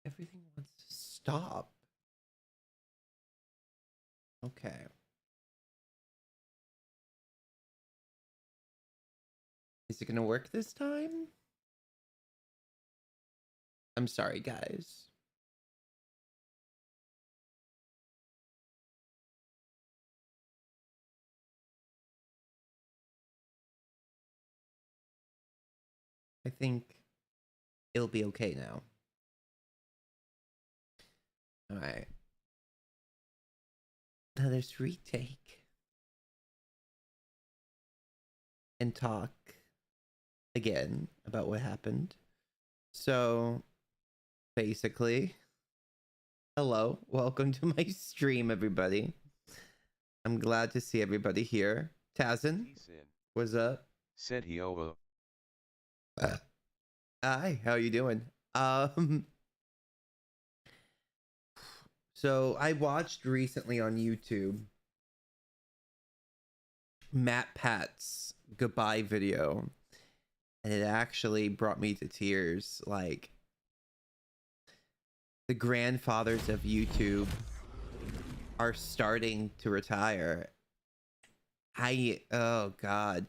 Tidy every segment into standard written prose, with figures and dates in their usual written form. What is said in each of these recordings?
Everything wants to stop. Okay. Is it gonna work this time? I'm sorry, guys. I think it'll be okay now. All right. Now let's retake and talk again about what happened. So basically, hello, welcome to my stream, everybody. I'm glad to see everybody here. Tazin, what's up? Said he over. Hi, how you doing? Um, so I watched recently on YouTube Matt Pat's goodbye video, and it actually brought me to tears. Like, the grandfathers of YouTube are starting to retire. Oh god.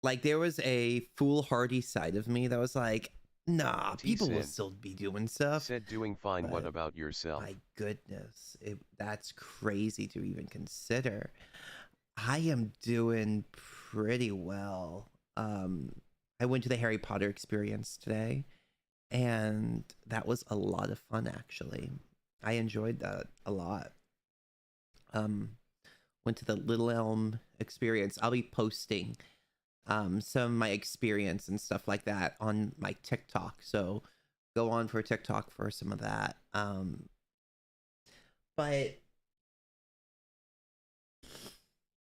Like, there was a foolhardy side of me that was like, nah, people will still be doing stuff. Said doing fine. What about yourself? My goodness, that's crazy to even consider. I am doing pretty well. I went to the Harry Potter experience today, and that was a lot of fun, actually. I enjoyed that a lot. Went to the Little Elm experience. I'll be posting some of my experience and stuff like that on my TikTok, so go on for TikTok for some of that. But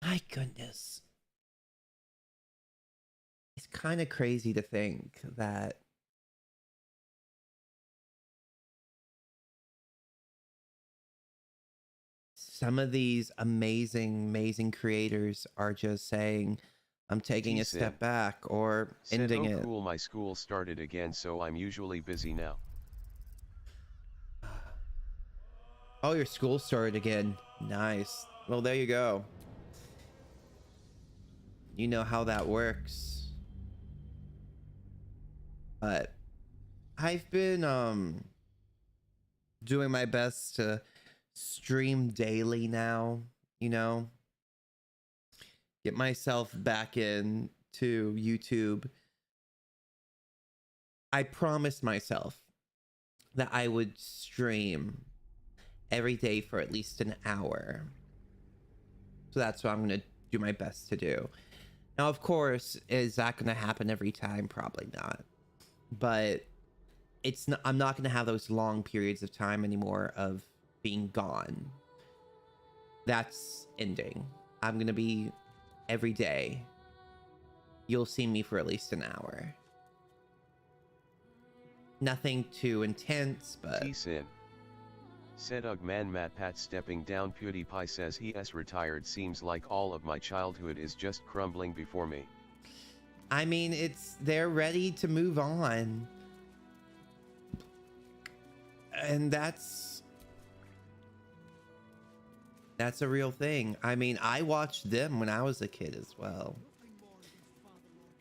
my goodness, it's kind of crazy to think that some of these amazing creators are just saying, I'm taking a step back, or ending it. Cool, my school started again, so I'm usually busy now. Oh, your school started again. Nice. Well, there you go. You know how that works. But I've been doing my best to stream daily now, you know. Get myself back in to YouTube. I promised myself that I would stream every day for at least an hour. So that's what I'm going to do my best to do. Now, of course, is that going to happen every time? Probably not. But it's not, I'm not going to have those long periods of time anymore of being gone. That's ending. I'm going to be every day. You'll see me for at least an hour. Nothing too intense, but... Said man Matt Pat stepping down. PewDiePie says he has retired. Seems like all of my childhood is just crumbling before me. I mean, they're ready to move on. And that's a real thing. I mean, I watched them when I was a kid as well.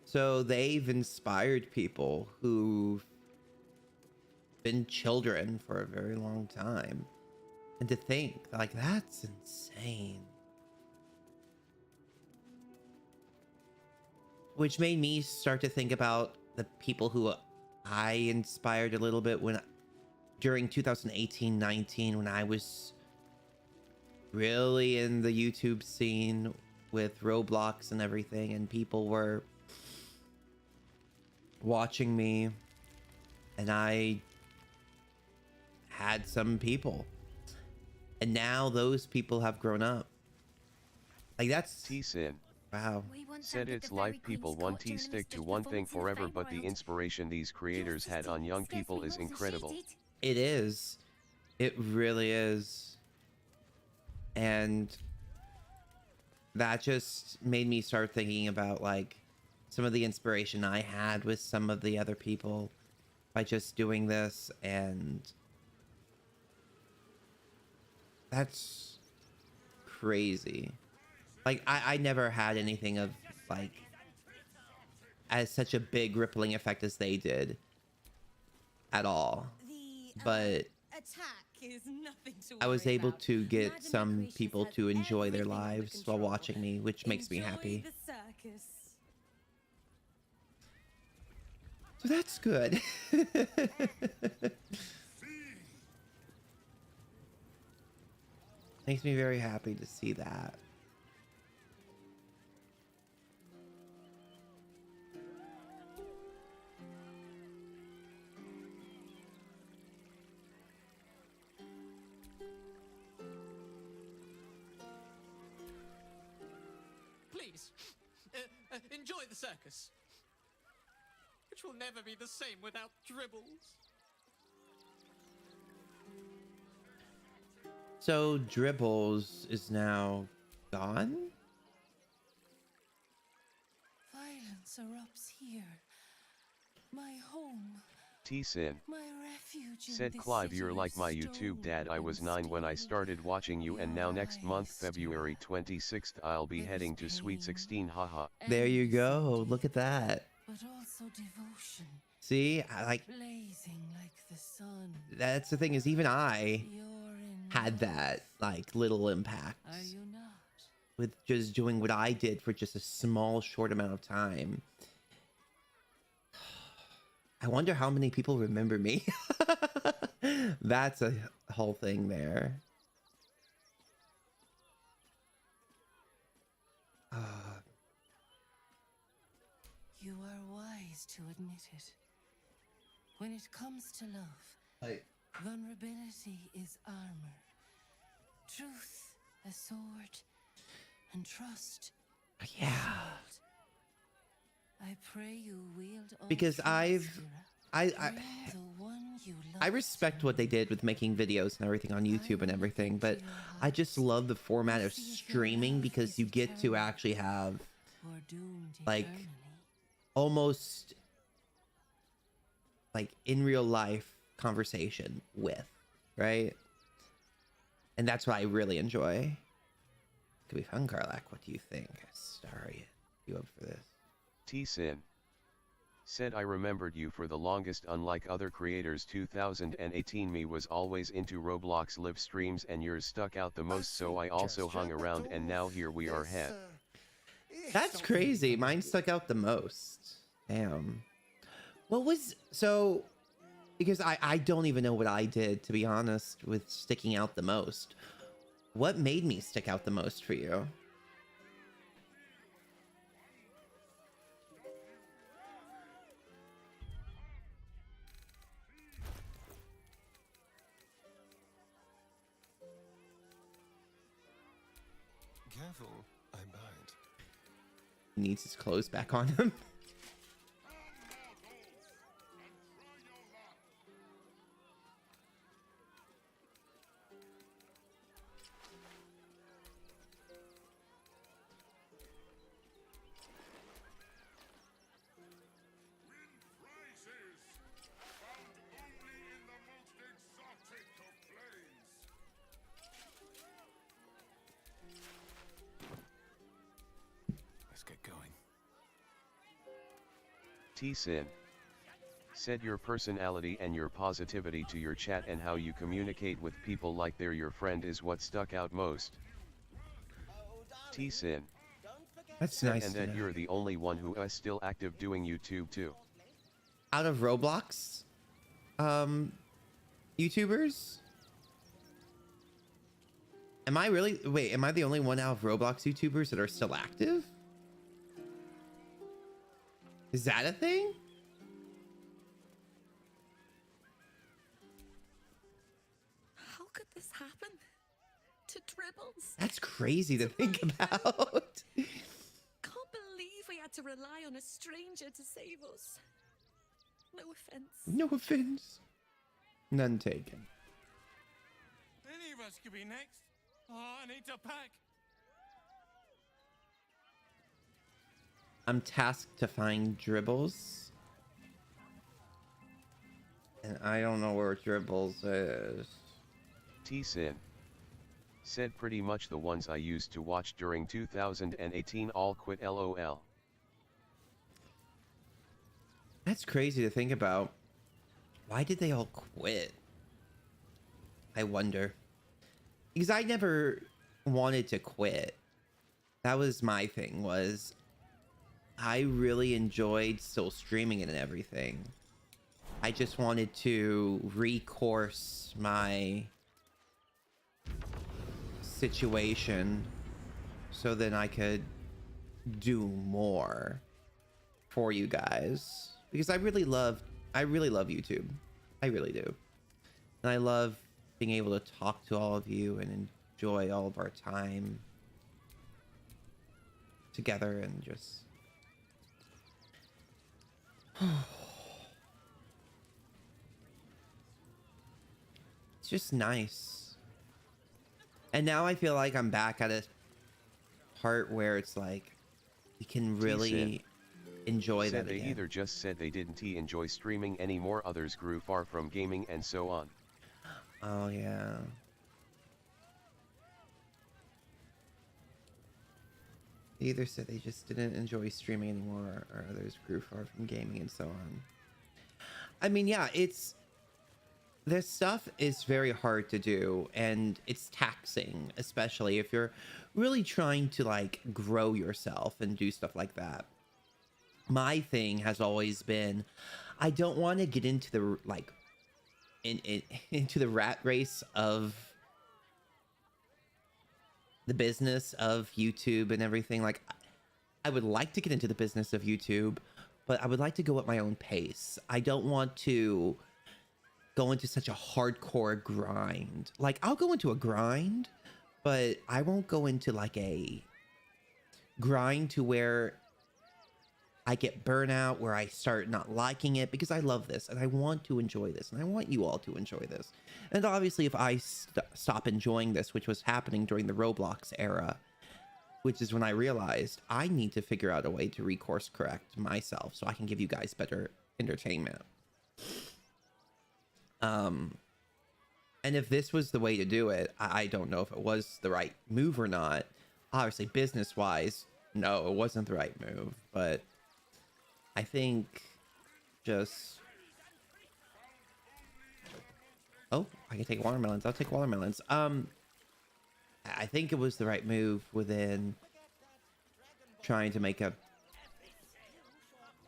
So they've inspired people who've been children for a very long time. And to think, like, that's insane. Which made me start to think about the people who I inspired a little bit during 2018-19, when I was really in the YouTube scene with Roblox and everything, and people were watching me, and I had some people, and now those people have grown up. Like, that's T-Sin. Wow. Said it's life. People want to stick to one thing forever, but the inspiration these creators had on young people is incredible. It is. It really is. And that just made me start thinking about, like, some of the inspiration I had with some of the other people. by just doing this, and that's crazy. Like, I never had anything of like as such a big rippling effect as they did at all. But attack is nothing to I was worry able about. to get Madam some Lucretius people has to enjoy their everything under lives while control. watching me, which makes me Enjoy happy. the circus. So that's good. Makes me very happy to see that. Please, enjoy the circus, which will never be the same without Dribbles. So Dribbles is now gone? Violence erupts here. My home. T-Sin. My refuge in Said this Clive, city you're of like my stone YouTube dad. I was and 9 when I steel. started watching you, and now Your next month, eyes February stir. 26th, I'll be There heading is to Sweet pain, 16, haha. There you endless go. indeed, Look at that. but also devotion, See, I like blazing like the sun. that's the thing is even I You're in had love, that like little impact are you not? with just doing what I did for just a small short amount of time. I wonder how many people remember me. That's a whole thing there. You are wise to admit it. When it comes to love, vulnerability is armor. Truth, a sword, and trust. a Yeah. shield. I pray you wield all Because three, I've- Spira. Bring the one you love I respect to what they me. did with making videos and everything on YouTube and everything, but I just love the format of streaming because you get to actually have Or doomed like, eternally. almost like in real life conversation with, right? And that's what I really enjoy. Could be fun, Karlak. What do you think? Sorry, you up for this? T-Sin. Said I remembered you for the longest. Unlike other creators, 2018 me was always into Roblox live streams and yours stuck out the most, so I also hung around, and now here we are. Het. That's crazy. Mine stuck out the most. Damn. What was so? Because I don't even know what I did, to be honest, with sticking out the most. What made me stick out the most for you? Careful, I bite. He needs his clothes back on him. Let's get going. T-Sin. Said your personality and your positivity to your chat and how you communicate with people like they're your friend is what stuck out most. T-Sin. That's nice. And to that know. you're the only one who is still active doing YouTube too. Out of Roblox, YouTubers. Am I really? Wait, am I the only one out of Roblox YouTubers that are still active? Is that a thing? How could this happen? To Dribbles? That's crazy to think about. Can't believe we had to rely on a stranger to save us. No offense. No offense. None taken. Any of us could be next. Oh, I need to pack. I'm tasked to find Dribbles. And I don't know where Dribbles is. T-Sin. Said pretty much the ones I used to watch during 2018 all quit LOL. That's crazy to think about. Why did they all quit? I wonder. Because I never wanted to quit. That was my thing, was I really enjoyed still streaming it and everything. I just wanted to recourse my situation so then I could do more for you guys, because I really love YouTube. I really do. And I love being able to talk to all of you and enjoy all of our time together and just it's just nice. And now I feel like I'm back at a part where it's like you can really enjoy Said that they again. either just said they didn't enjoy streaming anymore, others grew far from gaming and so on. Oh yeah. They either said they just didn't enjoy streaming anymore, or others grew far from gaming and so on. I mean, yeah, this stuff is very hard to do, and it's taxing, especially if you're really trying to like grow yourself and do stuff like that. My thing has always been, I don't want to get into the like into the rat race of the business of YouTube and everything. Like, I would like to get into the business of YouTube, but I would like to go at my own pace. I don't want to go into such a hardcore grind. Like, I'll go into a grind, but I won't go into like a grind to where I get burnout, where I start not liking it, because I love this and I want to enjoy this and I want you all to enjoy this. And obviously if I stop enjoying this, which was happening during the Roblox era, which is when I realized I need to figure out a way to recourse correct myself so I can give you guys better entertainment. And if this was the way to do it, I don't know if it was the right move or not. Obviously, business-wise, no, it wasn't the right move, but I think just... Oh, I can take watermelons. I'll take watermelons. I think it was the right move within trying to make a...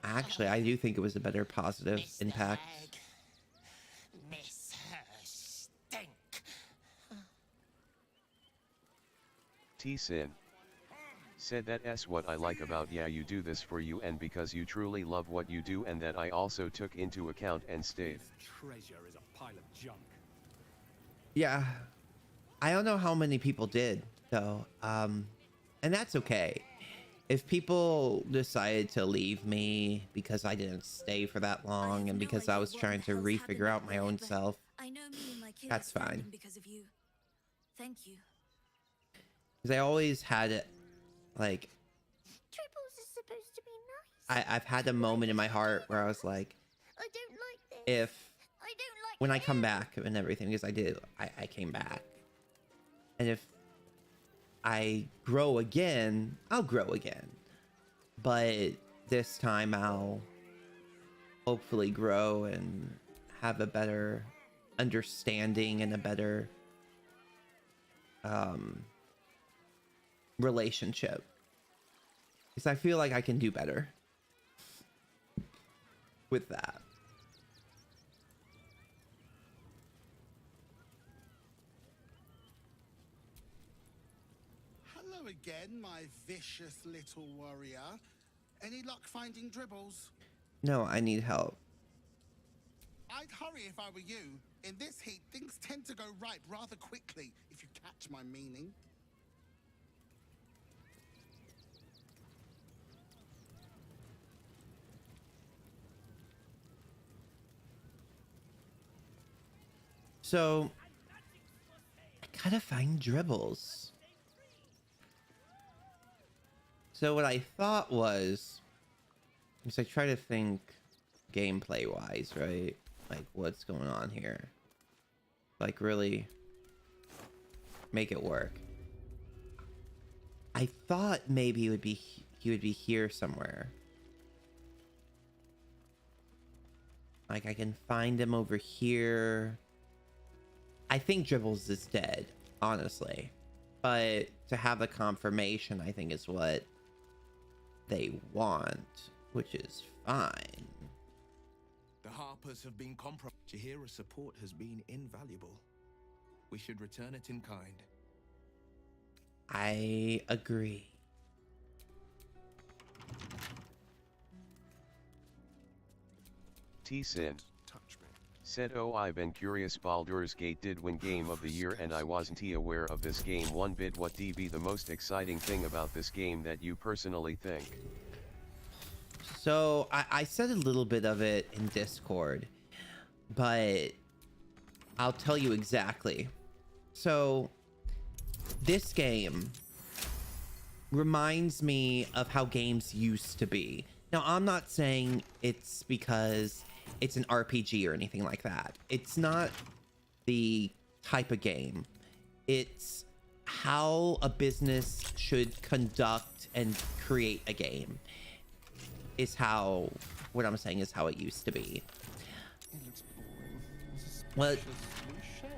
Actually, I do think it was a better positive impact. Miss her stink. T-Sin. Said that's what I like about you do this for you and because you truly love what you do, and that I also took into account and stayed. Treasure is a pile of junk. Yeah. I don't know how many people did, though. And that's okay. If people decided to leave me because I didn't stay for that long and because I was trying to refigure out my own self, I know me and my kids that's found fine. them because of you. Thank you. Because I always had it, like, Triples is supposed to be nice. I've had a moment in my heart where I was like, I don't like this. if, I don't like when I this. come back and everything, because I came back. And if I grow again, I'll grow again. But this time I'll hopefully grow and have a better understanding and a better relationship. Because I feel like I can do better with that. Hello again, my vicious little warrior. Any luck finding dribbles? No, I need help. I'd hurry if I were you. In this heat, things tend to go ripe rather quickly, if you catch my meaning. So, I gotta find dribbles. So what I thought was, because I try to think gameplay wise, right? like what's going on here. Like really make it work. I thought maybe he would be here somewhere. Like I can find him over here. I think Dribbles is dead, honestly. But to have the confirmation, I think is what they want, which is fine. The Harpers have been compromised. Jahira's support has been invaluable. We should return it in kind. I agree. T-Sin Touch me. said, "Oh, I've been curious. Baldur's Gate did win Game of the Year and I wasn't aware of this game one bit. What be the most exciting thing about this game that you personally think?" So I said a little bit of it in Discord, but I'll tell you exactly. So this game reminds me of how games used to be. Now, I'm not saying it's because it's an RPG or anything like that. It's not the type of game. It's how a business should conduct and create a game. Is how, what I'm saying is how it used to be. It looks boring. Well,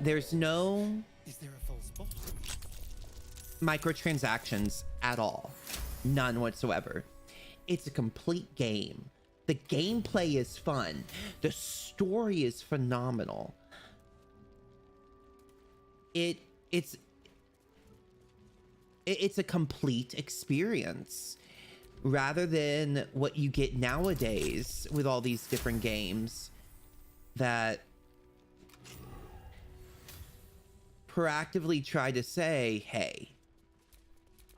there's no Is there a false bottom? microtransactions at all. None whatsoever. It's a complete game. The gameplay is fun. The story is phenomenal. It's a complete experience. Rather than what you get nowadays with all these different games that proactively try to say, hey,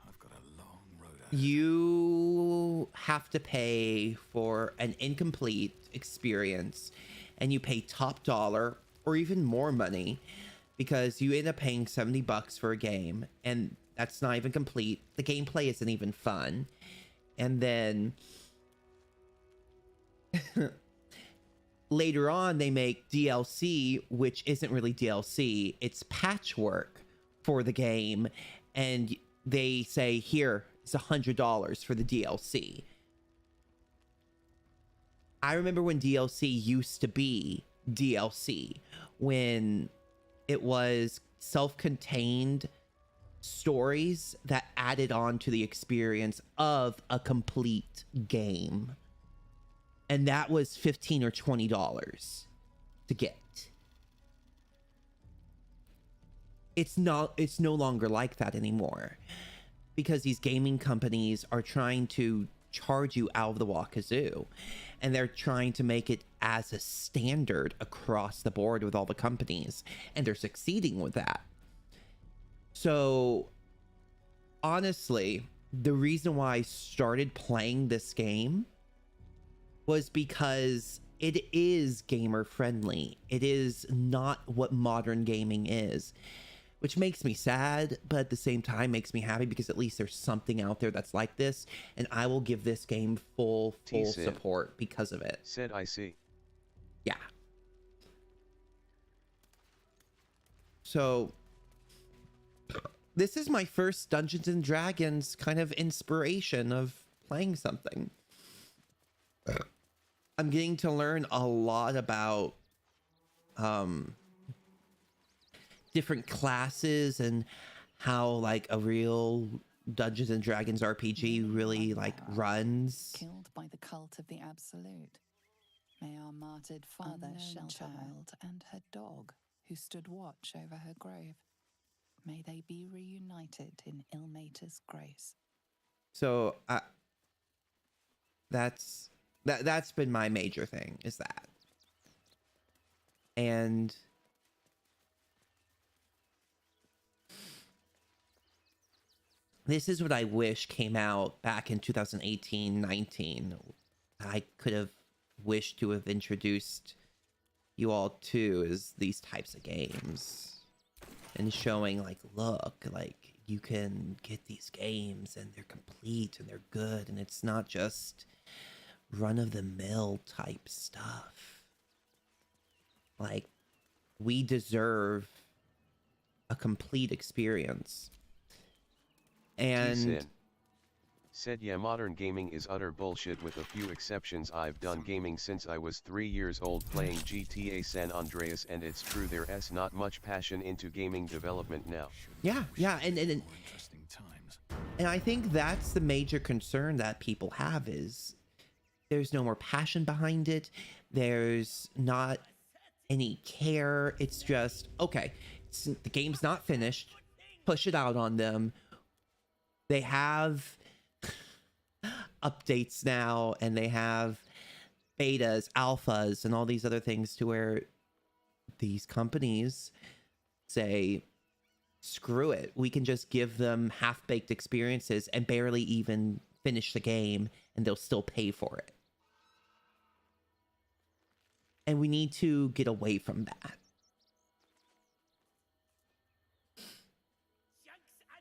I've got a long road ahead. you have to pay for an incomplete experience and you pay top dollar or even more money because you end up paying $70 for a game and that's not even complete. The gameplay isn't even fun. And then later on, they make DLC, which isn't really DLC. It's patchwork for the game. And they say, here, it's $100 for the DLC. I remember when DLC used to be DLC, when it was self-contained stories that added on to the experience of a complete game, and that was $15 or $20 to get. It's no longer like that anymore because these gaming companies are trying to charge you out of the wazoo, and they're trying to make it as a standard across the board with all the companies, and they're succeeding with that. So, honestly, the reason why I started playing this game was because it is gamer friendly. It is not what modern gaming is, which makes me sad, but at the same time makes me happy because at least there's something out there that's like this, and I will give this game full support because of it. Said, "I see." Yeah. So this is my first Dungeons and Dragons kind of inspiration of playing something. I'm getting to learn a lot about different classes and how like a real Dungeons and Dragons RPG really like runs. Killed by the cult of the Absolute. May our martyred father shelter child and her dog, who stood watch over her grave. May they be reunited in Ilmater's grace. So that's been my major thing, is that. And this is what I wish came out back in 2018-19. I could have wished to have introduced you all to, is these types of games. And showing like, look, like you can get these games and they're complete and they're good. And it's not just run-of-the-mill type stuff. Like, we deserve a complete experience. And T-Sin said, yeah, modern gaming is utter bullshit with a few exceptions. I've done gaming since I was 3 years old playing GTA San Andreas, and it's true there's not much passion into gaming development now. yeah, and I think that's the major concern that people have is there's no more passion behind it. There's not any care. It's just, okay, the game's not finished. Push it out on them. They have updates now, and they have betas, alphas, and all these other things to where these companies say, screw it. We can just give them half-baked experiences and barely even finish the game, and they'll still pay for it. And we need to get away from that.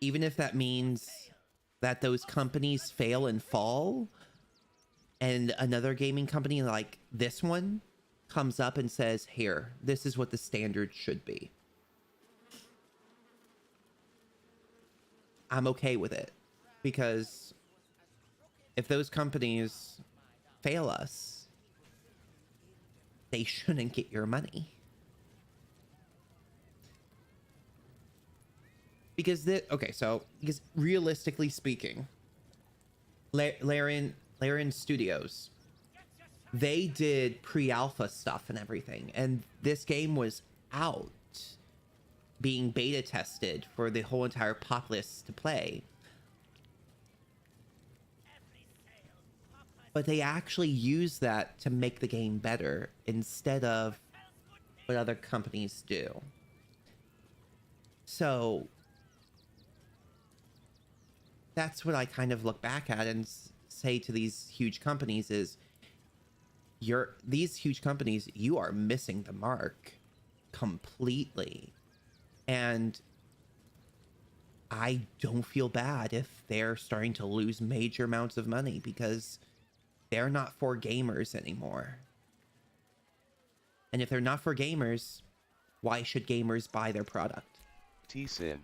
Even if that means that those companies fail and fall, and another gaming company like this one comes up and says, here, this is what the standard should be. I'm okay with it, because if those companies fail us, they shouldn't get your money. Because because realistically speaking, Larian Studios, they did pre-alpha stuff and everything, and this game was out being beta tested for the whole entire populace to play. But they actually used that to make the game better instead of what other companies do. So that's what I kind of look back at and say to these huge companies is, these huge companies, you are missing the mark completely. And I don't feel bad if they're starting to lose major amounts of money, because they're not for gamers anymore. And if they're not for gamers, why should gamers buy their product? T-Sin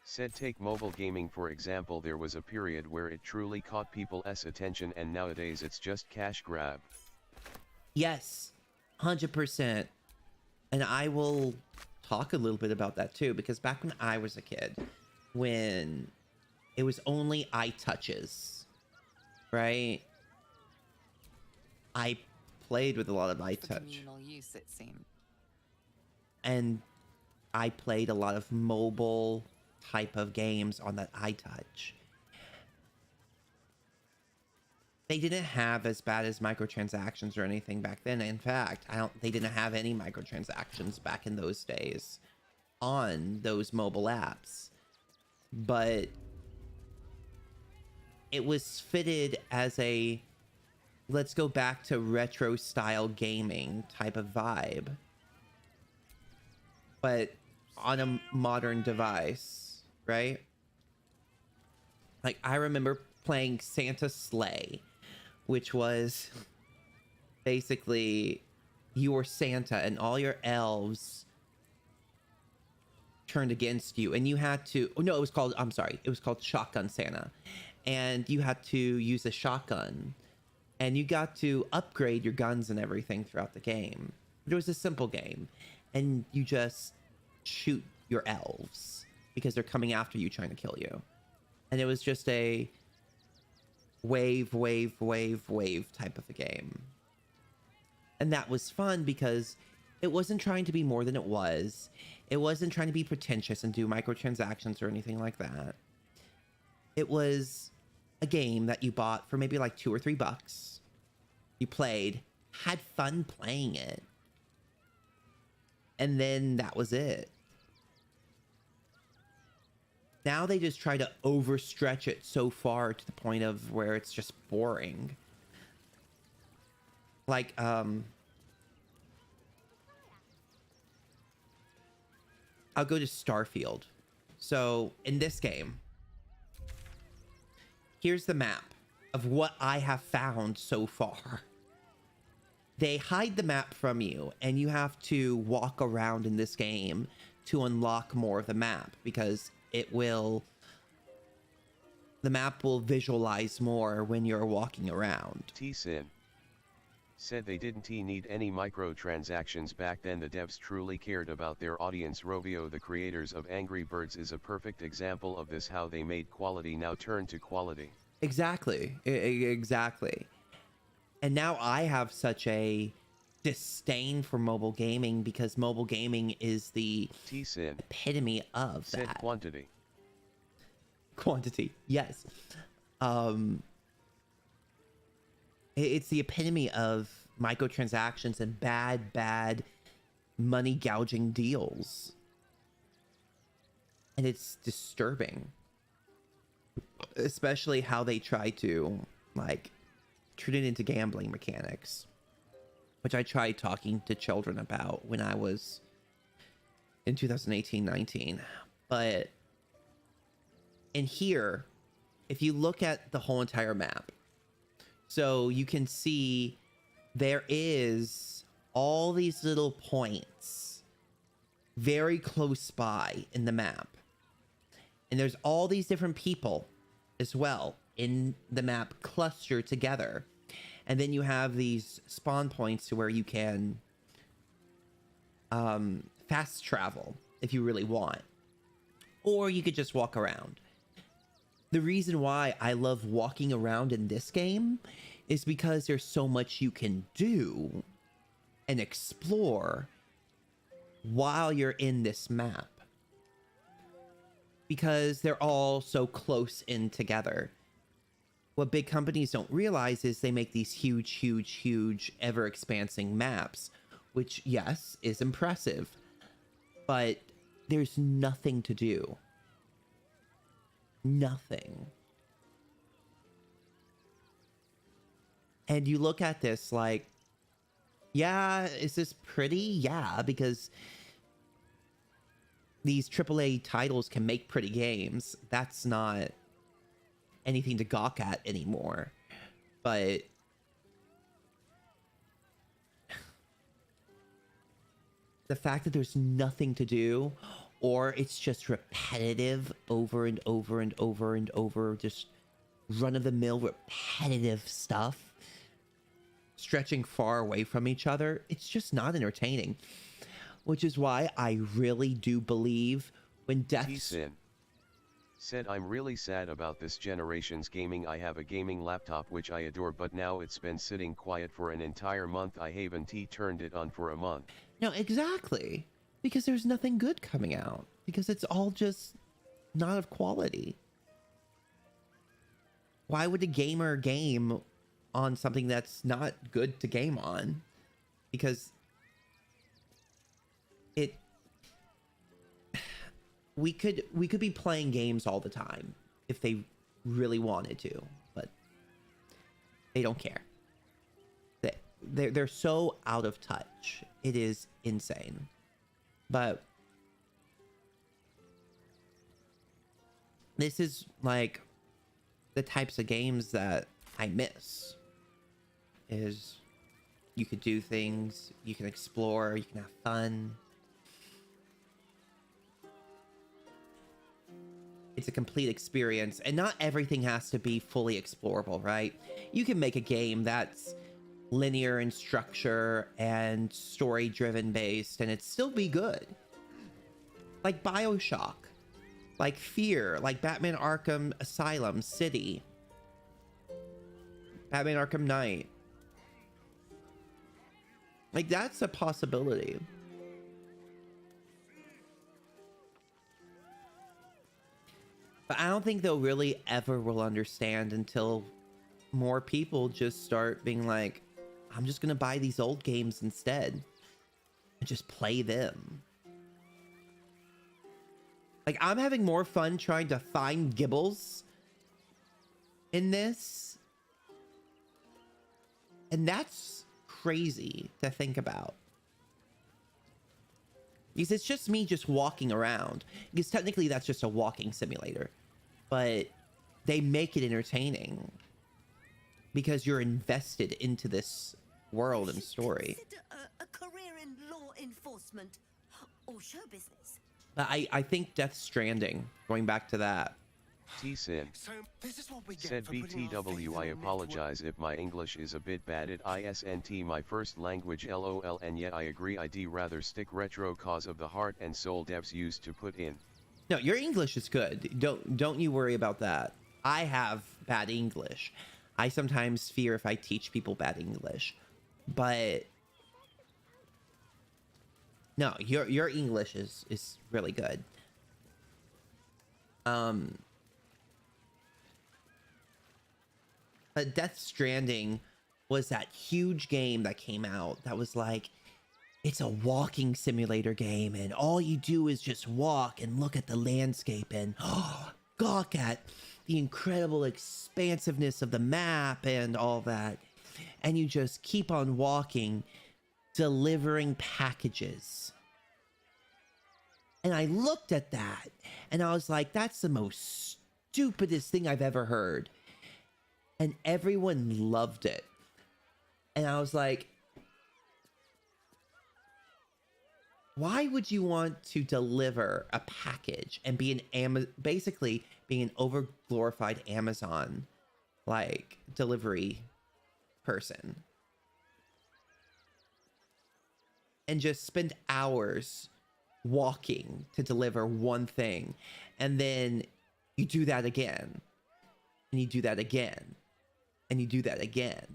said, take mobile gaming for example. There was a period where it truly caught people's attention, and nowadays it's just cash grab. Yes, 100%. And I will talk a little bit about that too, because back when I was a kid, when it was only iTouches, right? I played with a lot of iTouch. For communal use, it seemed. And I played a lot of mobile type of games on that iTouch. They didn't have as bad as microtransactions or anything back then. In fact, they didn't have any microtransactions back in those days on those mobile apps. But it was fitted as a, let's go back to retro style gaming type of vibe, but on a modern device, right? Like, I remember playing Santa Sleigh, which was basically you were Santa and all your elves turned against you, and you had to, it was called Shotgun Santa, and you had to use a shotgun, and you got to upgrade your guns and everything throughout the game. But it was a simple game, and you just shoot your elves because they're coming after you trying to kill you. And it was just a wave type of a game. And that was fun because it wasn't trying to be more than it was. It wasn't trying to be pretentious and do microtransactions or anything like that. It was a game that you bought for maybe like $2 or $3. You played, had fun playing it, and then that was it. Now they just try to overstretch it so far to the point of where it's just boring. Like, I'll go to Starfield. So, in this game, here's the map of what I have found so far. they hide the map from you, and you have to walk around in this game to unlock more of the map, because the map will visualize more when you're walking around. T-Sin said they didn't need any microtransactions back then. The devs truly cared about their audience. Rovio, the creators of Angry Birds, is a perfect example of this, how they made quality now turn to quality. Exactly. Exactly. And now I have such a disdain for mobile gaming, because mobile gaming is the T-Sin epitome of said that. Quantity, yes. It's the epitome of microtransactions and bad money gouging deals. And it's disturbing. Especially how they try to, like, turn it into gambling mechanics. Which I tried talking to children about when I was in 2018-19. But in here, if you look at the whole entire map, so you can see there is all these little points very close by in the map. And there's all these different people as well in the map clustered together. And then you have these spawn points to where you can fast travel if you really want. Or you could just walk around. The reason why I love walking around in this game is because there's so much you can do and explore while you're in this map. Because they're all so close in together. What big companies don't realize is they make these huge, ever-expansing maps, which, yes, is impressive. But there's nothing to do. Nothing. And you look at this like, yeah, is this pretty? Yeah, because these AAA titles can make pretty games. That's not anything to gawk at anymore. But the fact that there's nothing to do, or it's just repetitive over and over and over and over, just run-of-the-mill repetitive stuff, stretching far away from each other, it's just not entertaining. Which is why I really do believe when T-Sin said, I'm really sad about this generation's gaming. I have a gaming laptop which I adore, but now it's been sitting quiet for an entire month. I haven't turned it on for a month. No, exactly. Because there's nothing good coming out. Because it's all just not of quality. Why would a gamer game on something that's not good to game on? Because we could be playing games all the time if they really wanted to, but they don't care. They're so out of touch. It is insane. But this is like the types of games that I miss. Is you could do things, you can explore, you can have fun. It's a complete experience, and not everything has to be fully explorable, right? You can make a game that's linear in structure and story-driven based, and it still be good. Like BioShock, like Fear, like Batman Arkham Asylum City, Batman Arkham Knight. Like, that's a possibility. But I don't think they'll really ever will understand until more people just start being like, I'm just going to buy these old games instead and just play them. Like, I'm having more fun trying to find Gibbles in this. And that's crazy to think about. Because it's just me just walking around. Because technically that's just a walking simulator. But they make it entertaining. Because you're invested into this world and story. Consider a career in law enforcement or show business. I think Death Stranding, going back to that. T-Sin. So this is what we get Said for putting our faith BTW, in I a network. apologize if my English is a bit bad at ISNT, my first language LOL, and yet I agree I'd rather stick retro cause of the heart and soul devs used to put in. No, your English is good. Don't you worry about that. I have bad English. I sometimes fear if I teach people bad English. But no, your English is really good. But Death Stranding was that huge game that came out that was like, it's a walking simulator game, and all you do is just walk and look at the landscape and gawk at the incredible expansiveness of the map and all that. And you just keep on walking, delivering packages. And I looked at that and I was like, that's the most stupidest thing I've ever heard. And everyone loved it. And I was like, why would you want to deliver a package and be basically being an over glorified Amazon like delivery person and just spend hours walking to deliver one thing, and then you do that again, and you do that again, and you do that again,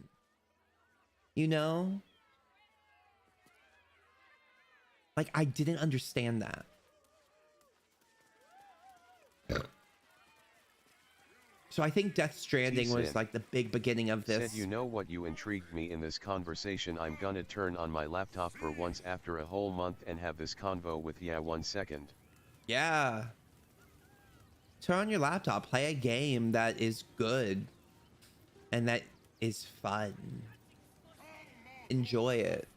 you know? Like, I didn't understand that. So I think Death Stranding was like the big beginning of this. Said, you know what, you intrigued me in this conversation. I'm gonna turn on my laptop for once after a whole month and have this convo with ya. 1 second. Yeah. Turn on your laptop, play a game that is good and that is fun. Enjoy it.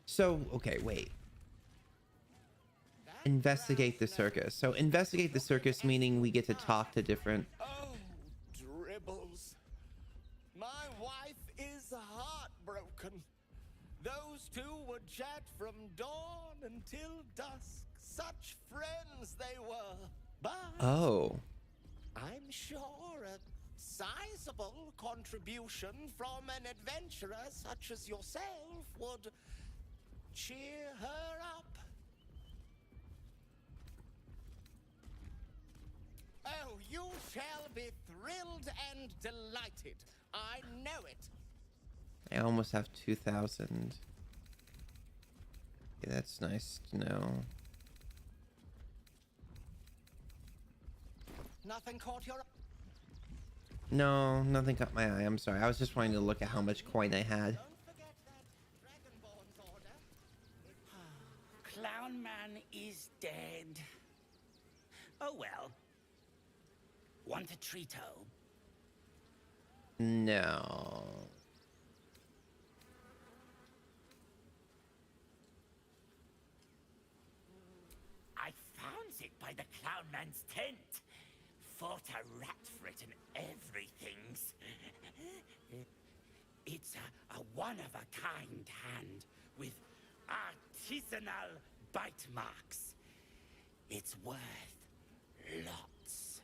So, okay, wait. Investigate the circus. So investigate the circus meaning we get to talk to different... Oh, dribbles. My wife is heartbroken. Those two would chat from dawn until dusk. Such friends they were. But Oh. I'm sure a sizable contribution from an adventurer such as yourself would cheer her up. Oh, you shall be thrilled and delighted. I know it. I almost have 2,000. Yeah, that's nice to know. Nothing caught your... No, nothing caught my eye. I'm sorry. I was just wanting to look at how much coin I had. Don't forget that Dragonborn's order. Clown Man is dead. Oh well. Want a treato? No. I found it by the Clown Man's tent. Fought a rat for it and everything's. It's a one-of-a-kind hand with artisanal bite marks. It's worth lots.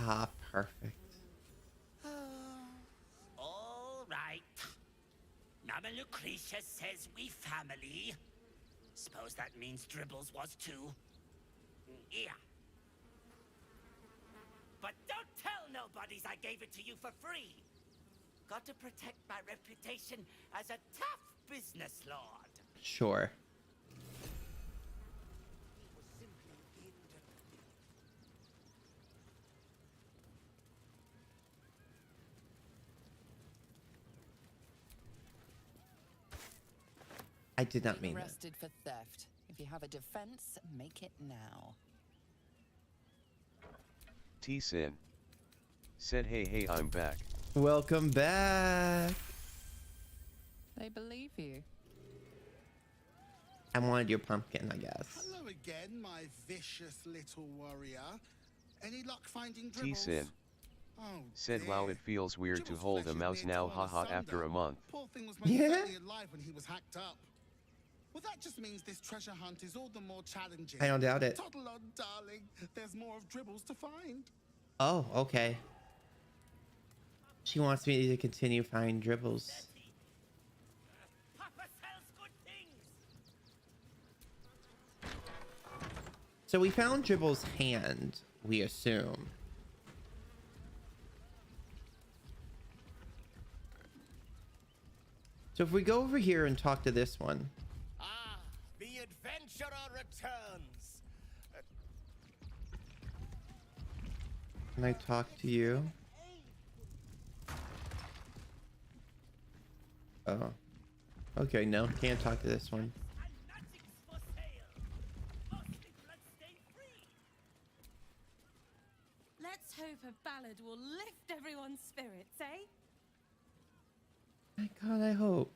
Ah, perfect. All right. Mama Lucretia says we family. Suppose that means Dribbles was too. Yeah. But don't tell nobodies I gave it to you for free. Got to protect my reputation as a tough business lord. Sure. I did not mean that. Arrested for theft. If you have a defense, make it now. T-Sin said, hey, I'm back. Welcome back. They believe you. I wanted your pumpkin, I guess. Hello again, my vicious little warrior. Any luck finding dribbles? T-Sin said, wow, it feels weird to hold a mouse now, haha, after a month. Poor thing was most certainly alive when he was hacked up. Well, that just means this treasure hunt is all the more challenging. I don't doubt it. Toddle on, darling. There's more of dribbles to find. Oh, okay. She wants me to continue finding dribbles. Papa sells good things. So we found Dribble's hand, we assume. So if we go over here and talk to this one. Ah, the adventurer returns. Can I talk to you? Oh. Okay, no, can't talk to this one. Let's hope a ballad will lift everyone's spirits, eh? My God, I hope.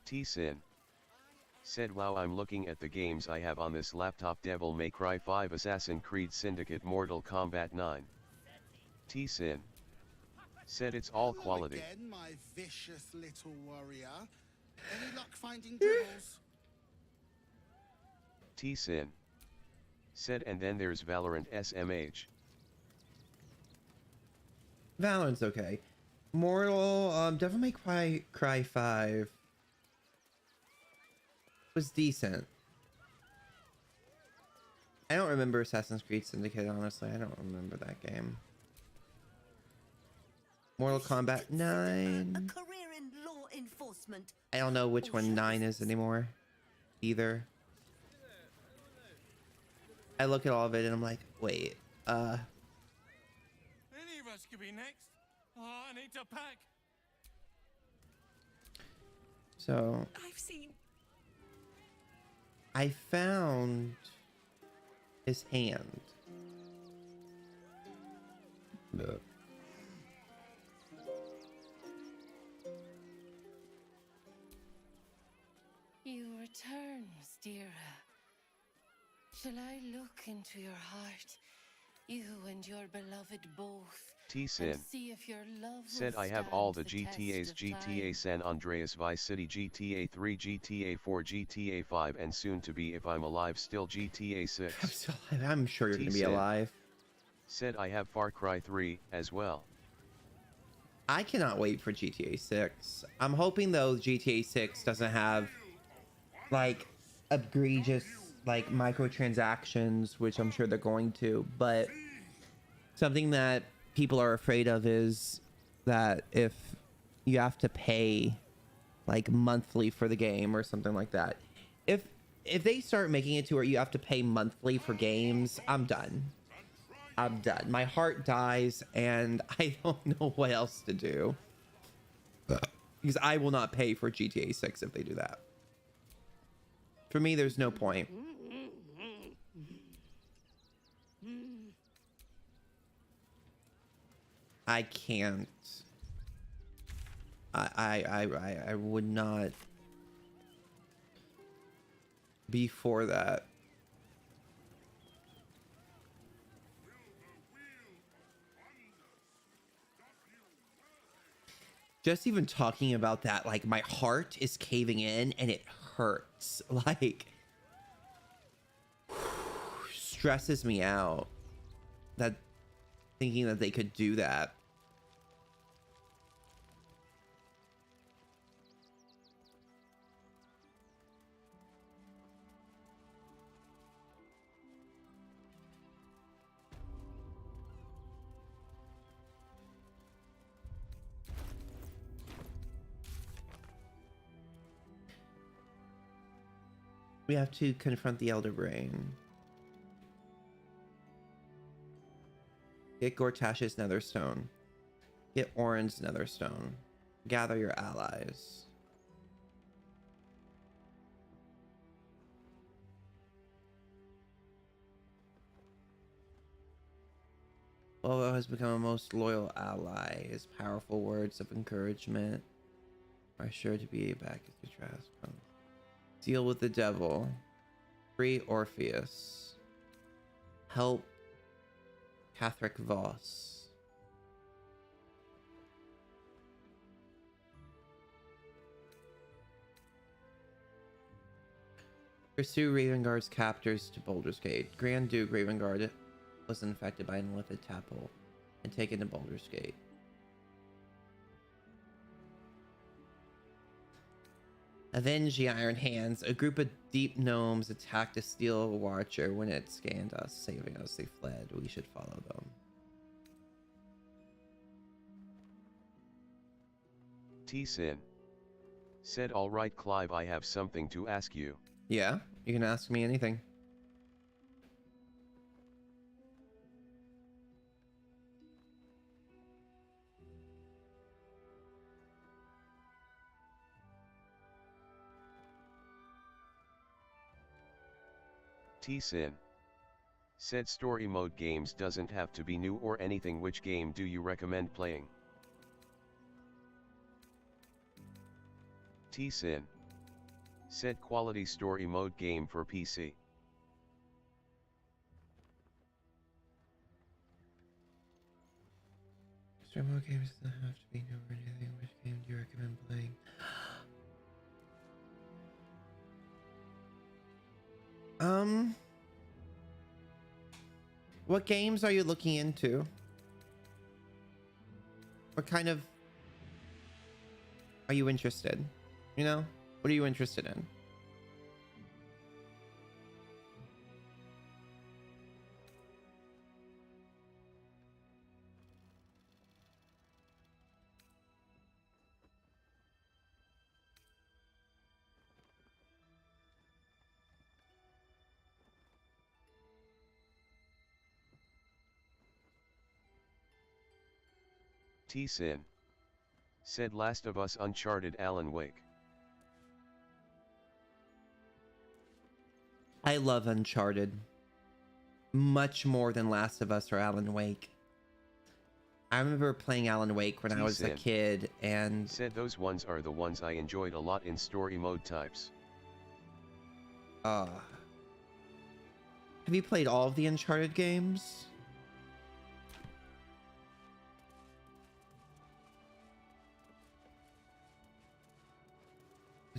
T-Sin said, wow, I'm looking at the games I have on this laptop: Devil May Cry 5, Assassin's Creed Syndicate, Mortal Kombat 9. T-Sin said, it's all quality. Again, my vicious little warrior. Any luck finding dribbles? T-Sin said, and then there's Valorant SMH. Valorant's okay. Mortal, Devil May Cry 5 was decent. I don't remember Assassin's Creed Syndicate, honestly. I don't remember that game. Mortal Kombat 9. A career in law enforcement. I don't know which one 9 is anymore either. I look at all of it and I'm like, wait, Any of us could be next. Oh, I need to pack. so I've seen. I found his hand. Look. You return, Stira. Shall I look into your heart, you and your beloved both, T-Sin and see if your love said, will I have all the stand GTAs: test of GTA time? San Andreas, Vice City, GTA 3, GTA 4, GTA 5, and soon to be, if I'm alive still, GTA 6. I'm sure you're gonna be T-Sin alive. said, I have Far Cry 3 as well. I cannot wait for GTA 6. I'm hoping though GTA 6 doesn't have like egregious like microtransactions, which I'm sure they're going to, but something that people are afraid of is that if you have to pay like monthly for the game or something like that. If they start making it to where you have to pay monthly for games, I'm done. I'm done. My heart dies and I don't know what else to do. Because I will not pay for GTA 6 if they do that. For me, there's no point. I can't. I would not be for that. Just even talking about that, like my heart is caving in and it hurts. Like stresses me out. That thinking that they could do that. We have to confront the Elder Brain. Get Gortash's Netherstone. Get Orin's Netherstone. Gather your allies. Bobo has become a most loyal ally. His powerful words of encouragement are sure to be back if the trash comes. Deal with the devil. Free Orpheus. Help Catherick Voss. Pursue Ravengard's captors to Baldur's Gate. Grand Duke Ravengard was infected by an illithid tadpole and taken to Baldur's Gate. Avenge the Iron Hands. A group of deep gnomes attacked a steel watcher. When it scanned us, saving us, they fled. We should follow them. T-Sin said, all right, Clive, I have something to ask you. Yeah, you can ask me anything. T-Sin said, story mode games doesn't have to be new or anything. Which game do you recommend playing? T-Sin said, quality story mode game for PC. Story mode games doesn't have to be new or anything. Which game do you recommend playing? What games are you looking into? What kind of are you interested? You know, what are you interested in? T-Sin said, Last of Us, Uncharted, Alan Wake. I love Uncharted much more than Last of Us or Alan Wake. I remember playing Alan Wake when I was a kid, and said those ones are the ones I enjoyed a lot in story mode types. Have you played all of the Uncharted games?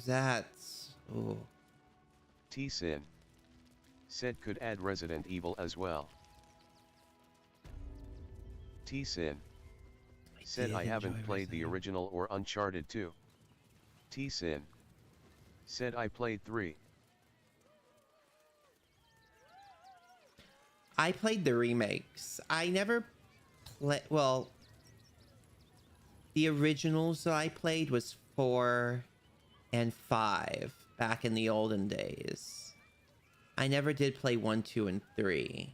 That's... oh. T-Sin said, could add Resident Evil as well. T-Sin said, I haven't played the original or Uncharted 2. T-Sin said, I played 3. I played the remakes. I never played... well, the originals that I played was 4 and 5 back in the olden days. I never did play 1, 2, and 3.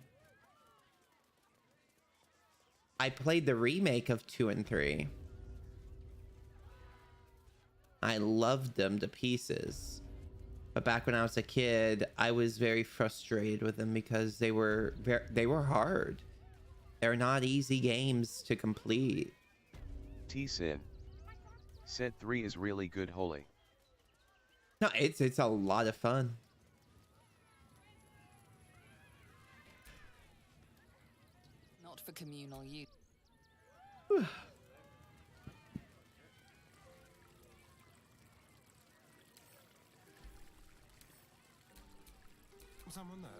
I played the remake of 2 and 3. I loved them to pieces. But back when I was a kid, I was very frustrated with them because they were hard. They're not easy games to complete. T-Sin said 3 is really good, holy. No, it's a lot of fun. Not for communal use. Someone there.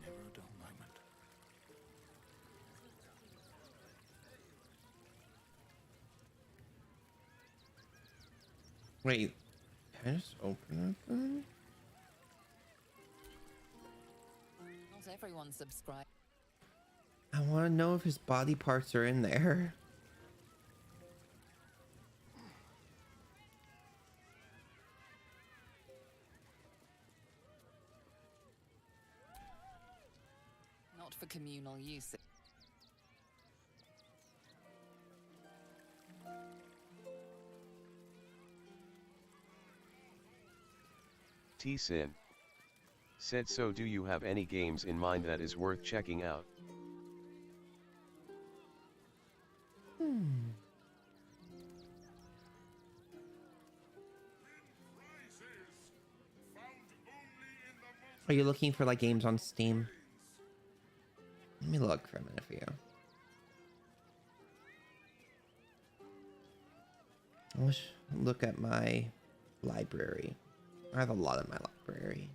Never a dull moment. Wait, can I just open it then? Not everyone subscribed. I want to know if his body parts are in there. not for communal use. T-Sin said, so do you have any games in mind that is worth checking out? Are you looking for like games on Steam? Let me look for a minute for you. Let's look at my library. I have a lot in my library.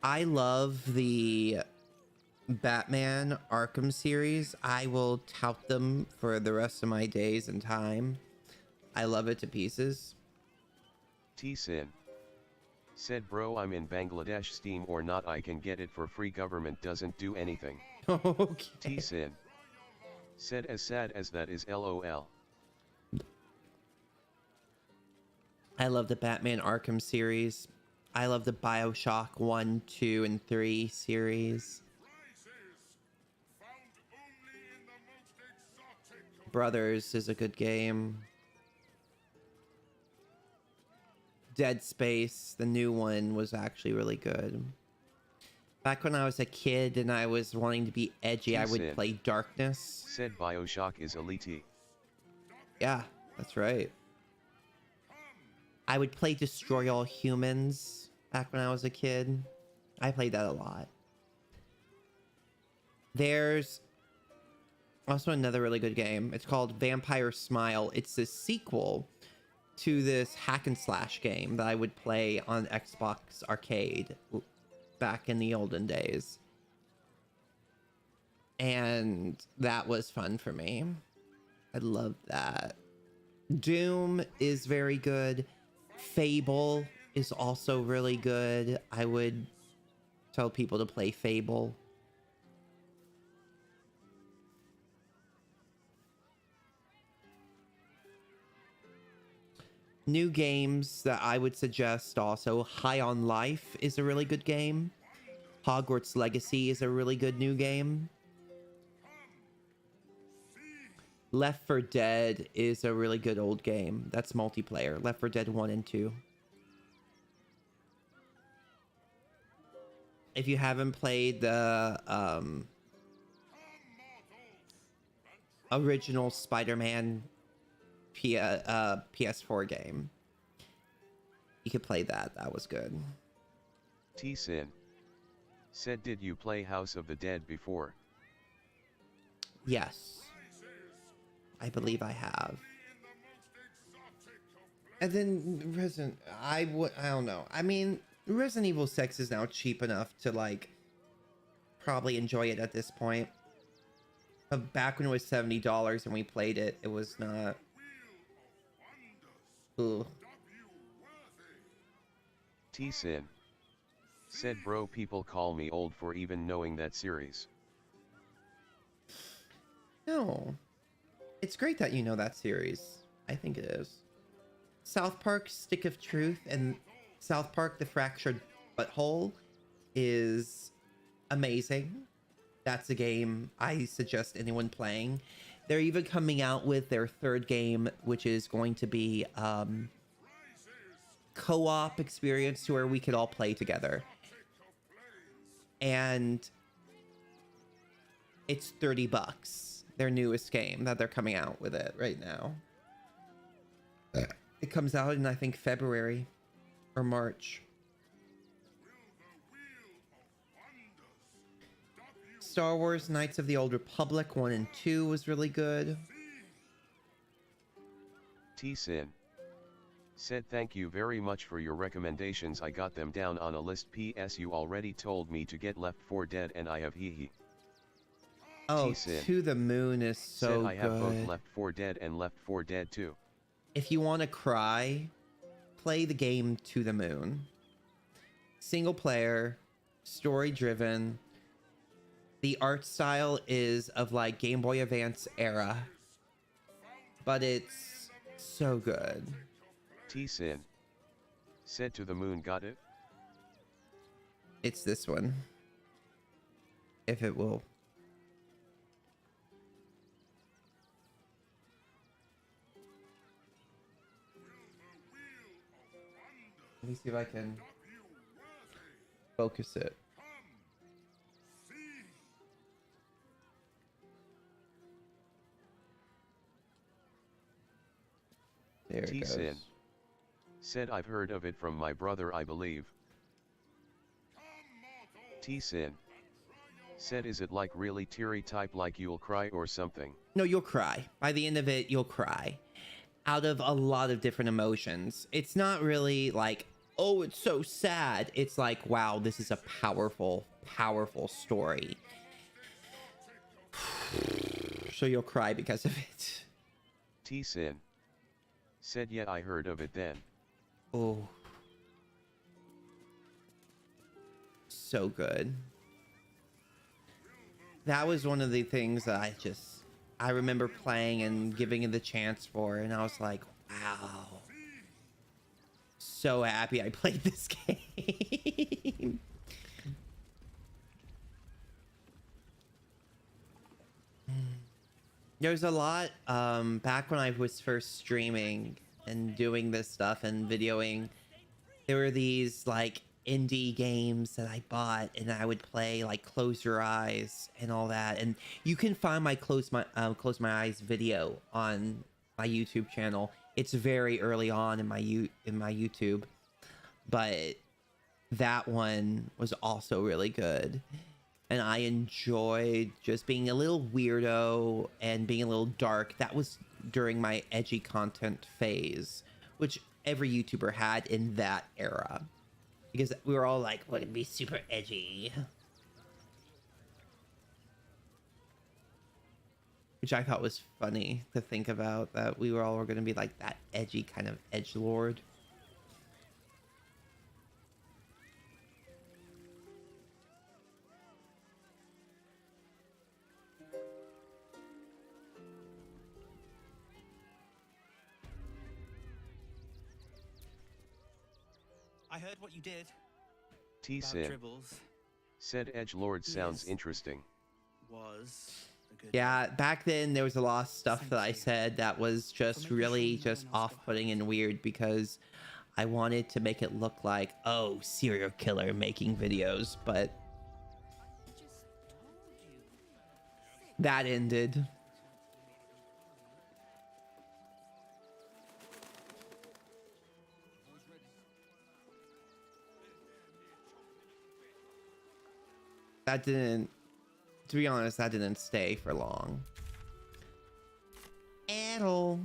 I love the Batman Arkham series. I will tout them for the rest of my days and time. I love it to pieces. T-Sin said, bro, I'm in Bangladesh, Steam or not, I can get it for free, government doesn't do anything. Okay. T-Sin said, as sad as that is, LOL. I love the Batman Arkham series. I love the BioShock 1, 2, and 3 series. Brothers is a good game. Dead Space, the new one, was actually really good. Back when I was a kid and I was wanting to be edgy, I would play Darkness. Said BioShock is elite. Yeah, that's right. I would play Destroy All Humans back when I was a kid. I played that a lot. There's also another really good game. It's called Vampire Smile. It's a sequel to this hack and slash game that I would play on Xbox Arcade back in the olden days. And that was fun for me. I love that. Doom is very good. Fable is also really good. I would tell people to play Fable. New games that I would suggest also, High on Life is a really good game. Hogwarts Legacy is a really good new game. Left 4 Dead is a really good old game. That's multiplayer. Left 4 Dead 1 and 2. If you haven't played the original Spider-Man PS4 game, you could play that. That was good. T-Sin said, did you play House of the Dead before? Yes. I believe I have. And then Resident... I don't know. I mean, Resident Evil 6 is now cheap enough to, like, probably enjoy it at this point. But back when it was $70 and we played it, it was not... Ooh. T-Sin said, bro, people call me old for even knowing that series. No. It's great that you know that series. I think it is. South Park Stick of Truth and South Park The Fractured Butthole is amazing. That's a game I suggest anyone playing. They're even coming out with their third game, which is going to be co-op experience to where we could all play together. And it's $30. Their newest game that they're coming out with it right now. It comes out in, I think, February or March. Star Wars Knights of the Old Republic 1 and 2 was really good. T-Sin said, thank you very much for your recommendations. I got them down on a list. PS, you already told me to get Left 4 Dead and I have hee. Oh, T-Sin To the Moon is so good. I have both Left 4 Dead and Left 4 Dead 2. If you want to cry, play the game To the Moon. Single player, story driven. The art style is of like Game Boy Advance era, but it's so good. T-Sin said, To the Moon, got it? It's this one. If it will. Let me see if I can focus it. There it goes. T-Sin said I've heard of it from my brother, I believe. T-Sin said, is it like really teary type, like you'll cry or something? No, you'll cry. By the end of it, you'll cry. Out of a lot of different emotions. It's not really like, oh, it's so sad. It's like, wow, this is a powerful, powerful story. So you'll cry because of it. T-Sin said, yeah, I heard of it then. Oh. So good. That was one of the things that I remember playing and giving it the chance for, and I was like, wow. So happy I played this game. There's a lot, back when I was first streaming and doing this stuff and videoing, there were these like indie games that I bought and I would play, like Close Your Eyes and all that. And you can find my Close My Eyes video on my YouTube channel. It's very early on in my YouTube, but that one was also really good. And I enjoyed just being a little weirdo and being a little dark. That was during my edgy content phase, which every YouTuber had in that era. Because we were all like, we're gonna be super edgy. Which I thought was funny to think about, that we were all gonna be like that edgy kind of edgelord. I heard what you did. T-Sin said edgelord sounds interesting. Yeah, back then there was a lot of stuff that I said that was just really just off-putting and weird because I wanted to make it look like, oh, serial killer making videos, but that ended. That didn't, to be honest, that didn't stay for long. At all.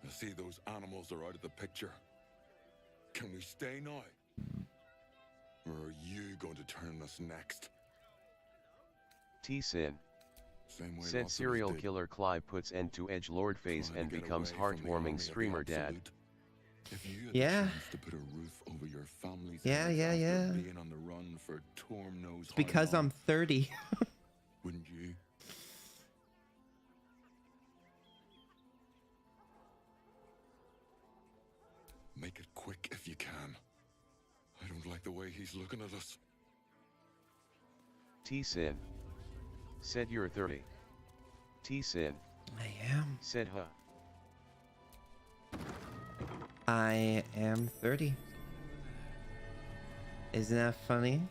I see those animals are out of the picture. Can we stay now? Or are you going to turn us next? T-Sin Same way said lots of us serial did. killer Clive puts end to edgelord phase and becomes heartwarming streamer dad. If you had Yeah. the chance to put a roof over your family's Yeah, heads yeah, after yeah. being on the run for Torm knows It's because how long, I'm 30. wouldn't you? Make it quick if you can. I don't like the way he's looking at us. T-Sin said you're 30. T-Sin I am. said huh. I am 30. Isn't that funny?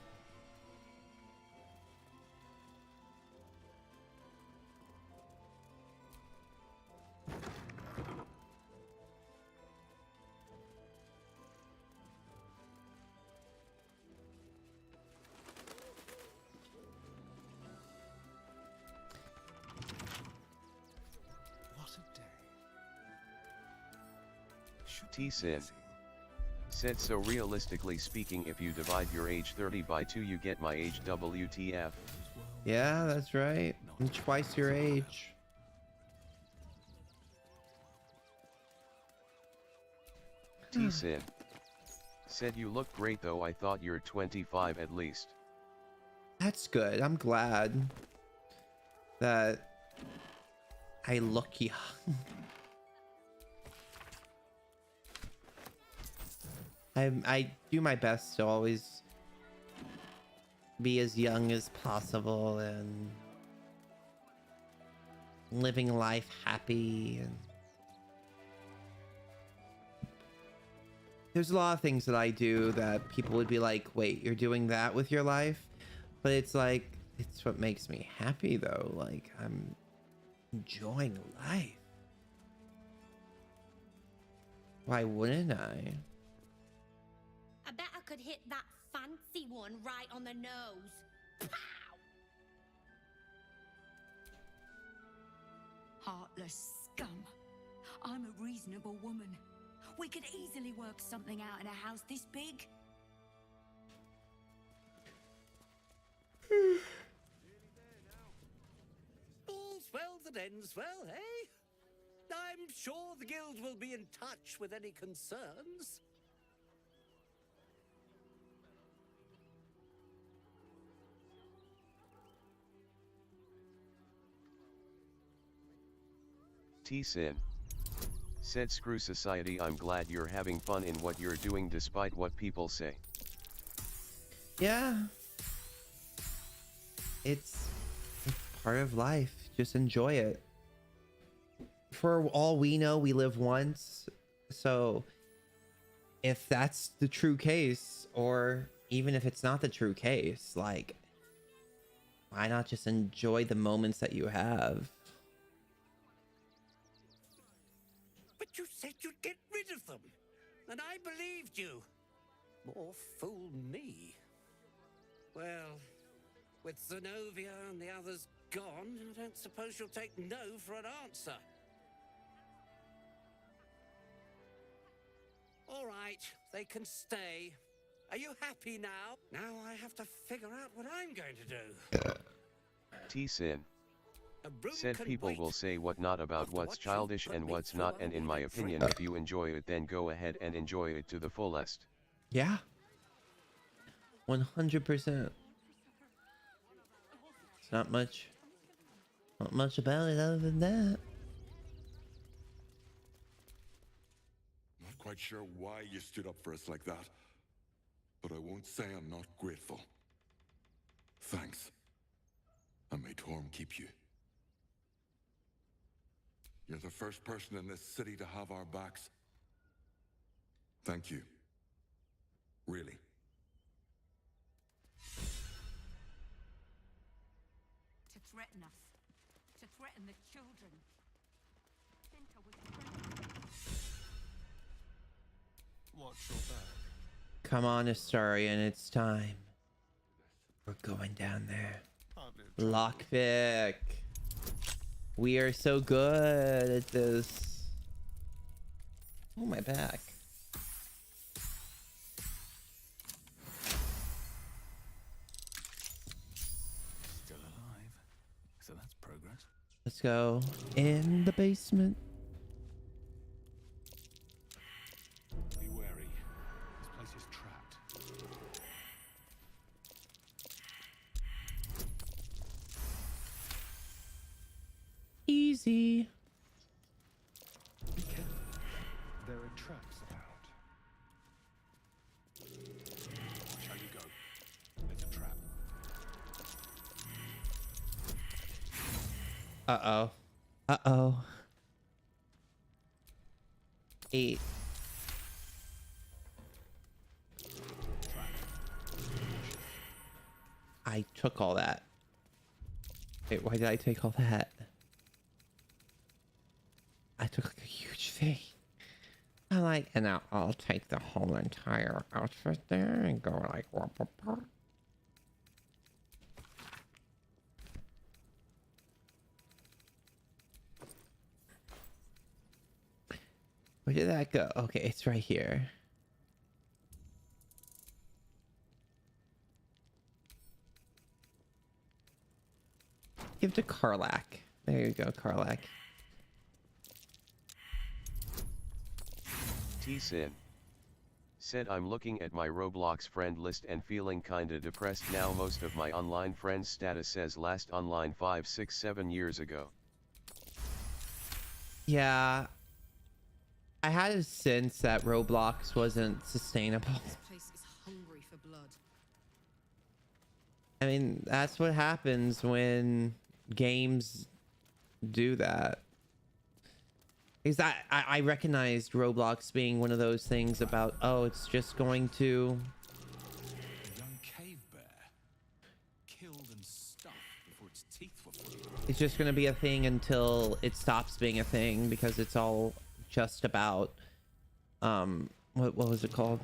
T-Sin said so realistically speaking if you divide your age 30 by 2 you get my age WTF. Yeah, that's right. I'm twice your age. T-Sin said you look great though I thought you're 25 at least. That's good. I'm glad that I look young. I do my best to always be as young as possible and living life happy. And there's a lot of things that I do that people would be like, wait, you're doing that with your life? But it's like, it's what makes me happy though. Like, I'm enjoying life. Why wouldn't I? I bet I could hit that fancy one right on the nose. Pow! Heartless scum. I'm a reasonable woman. We could easily work something out in a house this big. All's well that ends well, eh? I'm sure the guild will be in touch with any concerns. T-Sin said, screw society, I'm glad you're having fun in what you're doing despite what people say. Yeah. It's part of life. Just enjoy it. For all we know, we live once. So if that's the true case, or even if it's not the true case, like, why not just enjoy the moments that you have? But you said you'd get rid of them, and I believed you. More fool me. Well, with Zenobia and the others gone, I don't suppose you'll take no for an answer. All right, they can stay. Are you happy now? Now I have to figure out what I'm going to do. T-Sin said, people will say what not about what's childish and what's not, and in my opinion, if you enjoy it, then go ahead and enjoy it to the fullest. Yeah. 100%. It's not much about it other than that. Not quite sure why you stood up for us like that, but I won't say I'm not grateful. Thanks. And may Torm keep you. You're the first person in this city to have our backs. Thank you. Really. To threaten us. To threaten the children. Think I was Watch your back. Come on, Astarian, it's time. We're going down there. Lockpick. We are so good at this. Oh, my back. Still alive. So that's progress. Let's go in the basement. Be wary. This place is trapped. Easy. Be careful. There are traps about. Watch how you go. There's a trap. Uh-oh. Uh-oh. 8. I took all that. Wait, why did I take all that? I took like a huge thing. I like, and now I'll take the whole entire outfit there and go like, whoop, whoop, whoop. Where did that go? Okay, it's right here. Give it to Karlak. There you go, Karlak. T-Sin said, I'm looking at my Roblox friend list and feeling kinda depressed now. Most of my online friends status says last online 5, 6, 7 years ago. Yeah. I had a sense that Roblox wasn't sustainable. This place is hungry for blood. I mean, that's what happens when games do that. Because I recognized Roblox being one of those things about, oh, it's just going to... A young cave bear. Killed and stuffed before its teeth were fully. It's just going to be a thing until it stops being a thing, because it's all just about... what was it called?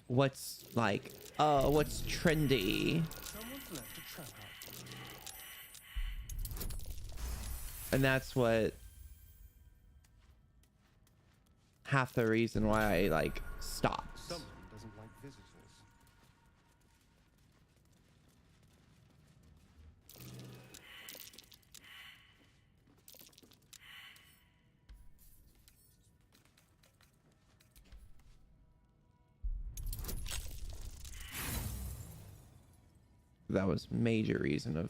What's like... what's trendy? Someone's left a trap out. And that's what half the reason why I like stopped. Someone doesn't like visitors. That was major reason of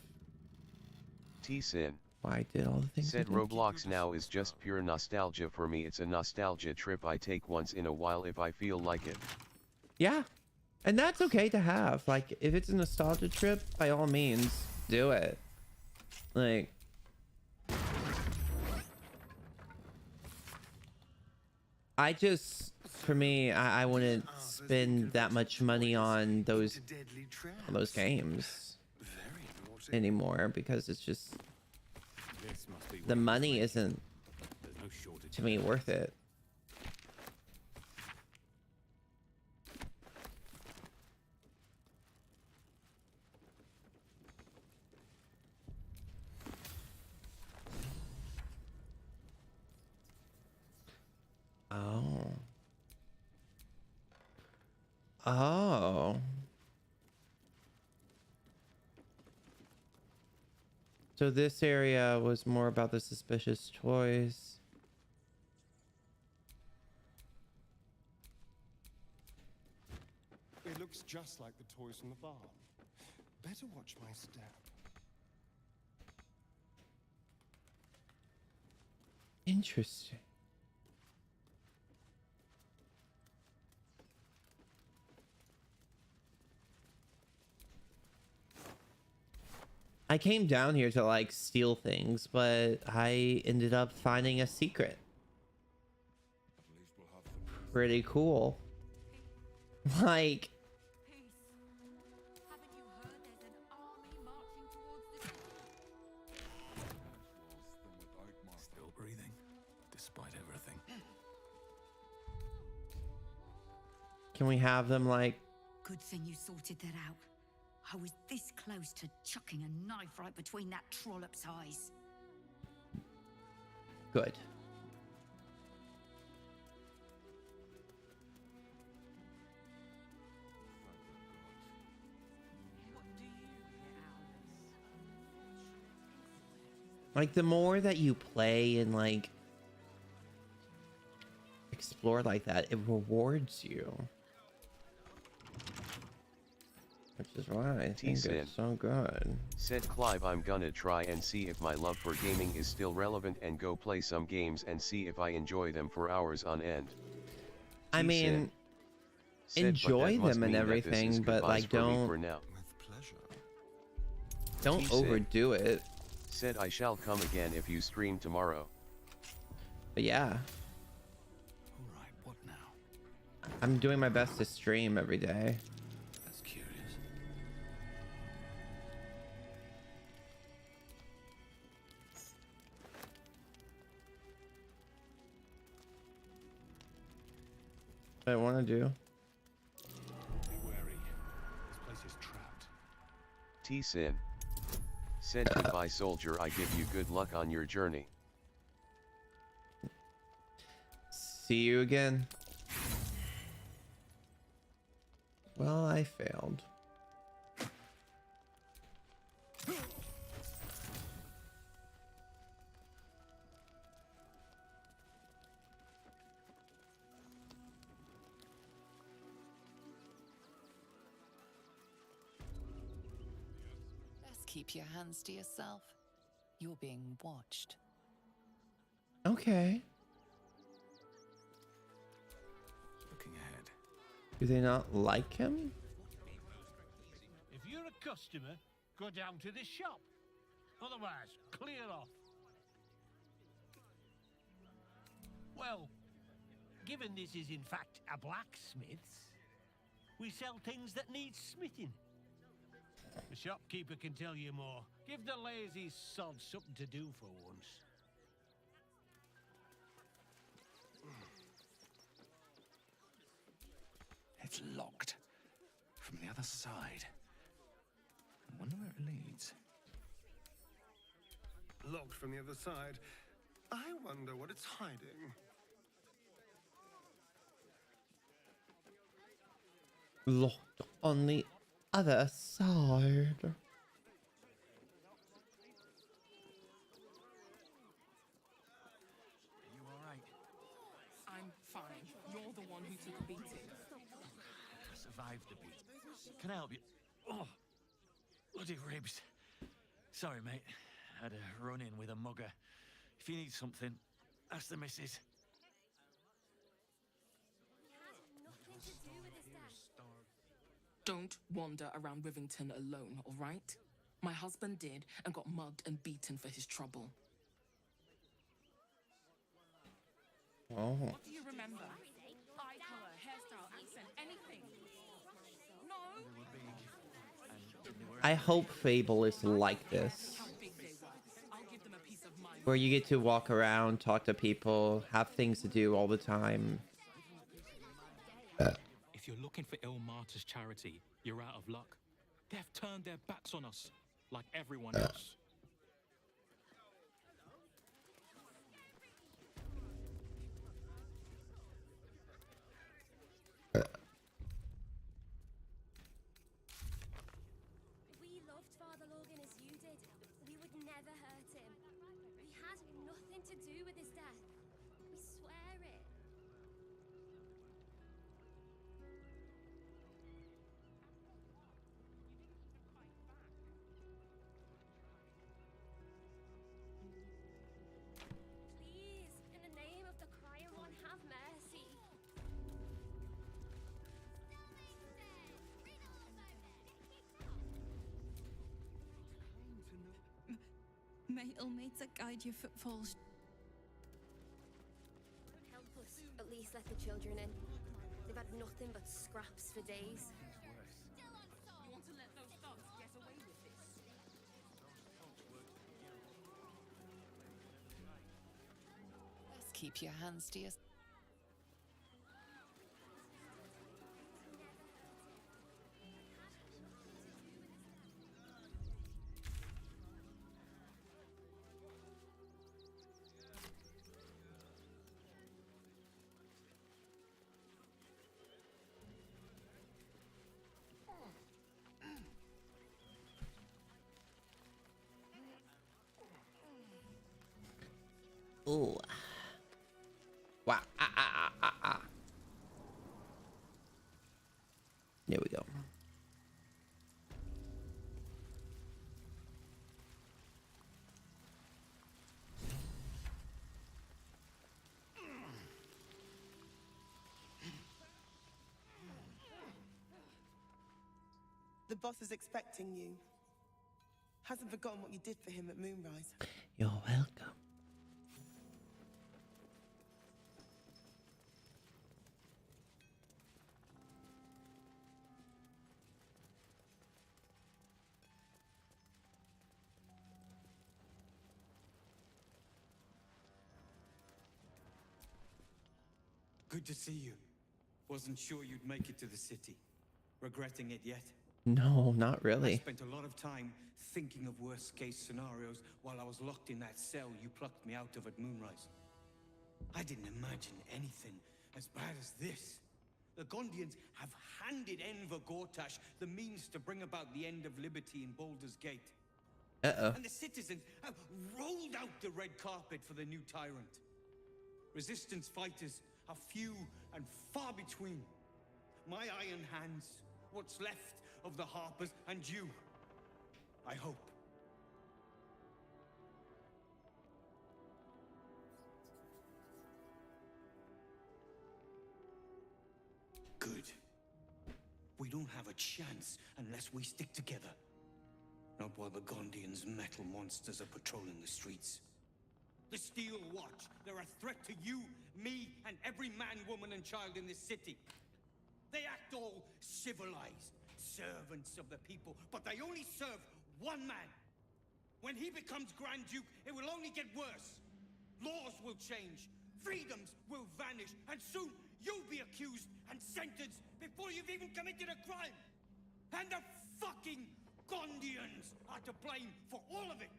T-Sin. why I did all the things. Said Roblox now is just pure nostalgia for me. It's a nostalgia trip I take once in a while if I feel like it. Yeah. And that's okay to have. Like, if it's a nostalgia trip, by all means, do it. Like... I just, for me, I wouldn't spend that much money on those games anymore, because it's just... the money isn't, to me, worth it. Oh. Oh. So this area was more about the suspicious toys. It looks just like the toys from the barn. Better watch my step. Interesting. I came down here to like steal things, but I ended up finding a secret. Pretty cool. Like, Still breathing, despite everything. can we have them like... Good thing you sorted that out. I was this close to chucking a knife right between that trollop's eyes. Good. Like, the more that you play and like explore like that, it rewards you. Which is why I think it's so good. Said Clive, I'm gonna try and see if my love for gaming is still relevant and go play some games and see if I enjoy them for hours on end. I mean, enjoy them and everything, but like don't overdo it. Said I shall come again if you stream tomorrow. But yeah. Alright, what now? I'm doing my best to stream every day. That's curious. What I want to do. Be wary. This place is trapped. T-Sin. Said goodbye soldier, I give you good luck on your journey. See you again. Well, I failed. Keep your hands to yourself. You're being watched. Okay. Looking ahead. Do they not like him? If you're a customer, go down to this shop. Otherwise, clear off. Well, given this is in fact a blacksmith's, we sell things that need smithing. The shopkeeper can tell you more. Give the lazy sod something to do for once. It's locked from the other side. I wonder where it leads. Locked from the other side. I wonder what it's hiding. Locked on the other side. You alright? I'm fine. You're the one who took a beating. I survived the beat. Can I help you? Oh, bloody ribs. Sorry, mate. I had a run-in with a mugger. If you need something, ask the missus. Don't wander around Rivington alone, all right? My husband did and got mugged and beaten for his trouble. Oh. What do you remember? Eye color, hairstyle, accent, anything? No? I hope Fable is like this, where you get to walk around, talk to people, have things to do all the time. If you're looking for Ilmater's charity, you're out of luck. They've turned their backs on us, like everyone else. We loved Father Logan as you did. We would never hurt him. We had nothing to do with his death. We swear it. Please, in the name of the crying one, have mercy. May Ilmater guide your footfalls. Help us. At least let the children in. They've had nothing but scraps for days. You want to let those thugs get away with this? Best keep your hands to yourself. Ooh. Wow. There we go. The boss is expecting you. Hasn't forgotten what you did for him at Moonrise. You're welcome. Good to see you. Wasn't sure you'd make it to the city. Regretting it yet? No, not I really. spent a lot of time thinking of worst-case scenarios while I was locked in that cell you plucked me out of at Moonrise. I didn't imagine anything as bad as this. The Gondians have handed Enver Gortash the means to bring about the end of liberty in Baldur's Gate. Uh-oh. And the citizens have rolled out the red carpet for the new tyrant. Resistance fighters are few and far between. My iron hands, what's left of the Harpers, and you, I hope. don't have a chance unless we stick together. Not while the Gondians' metal monsters are patrolling the streets. The Steel Watch, they're a threat to you, me, and every man, woman, and child in this city. They act all civilized, servants of the people, but they only serve one man. When he becomes Grand Duke, it will only get worse. Laws will change, freedoms will vanish, and soon you'll be accused and sentenced before you've even committed a crime. And the fucking Gondians are to blame for all of it.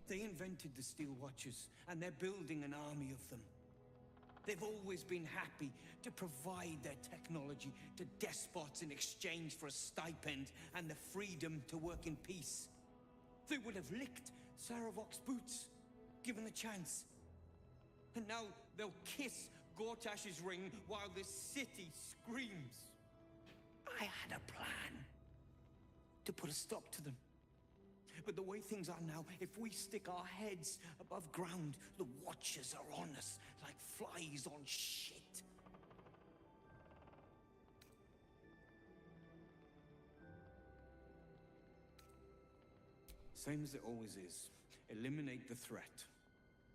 They invented the Steel Watchers, and they're building an army of them. They've always been happy to provide their technology to despots in exchange for a stipend and the freedom to work in peace. They would have licked Saravok's boots, given the chance. And now they'll kiss Gortash's ring while the city screams. I had a plan to put a stop to them. But the way things are now, if we stick our heads above ground, the Watchers are on us like flies on shit. Same as it always is. Eliminate the threat.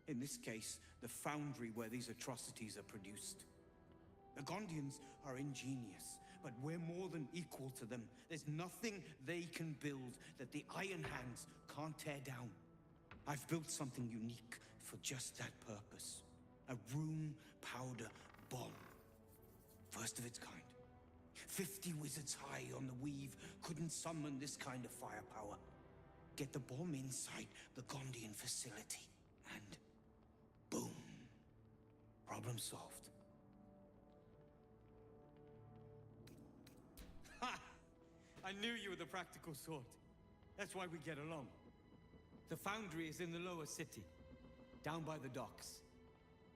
In this case, the foundry where these atrocities are produced. The Gondians are ingenious, but we're more than equal to them. There's nothing they can build that the Iron Hands can't tear down. I've built something unique for just that purpose. A room powder bomb. First of its kind. 50 wizards high on the weave couldn't summon this kind of firepower. Get the bomb inside the Gondian facility, and boom. Problem solved. Ha! I knew you were the practical sort. That's why we get along. The foundry is in the lower city, down by the docks.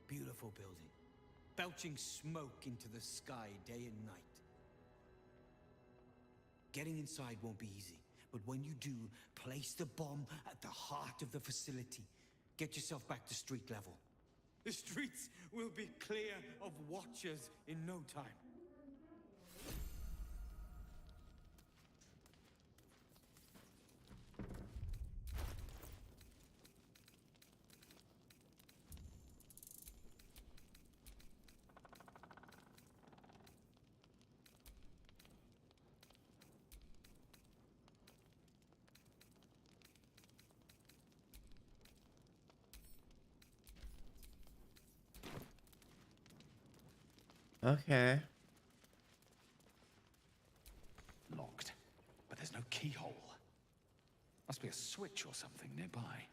Beautiful building, belching smoke into the sky day and night. Getting inside won't be easy, but when you do, place the bomb at the heart of the facility. Get yourself back to street level. The streets will be clear of Watchers in no time. Okay. Locked, but there's no keyhole. Must be a switch or something nearby.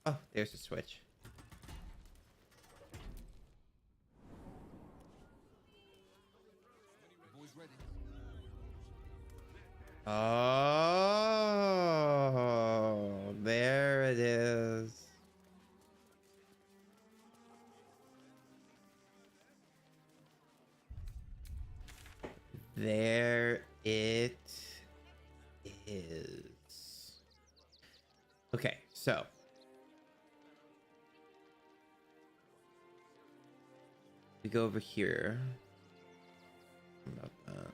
Oh, there's a switch. Boys ready? Oh, there it is. There it is. Okay, so we go over here. About that.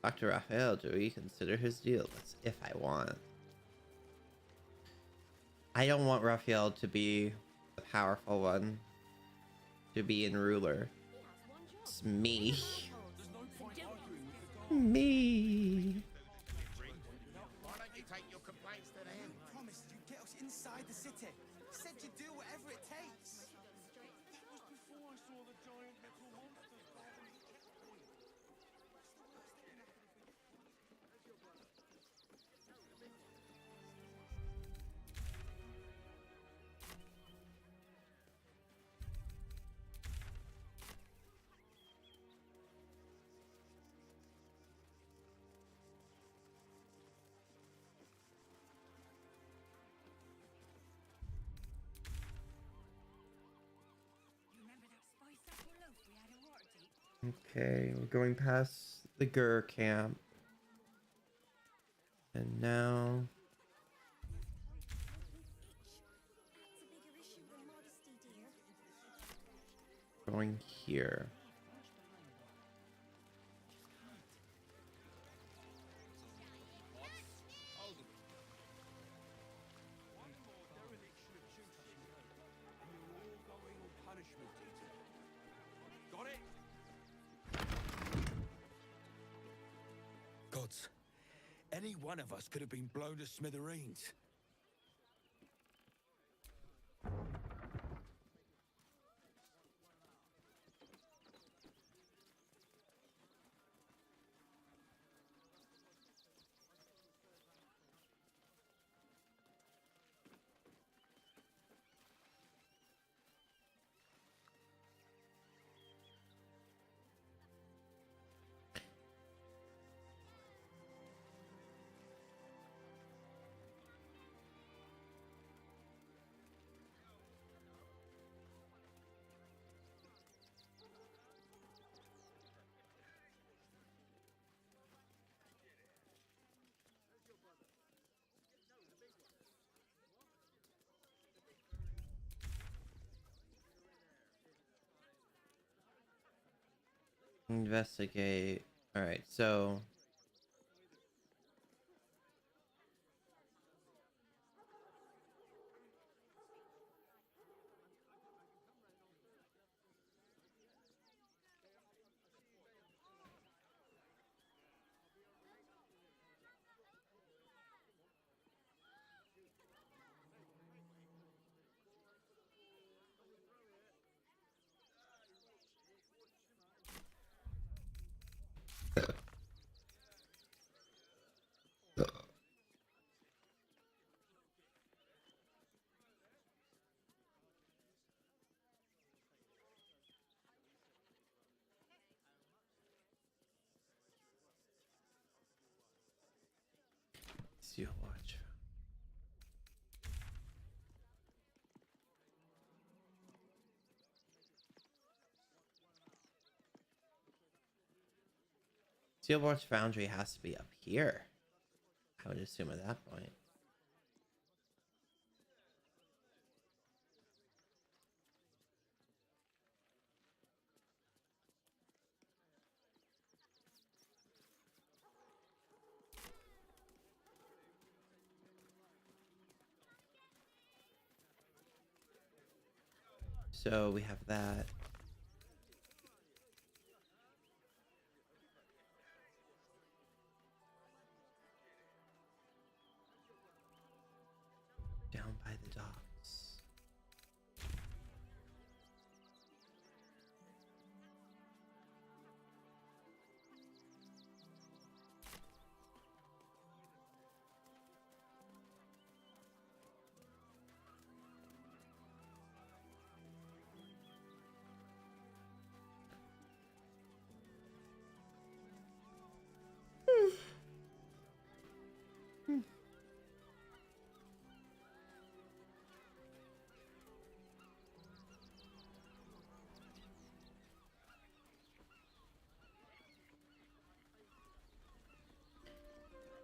Dr. Raphael to reconsider his deal. That's if I want. I don't want Raphael to be the powerful one. To be in ruler. It's me. Me. Why don't you take your complaints to them? You promised you'd get us inside the city. Said you'd do whatever it takes. That was before I saw the giant metal monsters. Okay, we're going past the Gur camp. And now... going here. Gods, any one of us could have been blown to smithereens. Investigate. Alright, so... Seal watch. Seal watch foundry has to be up here. I would assume at that point. So we have that. Down by the docks.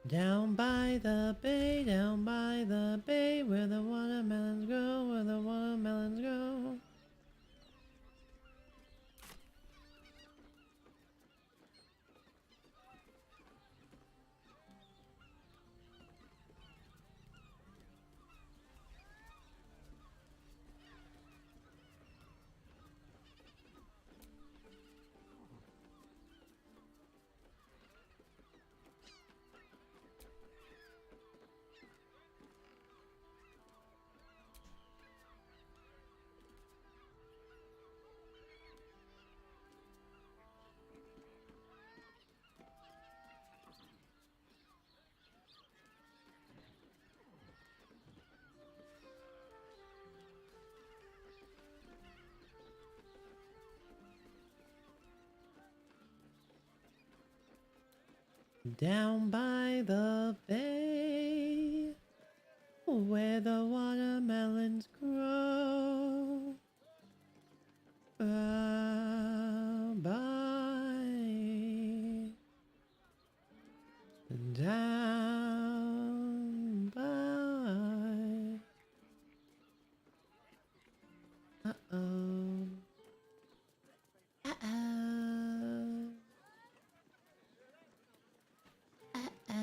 Down by the bay, where the watermelons grow, where the watermelons grow. Down by the bay, where the watermelons grow. By Uh-oh. Uh-oh. Uh-oh.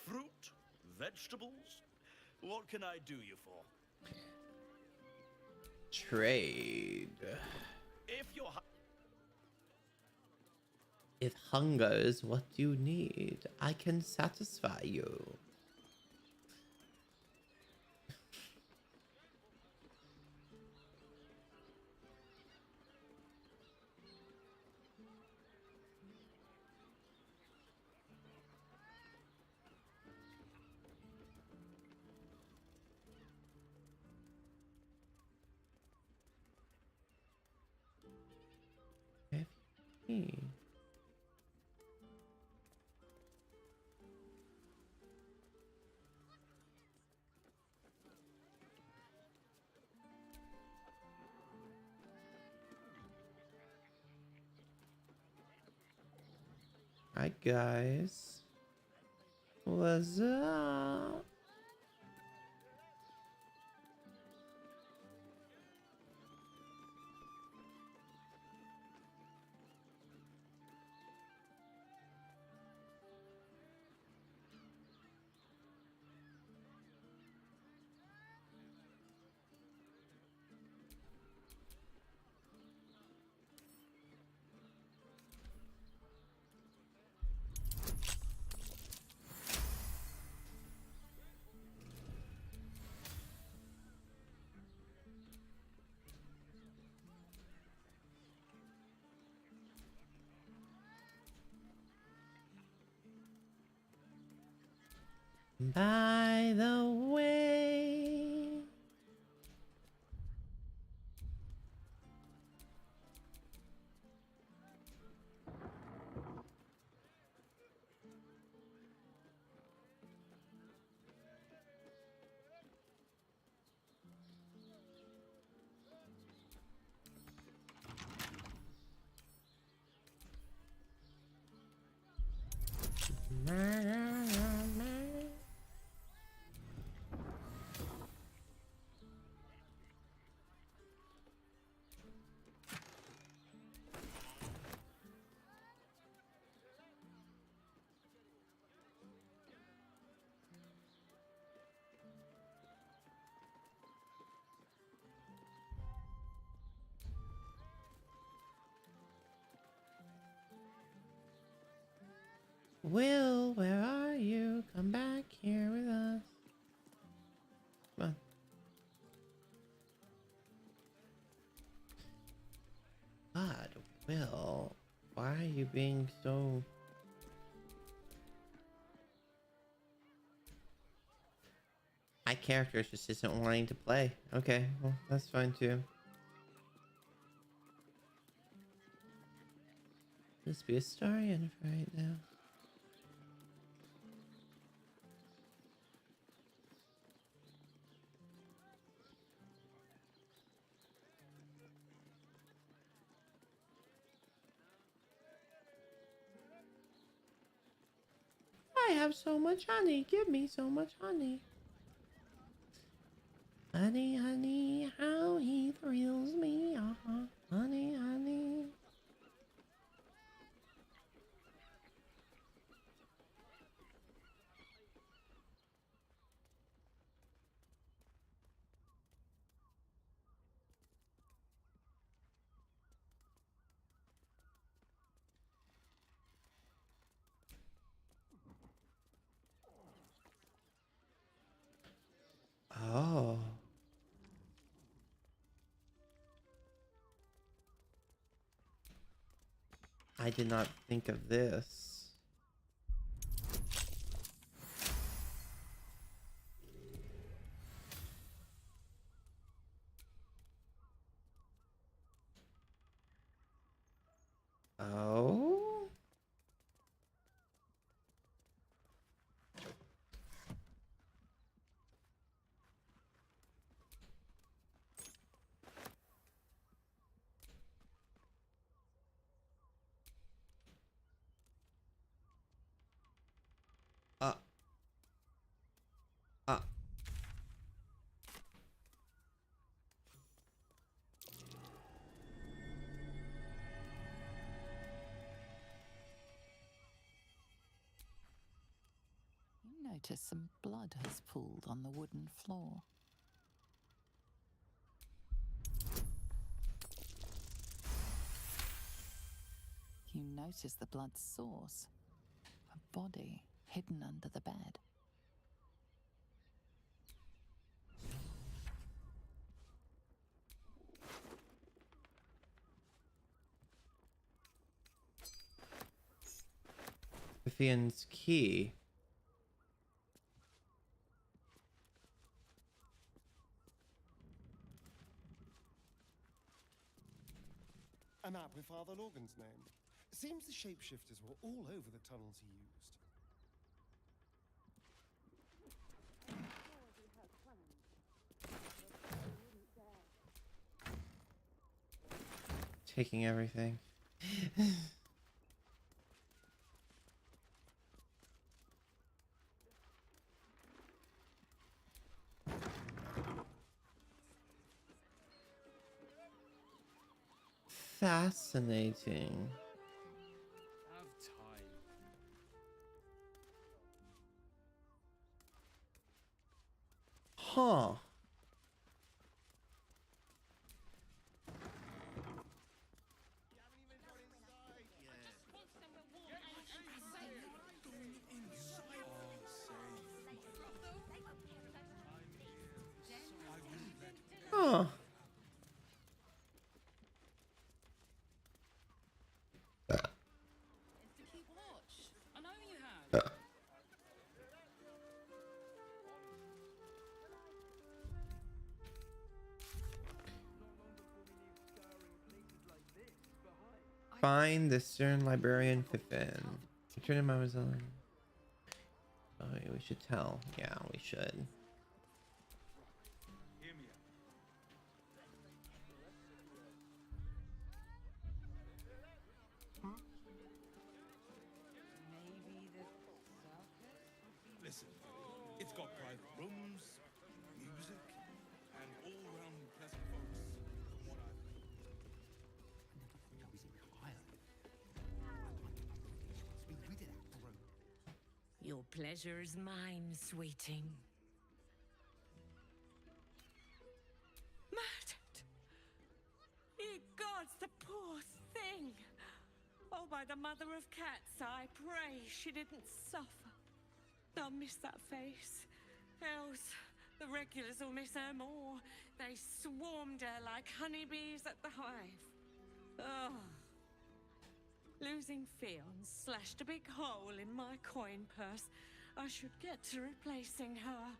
Fruit? Vegetables? What can I do you for? Trade. If you're... If hunger is what you need, I can satisfy you. FP. Hi guys. What's up? By the way, Will, where are you? Come back here with us. Come on. God, Will, why are you being so... My character just isn't wanting to play. Okay, well, that's fine too. Let's be a story in it right now. I have so much honey. Give me so much honey. Honey, honey, how he thrills me. Honey, honey. Oh. I did not think of this. Oh? notice some blood has pooled on the wooden floor. You notice the blood's source, a body hidden under the bed. Vivian's key. A map with Father Logan's name. Seems the shapeshifters were all over the tunnels he used. Taking everything. Fascinating. Have time. Huh. Huh. Keep watch. I know you have. Find the stern librarian Pippin. Return to Amazon. Oh, we should tell. Yeah, we should. Hear me out. Listen, it's got private rooms, music, and all-round pleasant folks, from what I've heard. Your pleasure's mine, sweeting. Murdered! Ye gods, the poor thing! Oh, by the mother of cats, I pray she didn't suffer. I'll miss that face. Else, the regulars will miss her more. They swarmed her like honeybees at the hive. Oh. Losing Fionn slashed a big hole in my coin purse. I should get to replacing her.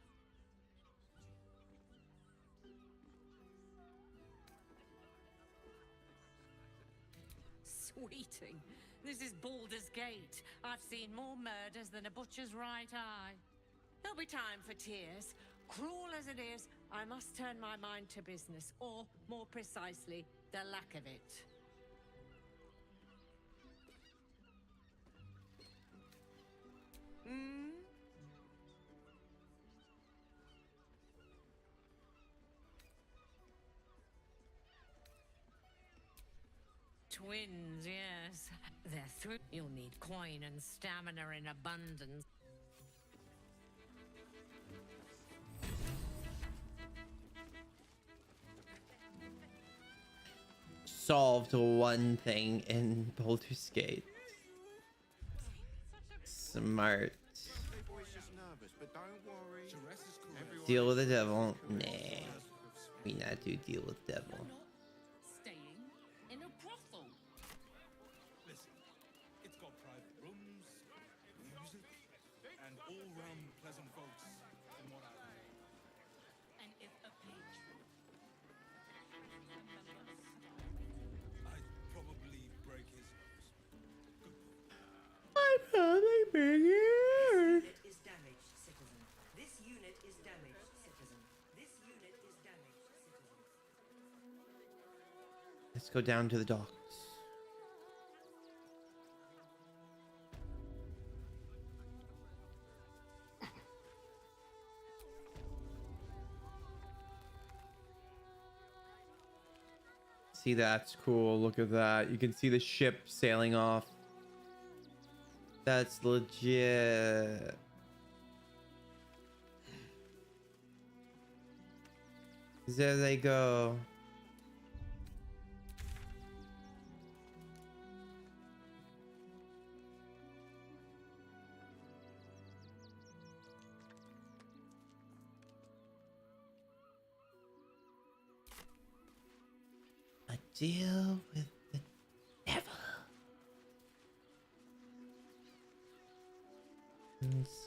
Sweeting, this is Baldur's Gate. I've seen more murders than a butcher's right eye. There'll be time for tears. Cruel as it is, I must turn my mind to business, or more precisely, the lack of it. Hmm? Twins, yes. They're through. You'll need coin and stamina in abundance. Solved one thing in Baldur's Gate. Smart. Deal with the devil? Nah. We not do deal with the devil. Staying in a brothel. Listen, it's got private rooms, music, and all-round pleasant folks, from what I've heard. And if a patron... I'd probably break his nose. I'm probably bigger. Is damaged, citizen. This unit is damaged, citizen. This unit is damaged, citizen. Let's go down to the docks. See, that's cool. Look at that. You can see the ship sailing off. That's legit. There they go. A deal with the devil.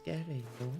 Scary, though.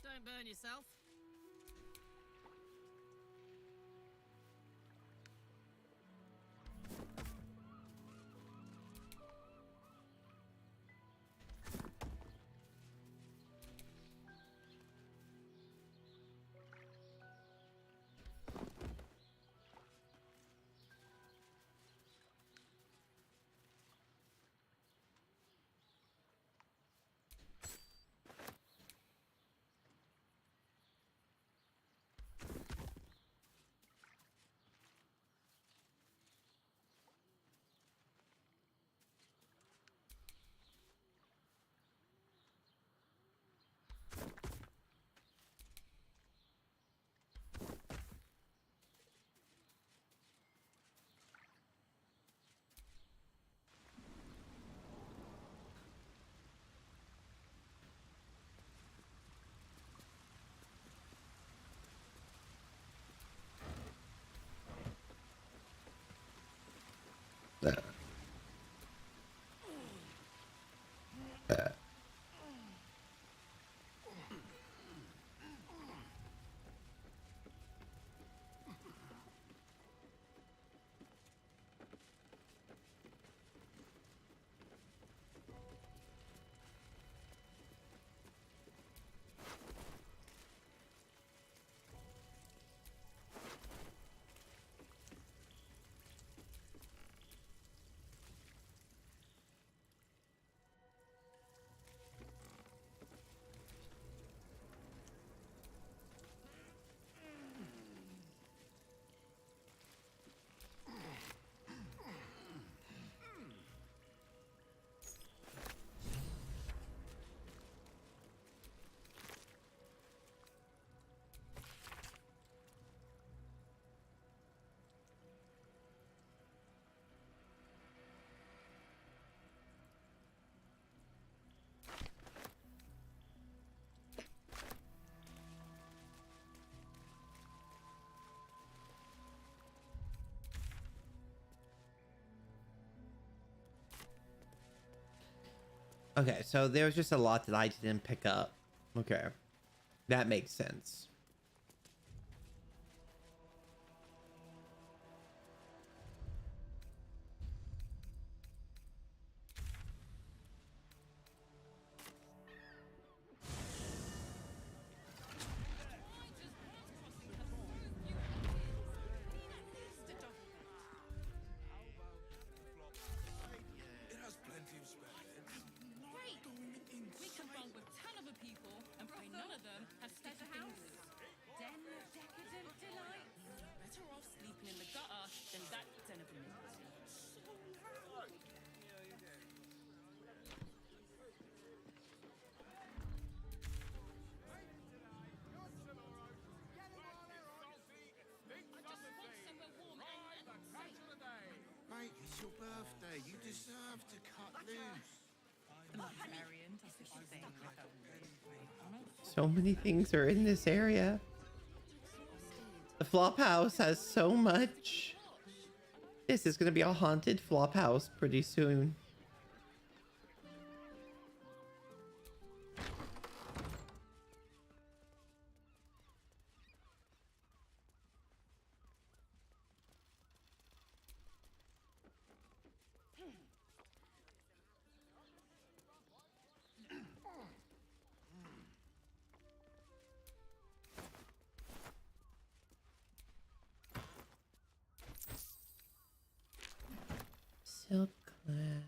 Don't burn yourself. Okay, so there was just a lot that I didn't pick up. Okay, that makes sense. It has plenty of spare beds. Great! We can bunk with 10 other people, and probably none of them have sticky fingers. birthday. You deserve to cut loose. So many things are in this area. The flop house has so much. This is going to be a haunted flop house pretty soon. Silk clad.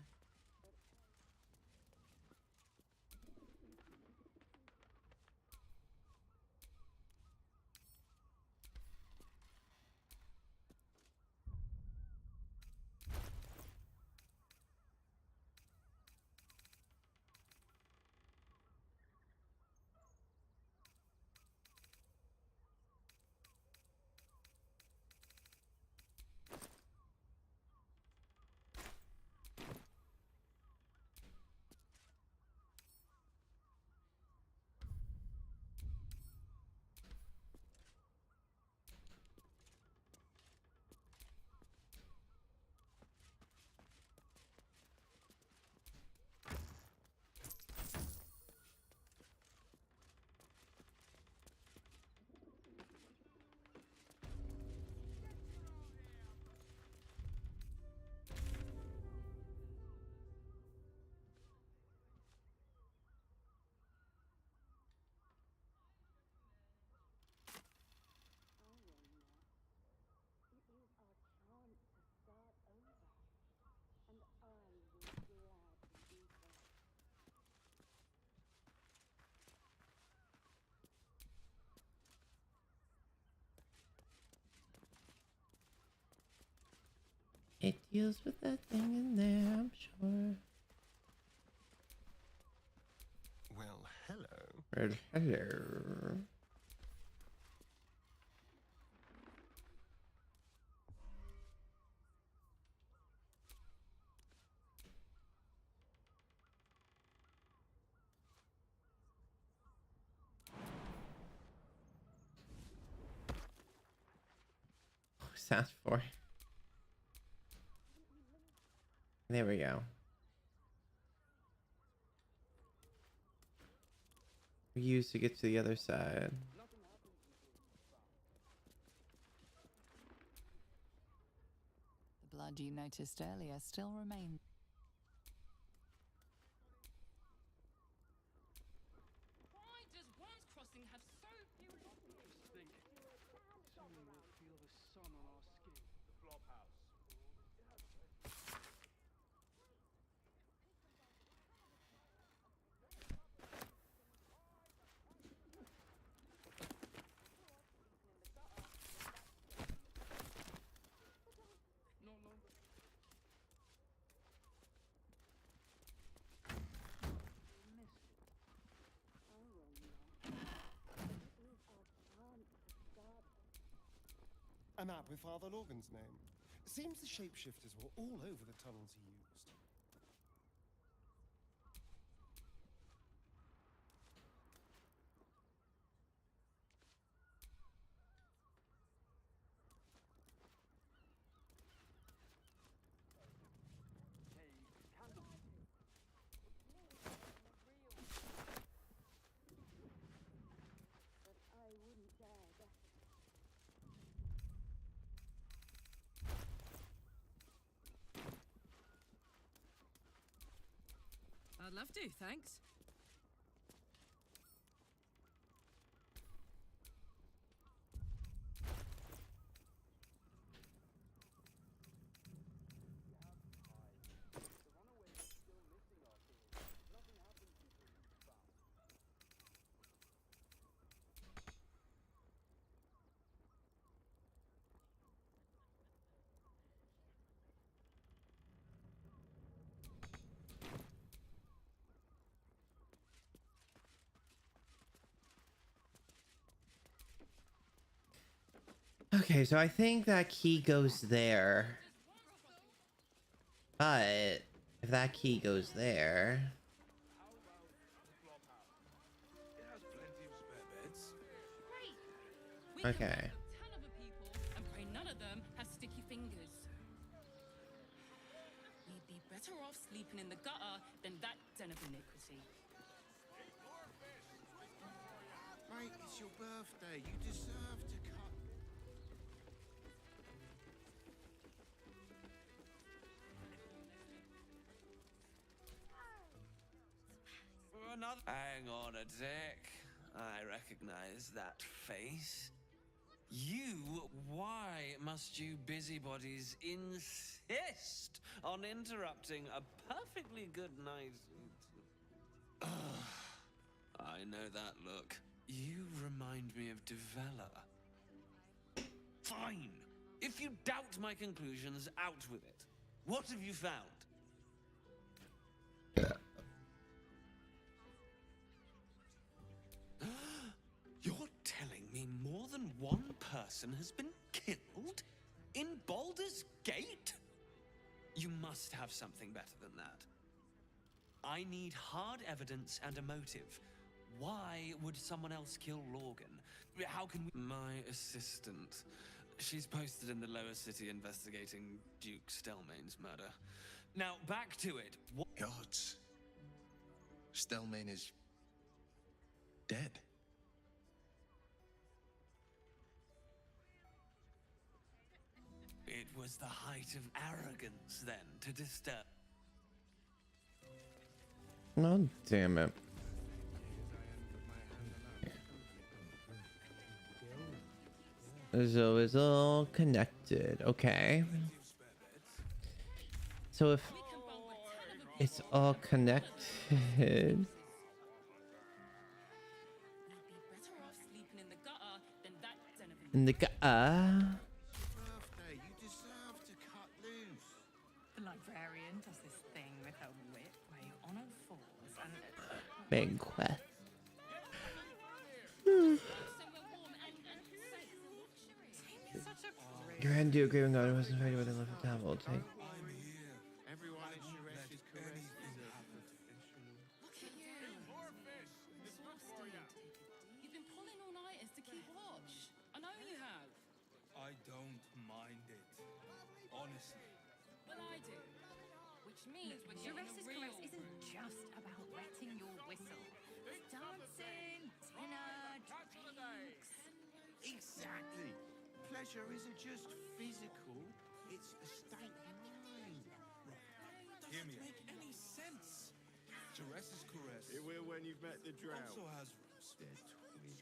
It deals with that thing in there, I'm sure. Well, hello. Well, hello. What's that for? There we go. We used to get to the other side. The blood you noticed earlier still remains. Why does Worm's Crossing have so few lodges? Think. Soon we'll feel the sun on our skin. The flop house. No longer. A map with Father Logan's name. Seems the shapeshifters were all over the tunnels he used. I'd love to, thanks. Okay, so I think that key goes there. But if that key goes there. Okay. And pray none of them have sticky fingers. We'd be better off sleeping in the gutter than that den of iniquity. Mate, it's your birthday. You deserve to cut. Another. Hang on a sec. I recognize that face. You, why must you busybodies insist on interrupting a perfectly good night? I know that look. You remind me of Devella. Fine. If you doubt my conclusions, out with it. What have you found? You're telling me more than one person has been killed? In Baldur's Gate? You must have something better than that. I need hard evidence and a motive. Why would someone else kill Lorgan? How can we... My assistant. She's posted in the lower city investigating Duke Stelmane's murder. Now, back to it. Gods. Stelmane is... dead. It was the height of arrogance, then, to disturb... Oh, damn it. So it's all connected. Okay. So if it's all connected... In the Birthday, you deserve to cut loose. The librarian does this thing with her whip where you're on all fours and... banquet. Grand Duke Green God wasn't ready with the left of town. We'll take. Everyone at Suresh is caressing. You've been pulling all-nighters to keep watch. I know you have. I don't mind it. Honestly. Well, I do. Which means we're getting Suresh' a real... caress isn't just about wetting your whistle. It's dancing, dinner, drinks. Exactly. Pleasure isn't just physical, it's a state of mind. Hear me make any sense. Jerez's caress. It will when you've met the drought. Also has roots. They're twins.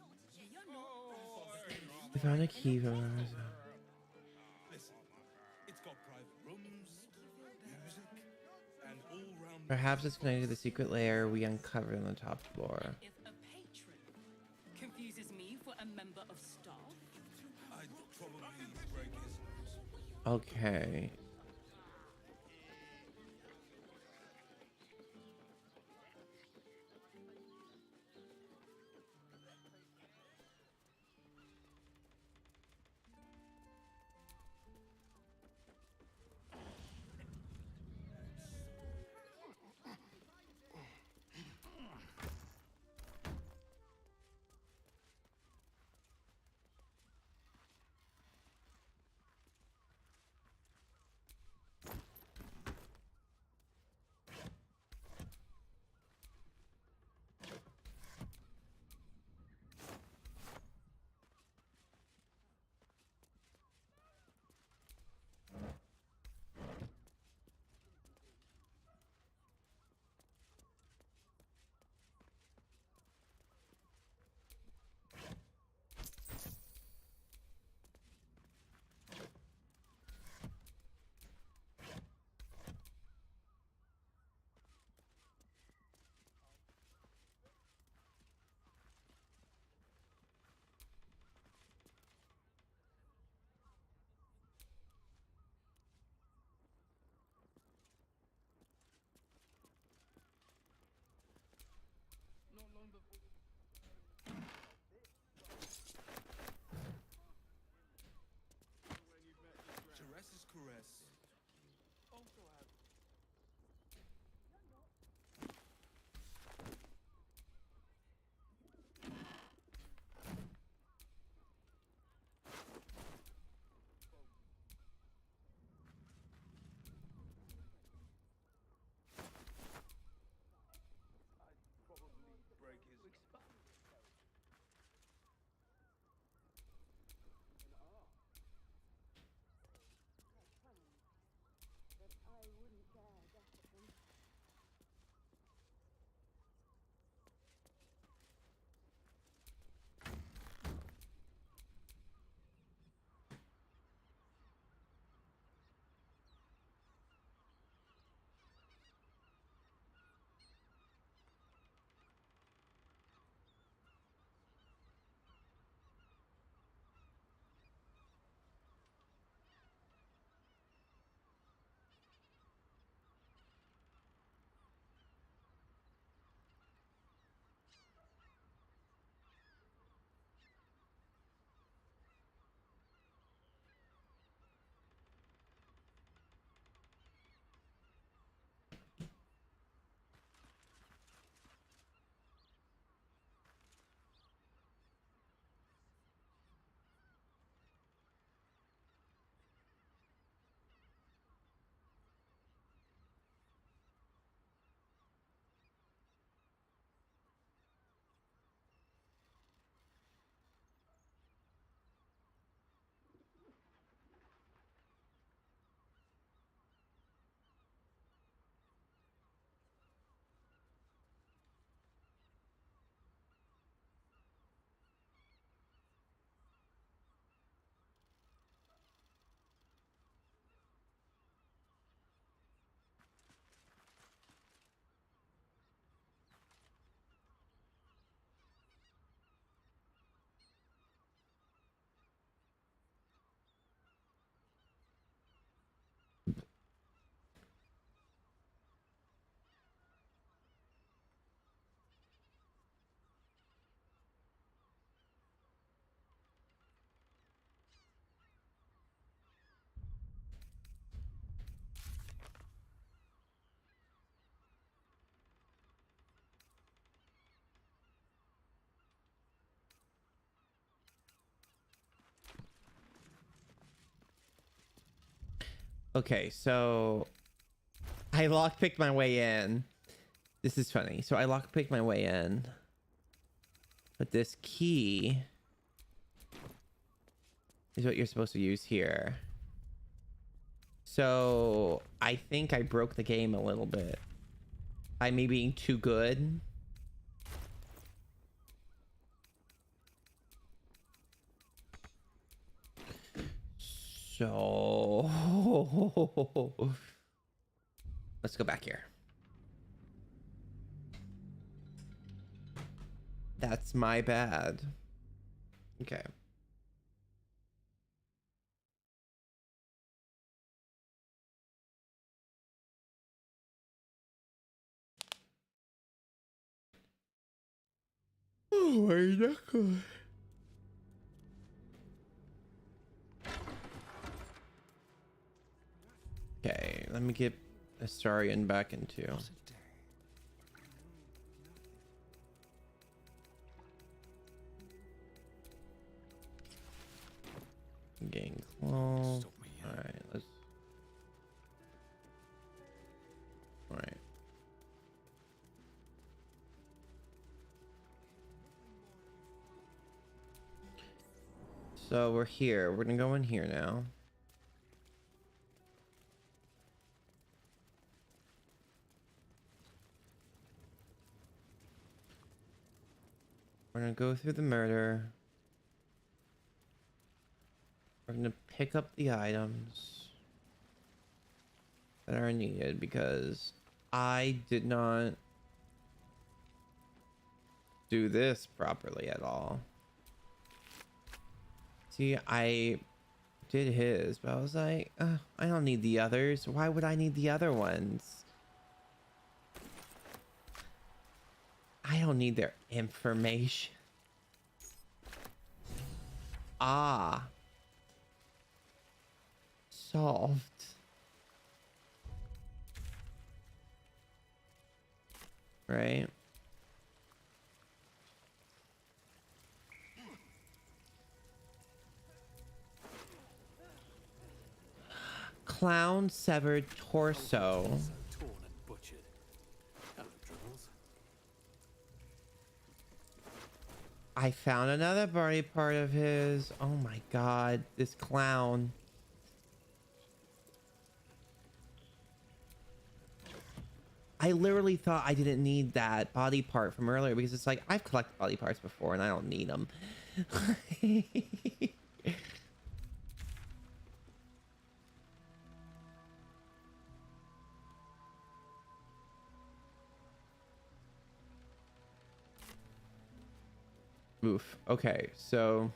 We found a key from our... Listen, it's got private rooms, music, and all-round... Perhaps it's connected to the secret layer we uncovered on the top floor. If a patron confuses me for a member of staff, I'd probably break his nose. Okay. Okay, so I lockpicked my way in. This is funny. So I lockpicked my way in. But this key is what you're supposed to use here. So I think I broke the game a little bit by me being too good. So let's go back here. That's my bad. Okay. Oh my god. Okay, let me get Astarion back into. Gain clone. Alright, let's. Alright. So we're here. We're gonna go in here now. We're gonna go through the murder. We're gonna pick up the items that are needed because I did not do this properly at all. See, I did his, but I was like, I don't need the others. Why would I need the other ones? I don't need their information. Ah. Solved. Right? Clown severed torso. Torn and butchered. Hello, Troubles. I found another body part of his. Oh my god, this clown. I literally thought I didn't need that body part from earlier because it's like I've collected body parts before and I don't need them. Oof. Okay, so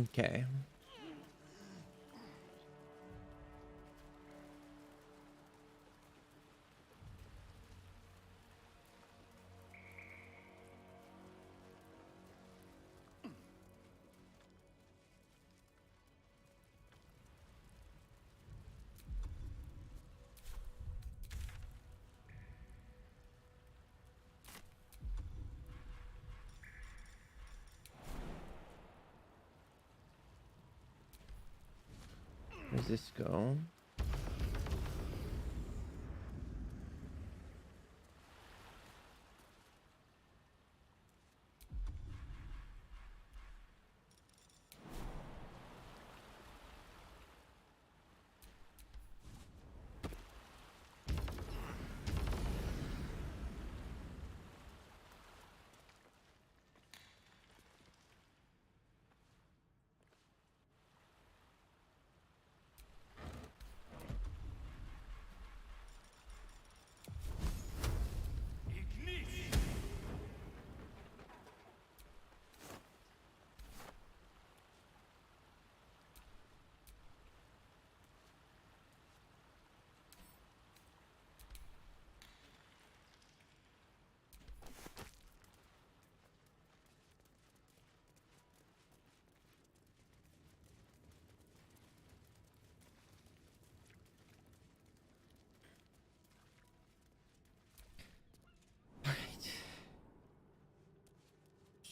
okay. Where's this go?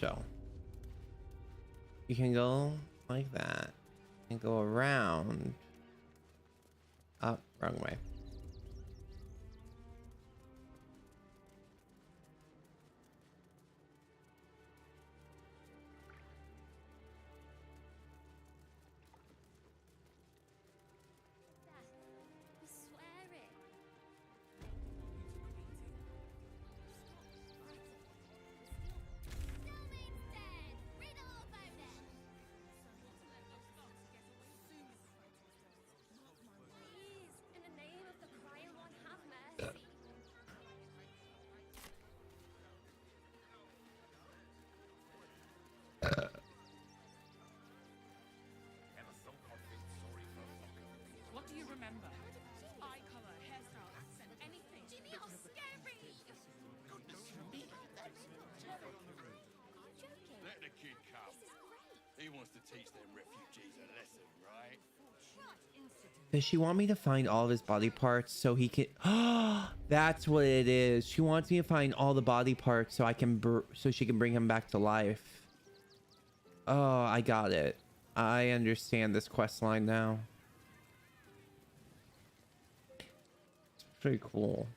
So you can go like that and go around. Up, wrong way. We swear it. Still means dead. Read the whole phone then. Please, in the name of the crying one, have mercy. What do you remember? Eye color, hairstyle, accent, anything. Jimmy, you're scary. Let the kid come. He wants to teach them refugees a lesson, right? Does she want me to find all of his body parts so he can... That's what it is. She wants me to find all the body parts so I can so she can bring him back to life. Oh, I got it. I understand this quest line now. It's pretty cool.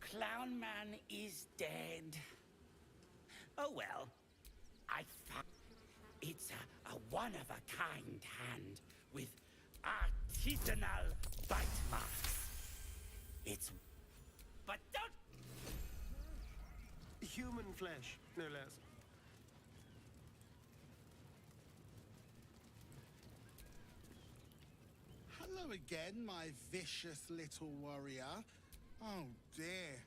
Clown Man is dead. Oh well. I found it's a one-of-a-kind hand with artisanal bite marks. It's... But don't... Human flesh, no less. Hello again, my vicious little warrior. Oh dear.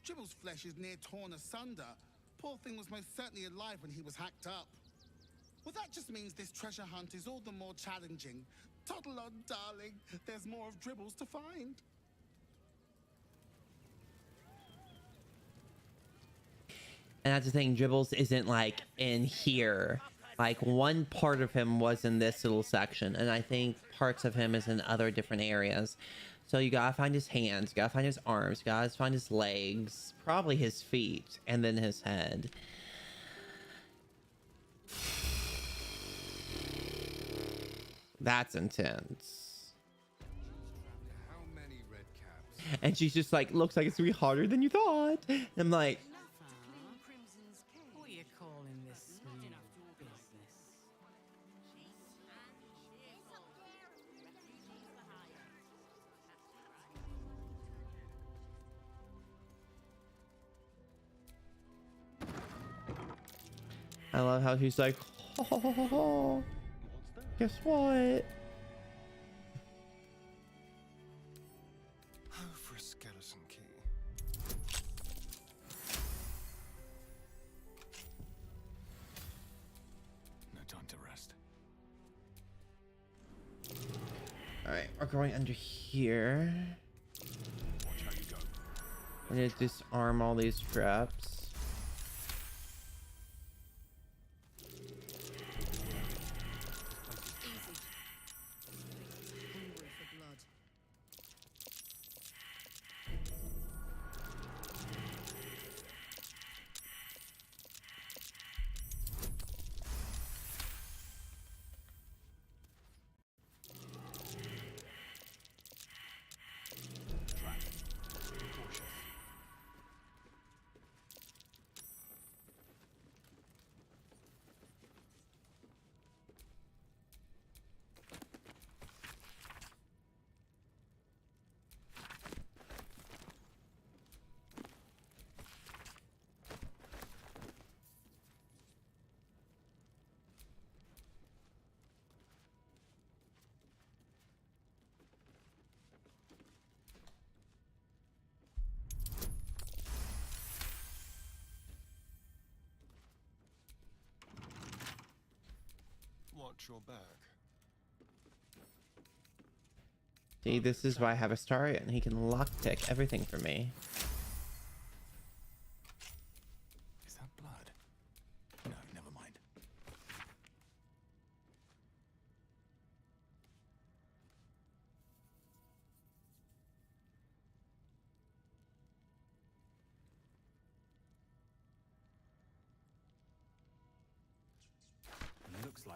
Dribble's flesh is near torn asunder. Poor thing was most certainly alive when he was hacked up. Well, that just means this treasure hunt is all the more challenging. Toddle on, darling. There's more of Dribbles to find. And that's the thing, Dribbles isn't like in here. Like one part of him was in this little section, and I think parts of him is in other different areas. So you gotta find his hands, you gotta find his arms, you gotta find his legs, probably his feet, and then his head. That's intense. How many red caps? And she's just like, looks like it's gonna be harder than you thought. And I'm like, What are you calling this business? I love how she's like, oh, guess what? Oh, for a skeleton key. No time to rest. All right, we're going under here. Watch how you go. I'm gonna disarm all these traps. Watch your back. See, this is why I have a star, and he can lockpick everything for me. Is that blood? No, never mind.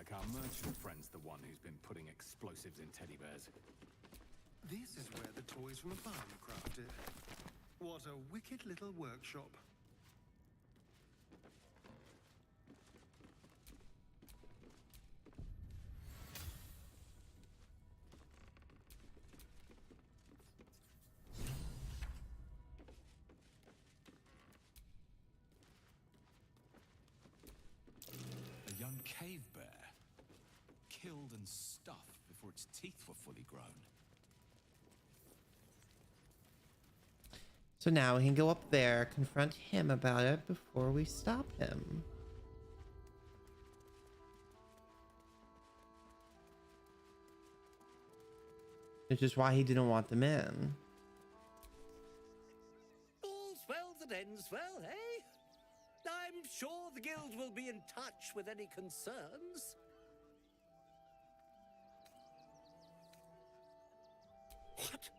like our merchant friend's the one who's been putting explosives in teddy bears. This is where the toys from the farm are crafted. What a wicked little workshop. A young cave bear, killed and stuffed before its teeth were fully grown. So now we can go up there, confront him about it before we stop him. Which is why he didn't want them in. All's well that ends well, eh? I'm sure the guild will be in touch with any concerns. What?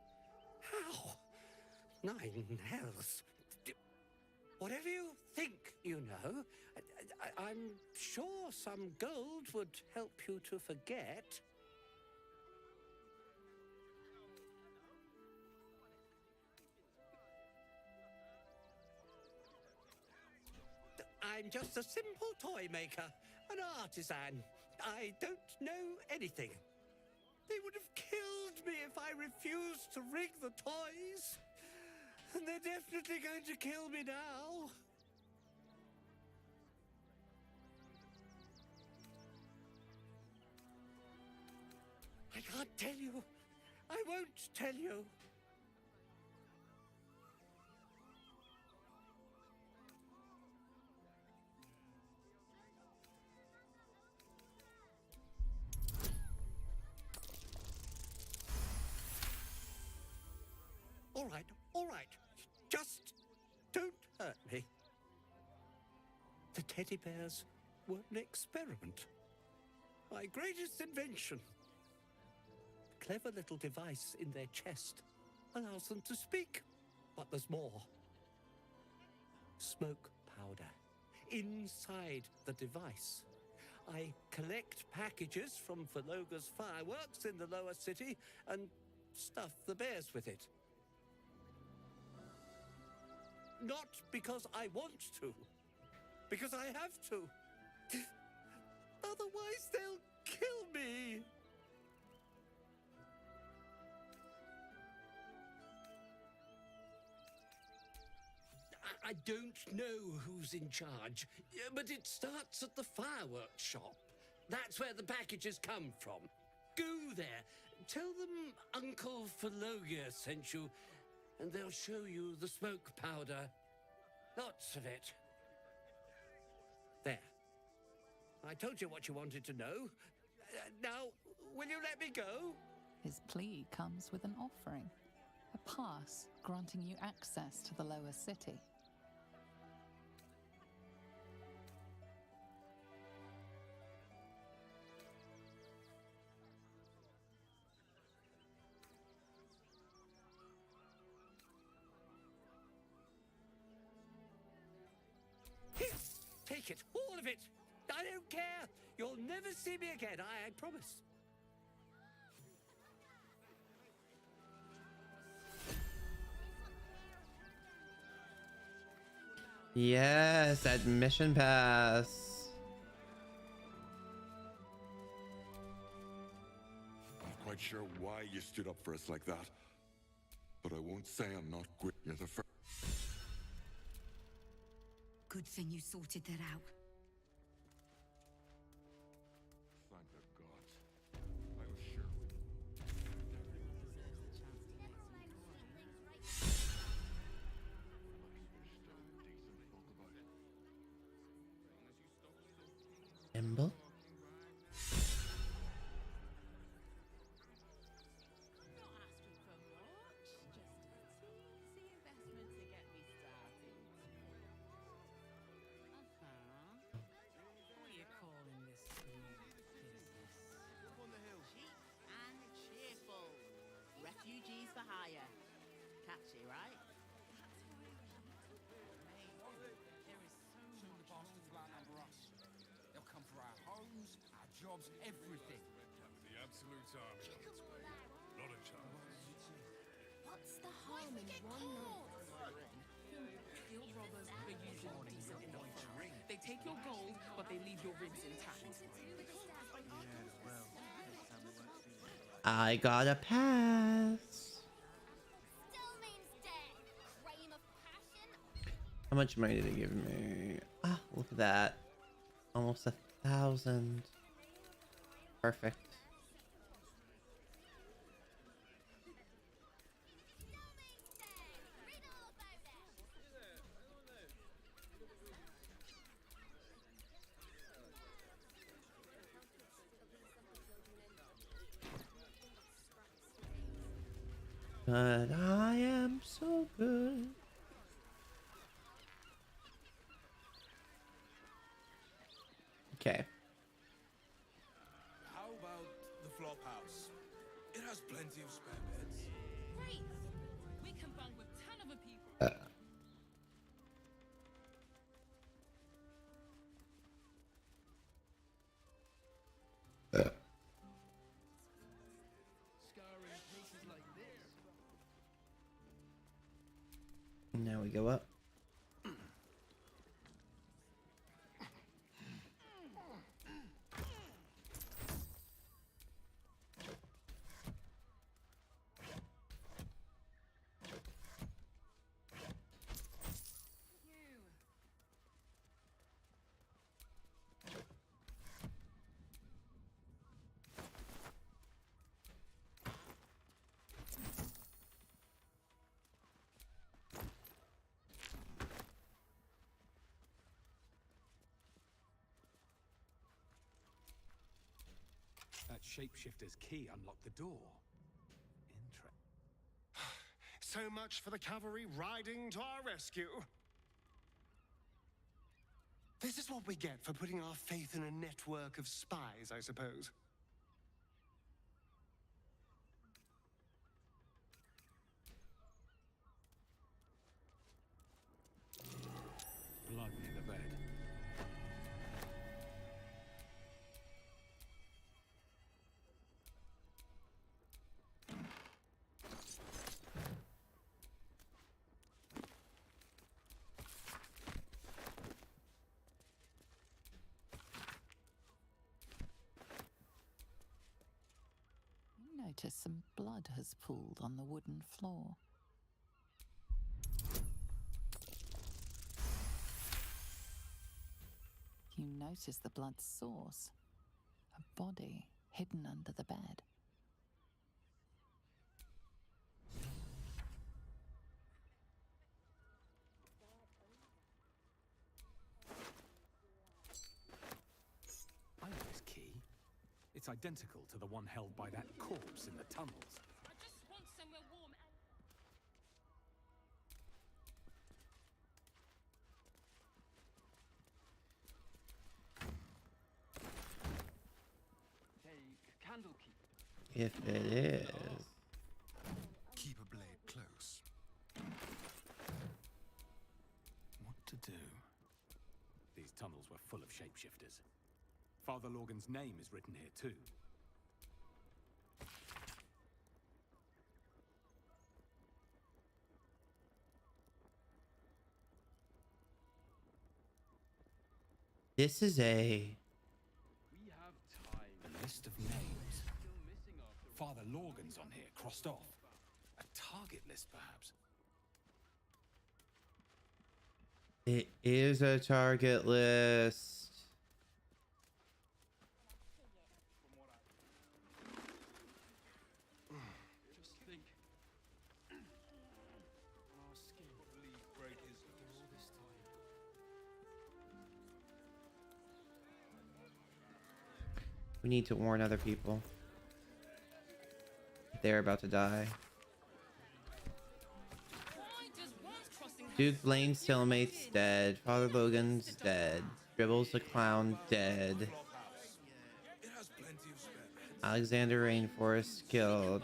How? Nine hells. Whatever you think, you know, I'm sure some gold would help you to forget. I'm just a simple toy maker, an artisan. I don't know anything. They would have killed me if I refused to rig the toys. And they're definitely going to kill me now. I can't tell you. I won't tell you. All right. Just don't hurt me. The teddy bears were an experiment. My greatest invention. A clever little device in their chest allows them to speak. But there's more. Smoke powder inside the device. I collect packages from Verloga's fireworks in the lower city and stuff the bears with it. Not because I want to, because I have to. Otherwise, they'll kill me. I don't know who's in charge, but it starts at the fireworks shop. That's where the packages come from. Go there, tell them Uncle Verloga sent you, and they'll show you the smoke powder. Lots of it. There. I told you what you wanted to know. Now, will you let me go? His plea comes with an offering, a pass granting you access to the lower city. Here, take it, all of it. I don't care. You'll never see me again, I promise. Yes, admission pass. Not quite sure why you stood up for us like that, but I won't say I'm not quit. You're the first. Good thing you sorted that out. Thank the gods. I was sure. Emble? Refugees for hire. Catchy, right? Soon the bastards will outnumber us. They'll come for our homes, our jobs, everything. The absolute army on its way. Not a chance. What's the harm in one night? Guild robbers are usually decent enough. They take your gold, but they leave your ribs intact. I got a pass. How much money did they give me? Ah, look at that. Almost 1,000. Perfect. But I am so good. Okay. How about the flop house? It has plenty of spare beds. Great! We can bunk with 10 other people. Scouring places like this. Now we go up. That shapeshifter's key unlocked the door. So much for the cavalry riding to our rescue. This is what we get for putting our faith in a network of spies, I suppose. Blood near the bed. You notice some blood has pooled on the wooden floor. You notice the blood's source. A body hidden under the bed. I know this key. It's identical to the one held by that corpse in the tunnels. I just want somewhere warm and... Take Candlekeep. If it is. Keep a blade close. What to do? These tunnels were full of shapeshifters. Father Lorgan's name is written here too. This is a... We have time. A list of names. Father Lorgan's on here, crossed off. A target list, perhaps. It is a target list. Just think. Our skin. Probably break his nose. All this time. We need to warn other people. They're about to die. Duke Blaine's cellmate's dead. Father Logan's dead. Dribbles the clown dead. Alexander Rainforest killed.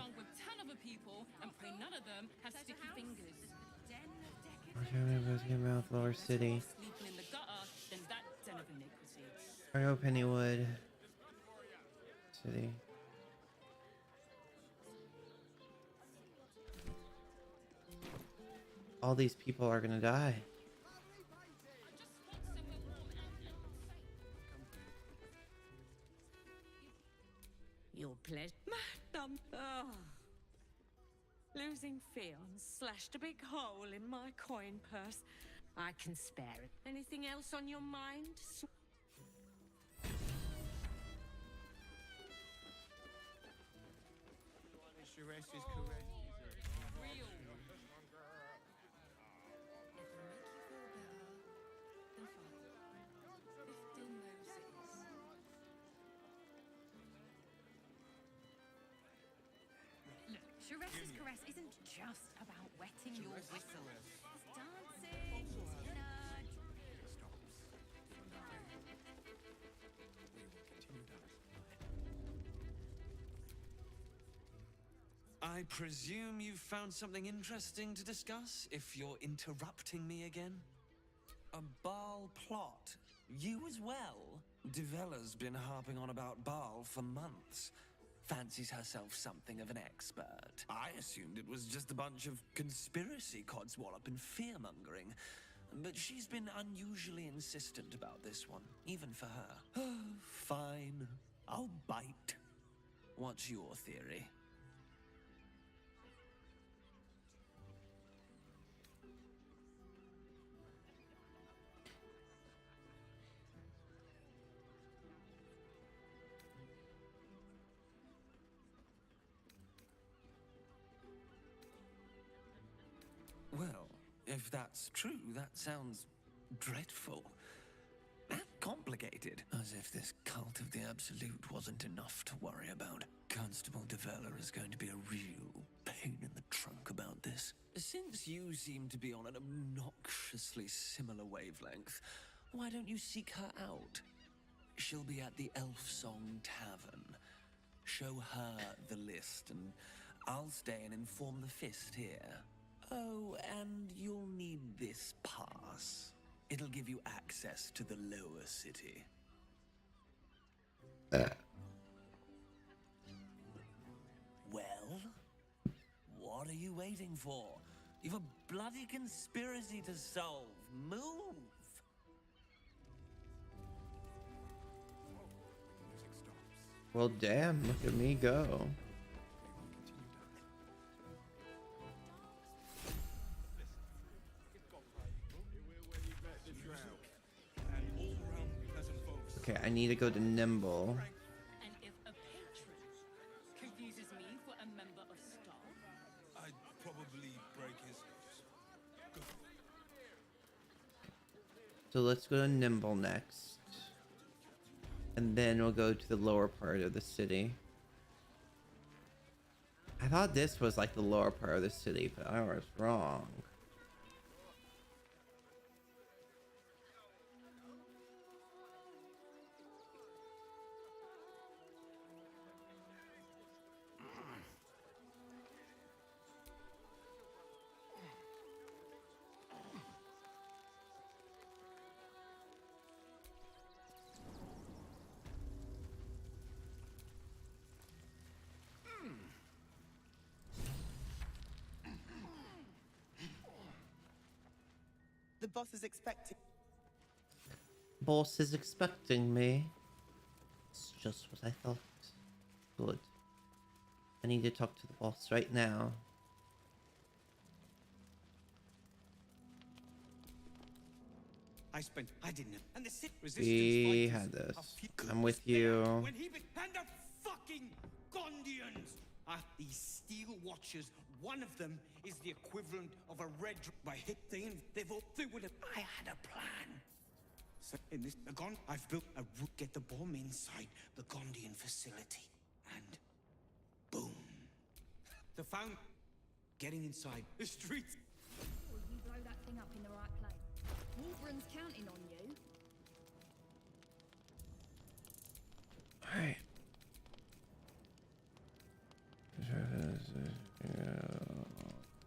Mouth Lower City. Argo Pennywood. City. All these people are gonna die. Your pleasure. Madam. Oh. Losing Fion slashed a big hole in my coin purse. I can spare it. Anything else on your mind? Look, Sharetta's caress isn't just about wetting your whistle. It's dancing, dinner. I presume you've found something interesting to discuss, if you're interrupting me again? A Baal plot? You as well? Devella's been harping on about Baal for months. Fancies herself something of an expert. I assumed it was just a bunch of conspiracy codswallop and fear-mongering. But she's been unusually insistent about this one, even for her. Fine. I'll bite. What's your theory? Well, if that's true, that sounds dreadful. And complicated. As if this cult of the Absolute wasn't enough to worry about. Constable Devella is going to be a real pain in the trunk about this. Since you seem to be on an obnoxiously similar wavelength, why don't you seek her out? She'll be at the Elf Song Tavern. Show her the list, and I'll stay and inform the Fist here. Oh, and you'll need this pass. It'll give you access to the lower city. Well, what are you waiting for? You've a bloody conspiracy to solve. Move! Well, damn, look at me go. Okay, I need to go to Nimble. And if a patron confuses me for a member of staff, I'd probably break his nose. Good. So let's go to Nimble next. And then we'll go to the lower part of the city. I thought this was like the lower part of the city, but I was wrong. The boss is expecting. Boss is expecting me. It's just what I thought. Good. I need to talk to the boss right now. I didn't. And the resistance We fighters had this. are few- I'm with you. When he and the fucking Gondians are these steel watchers. One of them is the equivalent of a red by hit thing. They've all they would have. I had a plan. So in this I've built a route get the bomb inside the Gondian facility, and boom, the found getting inside the streets. Will you blow that thing up in the right place? Wolverine's counting on you. Alright.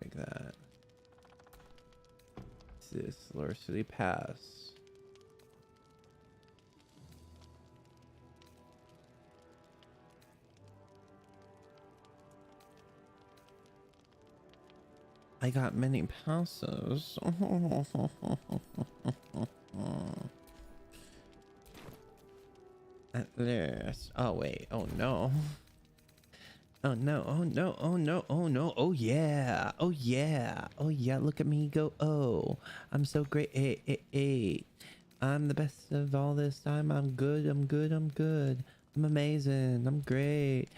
Take that. This Lower City Pass. I got many passes. At least. Oh wait. Oh no. Oh no. Oh no. Oh no. Oh no. Oh yeah. Oh yeah. Oh yeah. Look at me go. Oh, I'm so great. Hey, hey, hey. I'm the best of all this time. I'm good. I'm good. I'm good. I'm amazing. I'm great.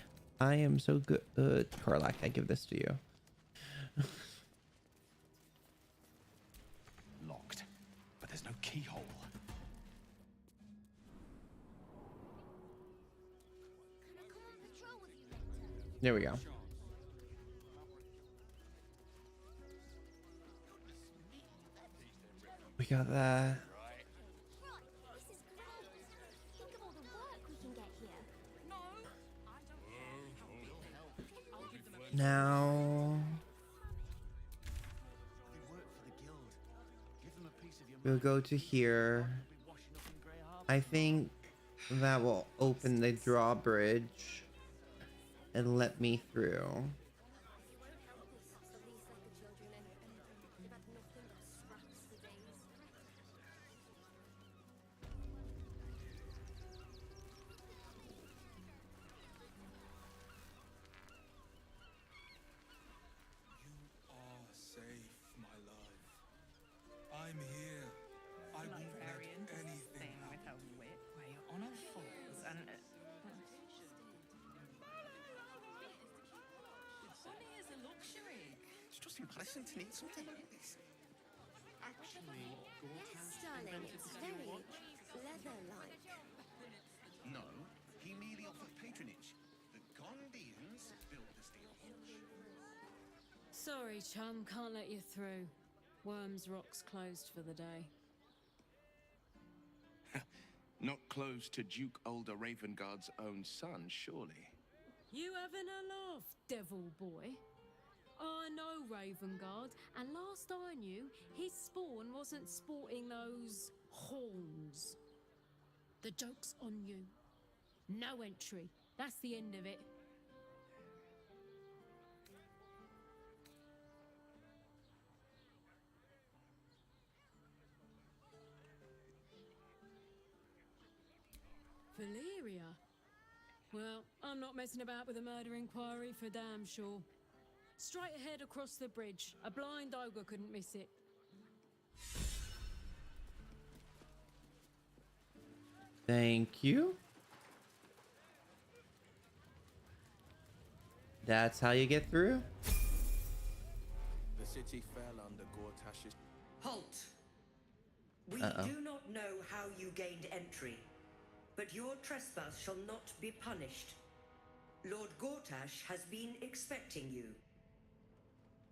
I am so good. Karlak, I give this to you. Locked, but there's no keyhole. There we go. We got that. Now we'll go to here. I think that will open the drawbridge and let me through. I'm here. I won't let anything with a whip where you're on all fours and... Money is a luxury. It's just embarrassing to need something like this. Actually, Yes, darling, it's very leather-like. No, he merely offered patronage. The Gondians built the steel watch. Sorry, chum, can't let you through. Worms Rock's closed for the day. Not close to Duke Older Ravengard's own son, surely. You having a laugh, devil boy? I know Ravengard, and last I knew, his spawn wasn't sporting those horns. The joke's on you. No entry. That's the end of it. Valyria? Well, I'm not messing about with a murder inquiry for damn sure. Straight ahead across the bridge. A blind ogre couldn't miss it. Thank you. That's how you get through? The city fell under Gortash's... Halt! We do not know how you gained entry, but your trespass shall not be punished. Lord Gortash has been expecting you.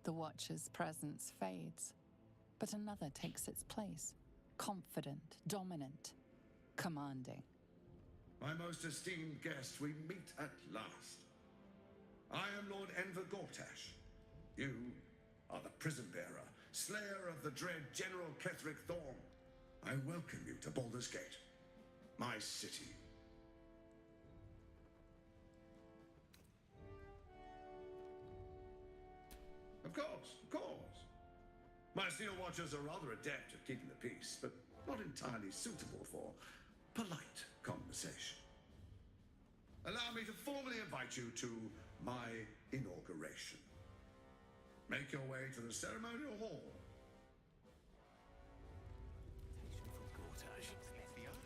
The Watcher's presence fades, but another takes its place. Confident, dominant, commanding. My most esteemed guest, we meet at last. I am Lord Enver Gortash. You are the prison bearer, slayer of the dread General Ketheric Thorm. I welcome you to Baldur's Gate, my city. Of course. My Steel Watchers are rather adept at keeping the peace, but not entirely suitable for polite conversation. Allow me to formally invite you to my inauguration. Make your way to the ceremonial hall.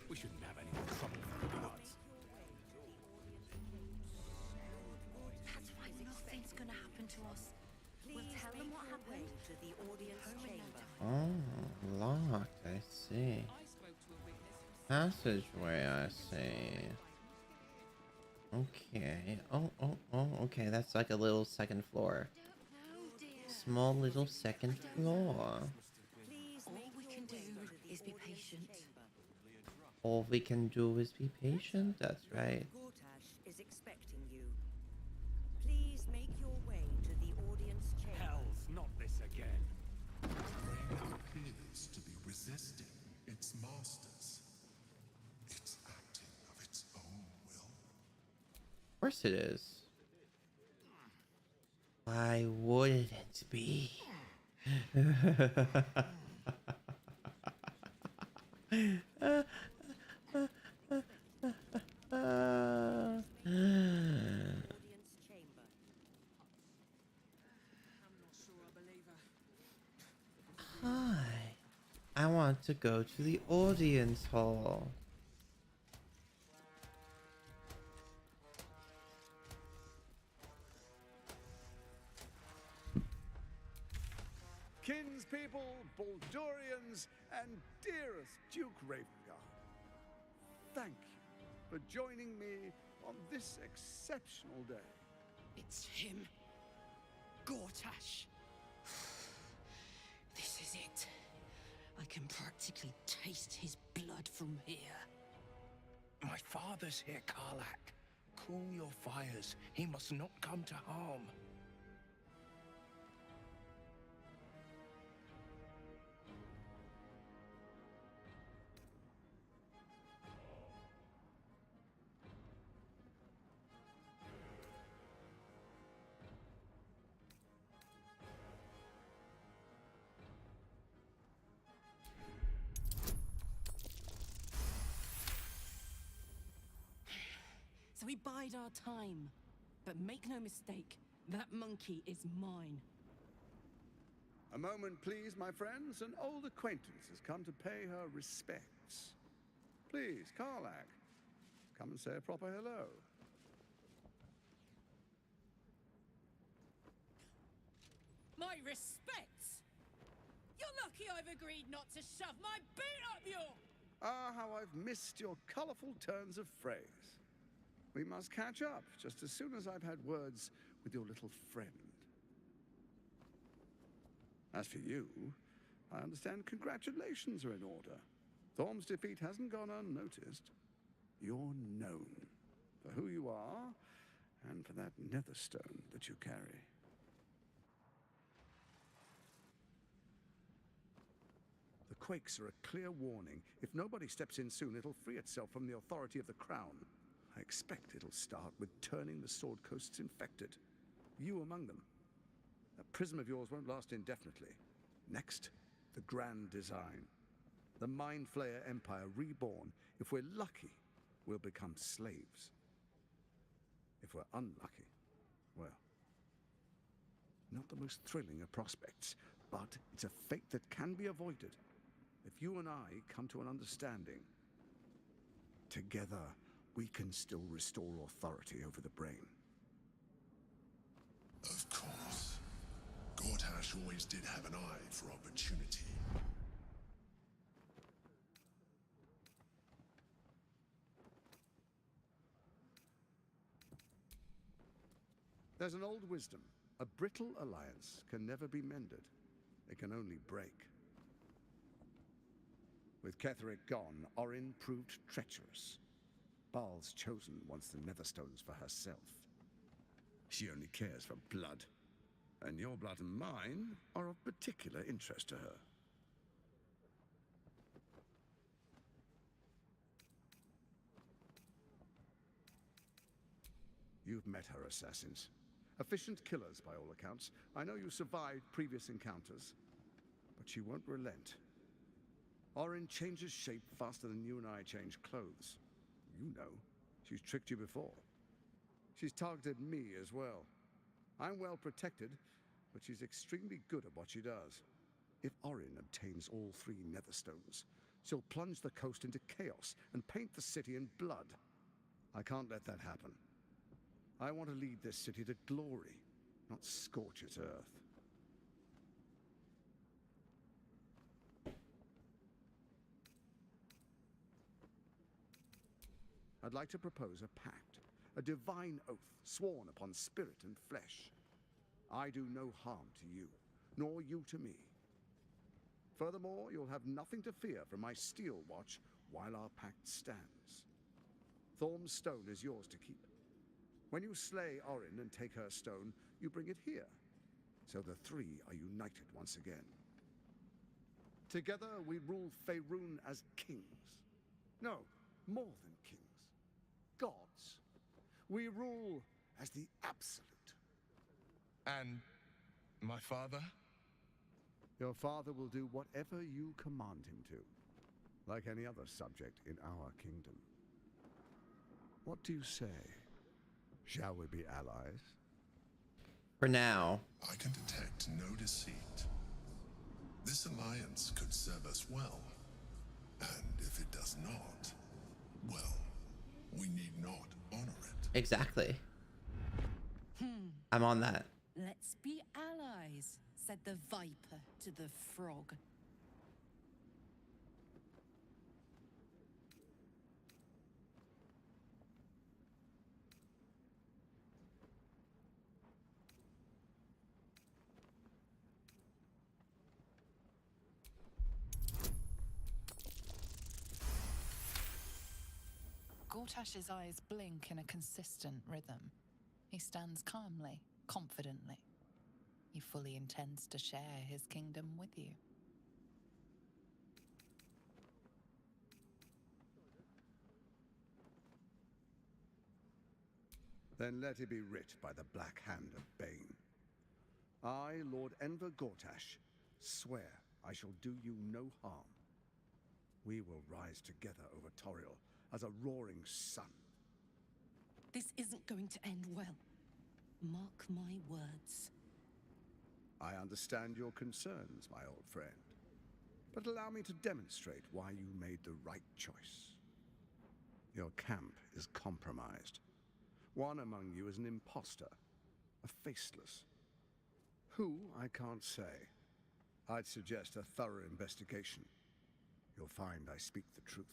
We shouldn't have any more trouble with the guards. That's right, nothing's gonna happen to us. We'll tell them what happened to the audience chamber. Oh, locked. I see. Passageway, I see. Okay. Oh, okay. That's like a little second floor. Small little second floor. All we can do is be patient. All we can do is be patient. That's right. Gortash is expecting you. Please make your way to the audience chamber. Hells, not this again. Appears to be resisting its masters. It's acting of its own will. Of course it is. Why wouldn't it be? Hi. I want to go to the audience hall. Kinspeople, Baldurians, and dearest Duke Ravengard, thank you for joining me on this exceptional day. It's him. Gortash. This is it. I can practically taste his blood from here. My father's here, Karlak. Cool your fires. He must not come to harm. So we bide our time. But make no mistake, that monkey is mine. A moment, please, my friends. An old acquaintance has come to pay her respects. Please, Karlak, come and say a proper hello. My respects! You're lucky I've agreed not to shove my boot up your... Ah, how I've missed your colourful turns of phrase. We must catch up just as soon as I've had words with your little friend. As for you, I understand congratulations are in order. Thorm's defeat hasn't gone unnoticed. You're known for who you are and for that netherstone that you carry. The quakes are a clear warning. If nobody steps in soon, it'll free itself from the authority of the crown. I expect it'll start with turning the Sword Coasts infected. You among them. That prism of yours won't last indefinitely. Next, the grand design. The Mind Flayer Empire reborn. If we're lucky, we'll become slaves. If we're unlucky, well, not the most thrilling of prospects, but it's a fate that can be avoided. If you and I come to an understanding, together we can still restore authority over the brain. Of course. Gortash always did have an eye for opportunity. There's an old wisdom. A brittle alliance can never be mended. It can only break. With Ketheric gone, Orin proved treacherous. Baal's chosen wants the Netherstones for herself. She only cares for blood. And your blood and mine are of particular interest to her. You've met her assassins. Efficient killers, by all accounts. I know you survived previous encounters, but she won't relent. Orin changes shape faster than you and I change clothes. You know, she's tricked you before. She's targeted me as well. I'm well protected, but she's extremely good at what she does. If Orin obtains all 3 Netherstones, she'll plunge the coast into chaos and paint the city in blood. I can't let that happen. I want to lead this city to glory, not scorch its earth. I'd like to propose a pact, a divine oath sworn upon spirit and flesh. I do no harm to you, nor you to me. Furthermore, you'll have nothing to fear from my steel watch while our pact stands. Thorm's stone is yours to keep. When you slay Orin and take her stone, you bring it here, so the 3 are united once again. Together we rule Faerun as kings. No, more than kings. Gods. We rule as the absolute. And my father? Your father will do whatever you command him to, like any other subject in our kingdom. What do you say? Shall we be allies? For now. I can detect no deceit. This alliance could serve us well. And if it does not, well, we need not honor it. Exactly. I'm on that. Let's be allies, said the viper to the frog. Gortash's eyes blink in a consistent rhythm. He stands calmly, confidently. He fully intends to share his kingdom with you. Then let it be writ by the Black Hand of Bane. I, Lord Enver Gortash, swear I shall do you no harm. We will rise together over Toriel as a roaring sun. This isn't going to end well. Mark my words. I understand your concerns, my old friend. But allow me to demonstrate why you made the right choice. Your camp is compromised. One among you is an imposter, a faceless. Who, I can't say. I'd suggest a thorough investigation. You'll find I speak the truth.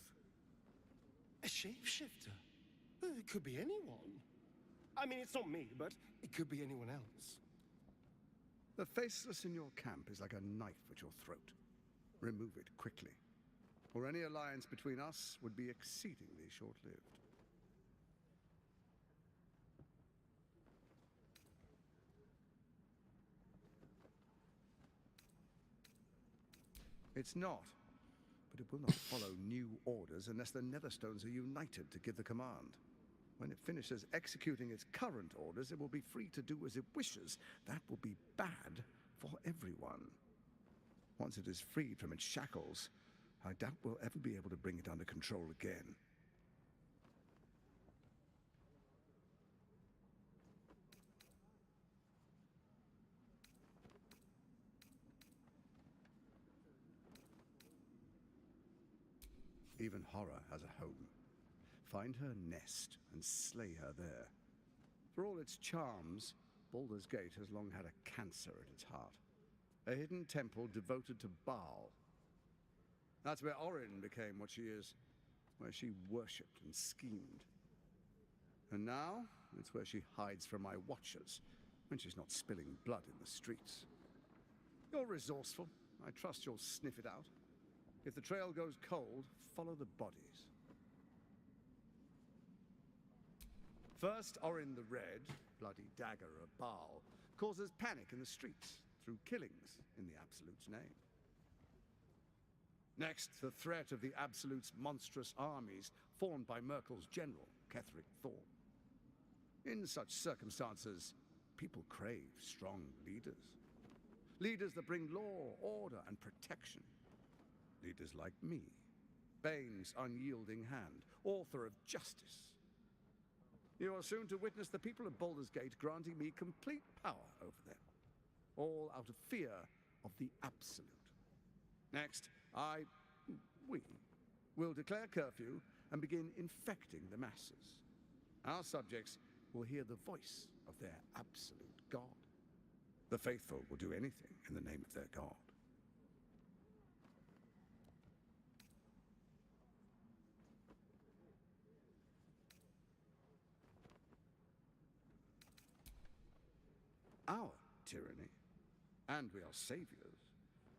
A shapeshifter? It could be anyone. I mean, it's not me, but it could be anyone else. The faceless in your camp is like a knife at your throat. Remove it quickly, or any alliance between us would be exceedingly short-lived. It's not, but it will not follow new orders unless the Netherstones are united to give the command. When it finishes executing its current orders, it will be free to do as it wishes. That will be bad for everyone. Once it is freed from its shackles, I doubt we'll ever be able to bring it under control again. Even horror has a home. Find her nest and slay her there. For all its charms, Baldur's Gate has long had a cancer at its heart. A hidden temple devoted to Baal. That's where Orin became what she is, where she worshipped and schemed. And now, it's where she hides from my watchers, when she's not spilling blood in the streets. You're resourceful. I trust you'll sniff it out. If the trail goes cold, follow the bodies. First, Orin the Red, bloody dagger of Baal, causes panic in the streets through killings in the Absolute's name. Next, the threat of the Absolute's monstrous armies formed by Merkel's general, Ketheric Thorn. In such circumstances, people crave strong leaders. Leaders that bring law, order, and protection. Leaders like me, Bane's unyielding hand, author of justice. You are soon to witness the people of Baldur's Gate granting me complete power over them, all out of fear of the Absolute. Next, we will declare curfew and begin infecting the masses. Our subjects will hear the voice of their absolute God. The faithful will do anything in the name of their God. Our tyranny, and we are saviors,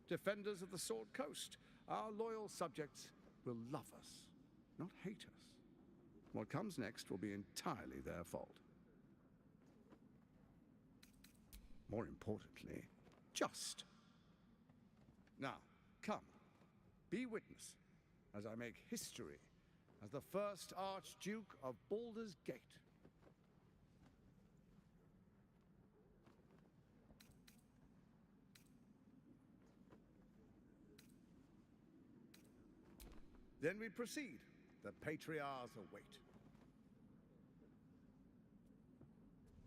defenders of the Sword Coast. Our loyal subjects will love us, not hate us. What comes next will be entirely their fault. More importantly, just. Now, come, be witness as I make history as the first Archduke of Baldur's Gate. Then we proceed. The patriarchs await.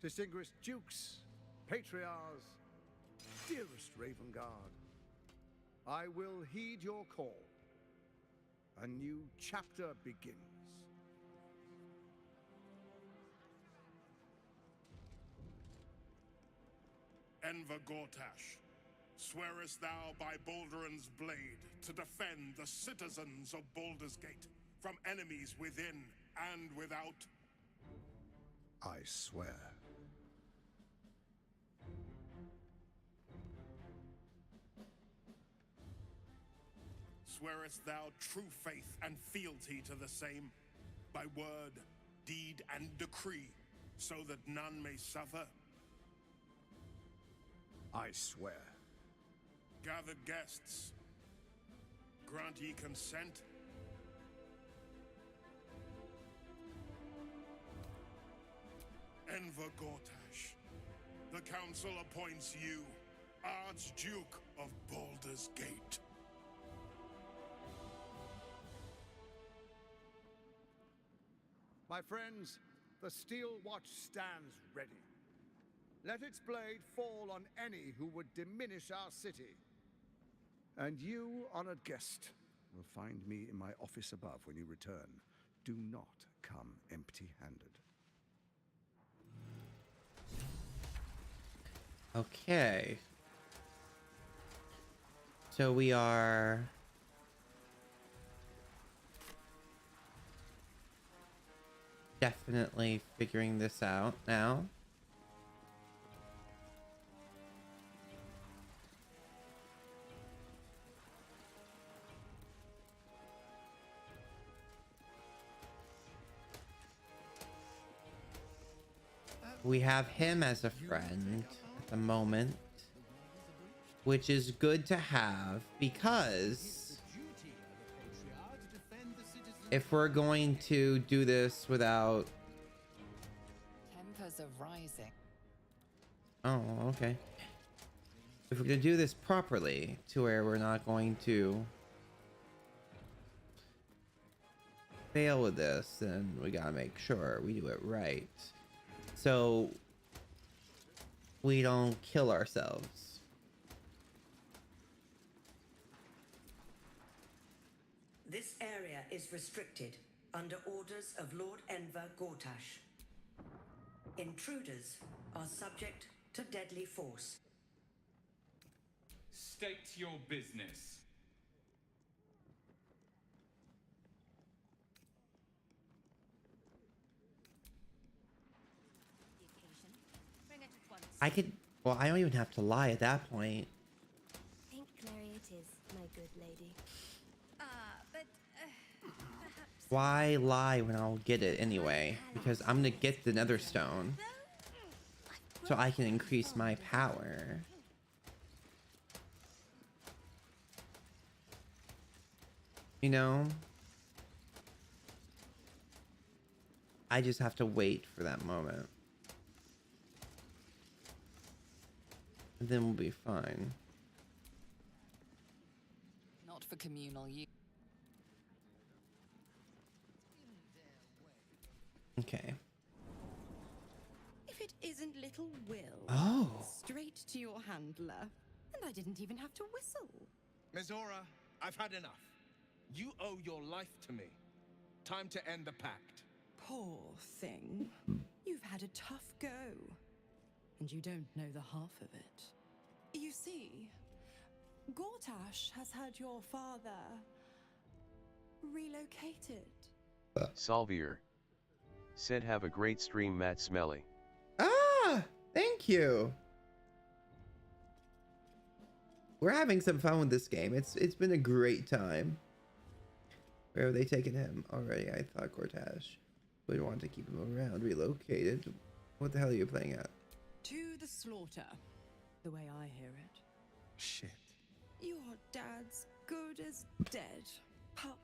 Distinguished dukes, patriarchs, dearest Ravengard, I will heed your call. A new chapter begins. Enver Gortash, swearest thou by Baldur's blade to defend the citizens of Baldur's Gate from enemies within and without? I swear. Swearest thou true faith and fealty to the same, by word, deed, and decree, so that none may suffer? I swear. Gathered guests, grant ye consent? Enver Gortash, the council appoints you Archduke of Baldur's Gate. My friends, the Steel Watch stands ready. Let its blade fall on any who would diminish our city. And you, honored guest, will find me in my office above when you return. Do not come empty-handed. Okay. So we are... definitely figuring this out now. We have him as a friend at the moment, which is good to have because if we're going to do this without... Tempers are rising. Oh, okay. If we're going to do this properly to where we're not going to fail with this, then we gotta make sure we do it right. So we don't kill ourselves. This area is restricted under orders of Lord Enver Gortash. Intruders are subject to deadly force. State your business. I could... well, I don't even have to lie at that point. Think Mary it is, my good lady. But perhaps... Why lie when I'll get it anyway? Because I'm gonna get the nether stone so I can increase my power. You know? I just have to wait for that moment. And then we'll be fine. Not for communal use. Okay. If it isn't little Will. Oh. Straight to your handler. And I didn't even have to whistle. Mizora, I've had enough. You owe your life to me. Time to end the pact. Poor thing. You've had a tough go. And you don't know the half of it. You see, Gortash has had your father relocated. Salvier said have a great stream, Matt Smelly. Ah, thank you. We're having some fun with this game. It's been a great time. Where have they taken him already? I thought Gortash would want to keep him around. Relocated. What the hell are you playing at? To the slaughter, the way I hear it. Shit. Your dad's good as dead, pup.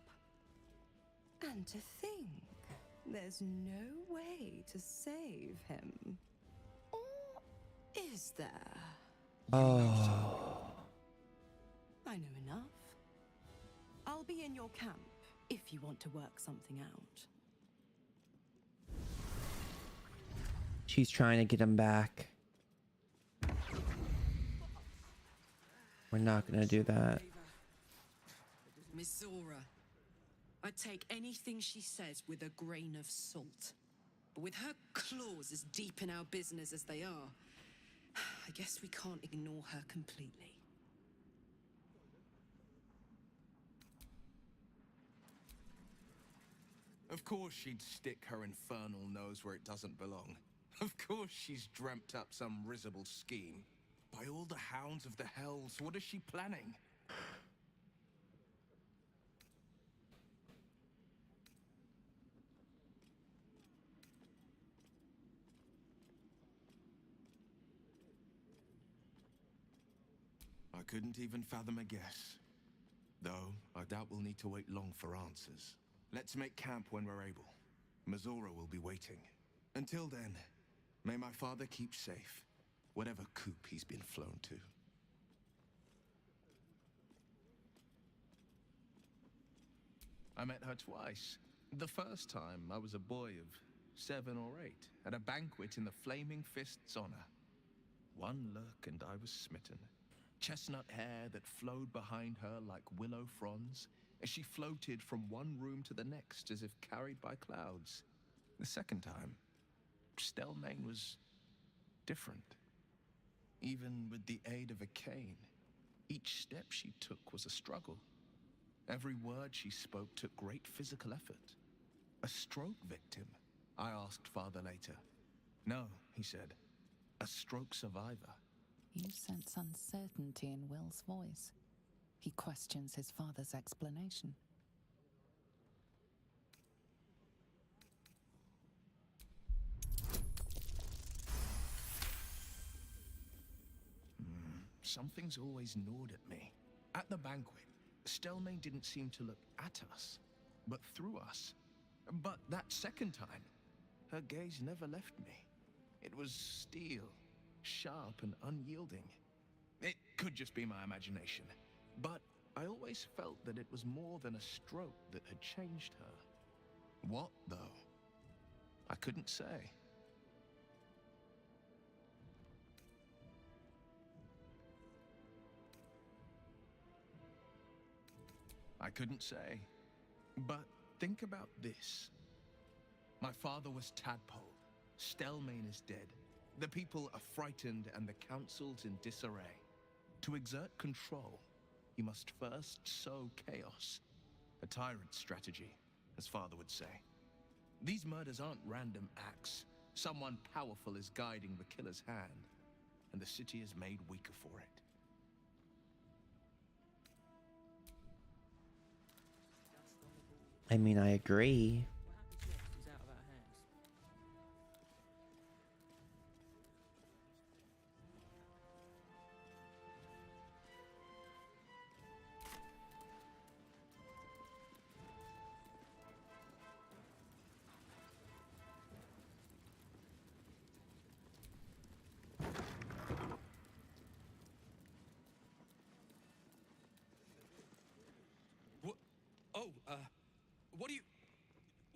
And to think, there's no way to save him. Or is there? Oh. I know enough. I'll be in your camp if you want to work something out. She's trying to get him back. We're not gonna do that. Miss Zora, I take anything she says with a grain of salt. But with her claws as deep in our business as they are, I guess we can't ignore her completely. Of course she'd stick her infernal nose where it doesn't belong. Of course she's dreamt up some risible scheme. By all the hounds of the hells, what is she planning? I couldn't even fathom a guess. Though, I doubt we'll need to wait long for answers. Let's make camp when we're able. Mazora will be waiting. Until then, may my father keep safe, whatever coop he's been flown to. I met her twice. The first time, I was a boy of 7 or 8, at a banquet in the Flaming Fist's honor. One look and I was smitten. Chestnut hair that flowed behind her like willow fronds, as she floated from one room to the next as if carried by clouds. The second time, Stelmane was different. Even with the aid of a cane, each step she took was a struggle. Every word she spoke took great physical effort. A stroke victim? I asked father later. No, he said. A stroke survivor. You sense uncertainty in Will's voice. He questions his father's explanation. Something's always gnawed at me. At the banquet, Stelmane didn't seem to look at us, but through us. But that second time, her gaze never left me. It was steel, sharp and unyielding. It could just be my imagination, but I always felt that it was more than a stroke that had changed her. What, though? I couldn't say. I couldn't say. But think about this. My father was tadpole. Stelmane is dead. The people are frightened and the council's in disarray. To exert control, he must first sow chaos. A tyrant's strategy, as father would say. These murders aren't random acts. Someone powerful is guiding the killer's hand, and the city is made weaker for it. I mean, I agree.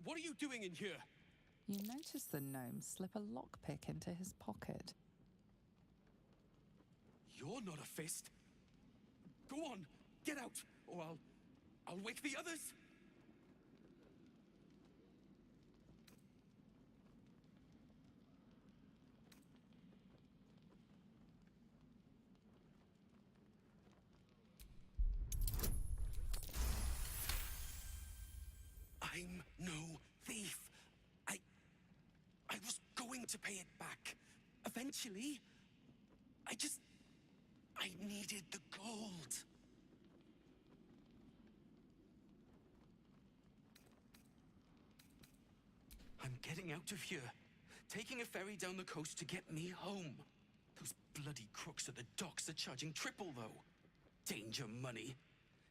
What are you doing in here? You notice the gnome slip a lockpick into his pocket. You're not a fist. Go on, get out, or I'll wake the others. I'm no thief. I was going to pay it back. Eventually. I needed the gold. I'm getting out of here. Taking a ferry down the coast to get me home. Those bloody crooks at the docks are charging triple, though. Danger money.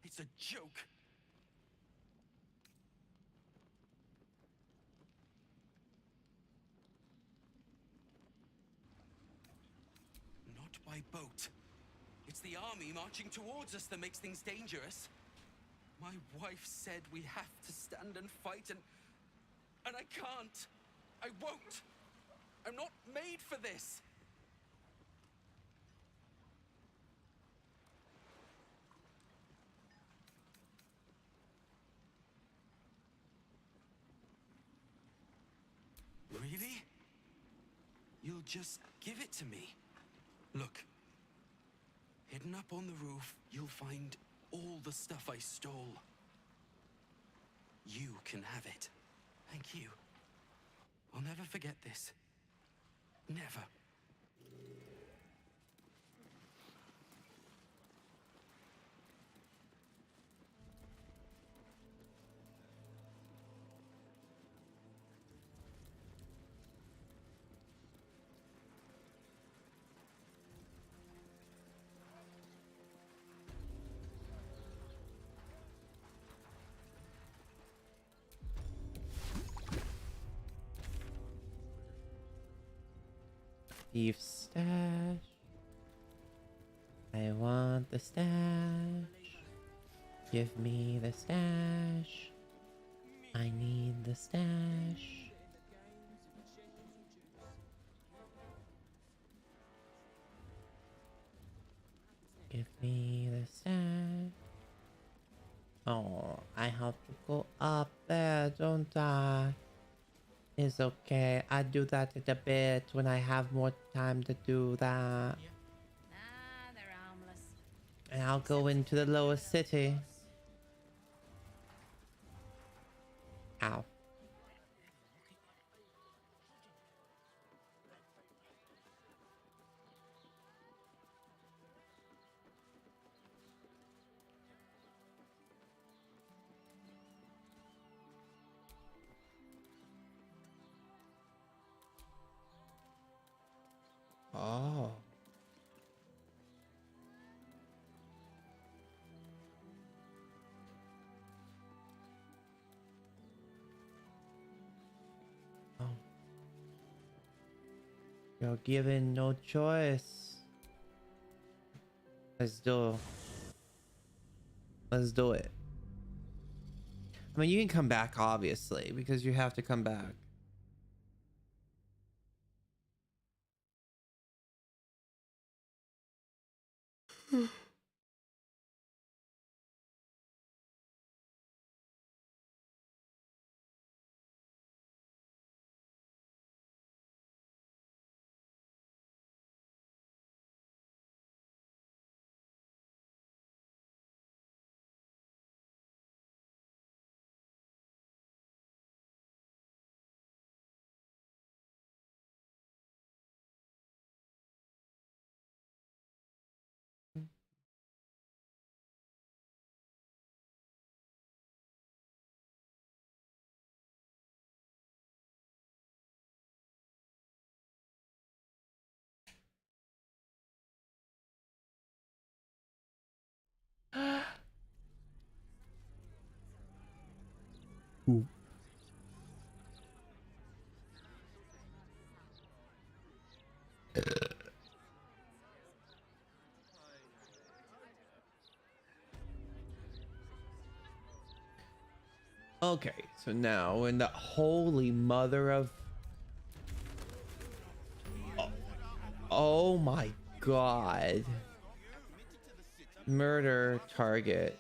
It's a joke. By boat. It's the army marching towards us that makes things dangerous. My wife said we have to stand and fight, and I can't. I won't. I'm not made for this. Really? You'll just give it to me? Look, hidden up on the roof, you'll find all the stuff I stole. You can have it. Thank you. I'll never forget this. Never. Thief stash. I want the stash. Give me the stash. I need the stash. Give me the stash. Oh, I have to go up there, don't I? It's okay. I do that in a bit when I have more time to do that. They're harmless. And I'll go into the lower city. Ow. Oh. Oh. You're given no choice. Let's do it. I mean, you can come back, obviously, because you have to come back. Ooh. Okay, so now in the holy mother of... Oh my god. Murder target.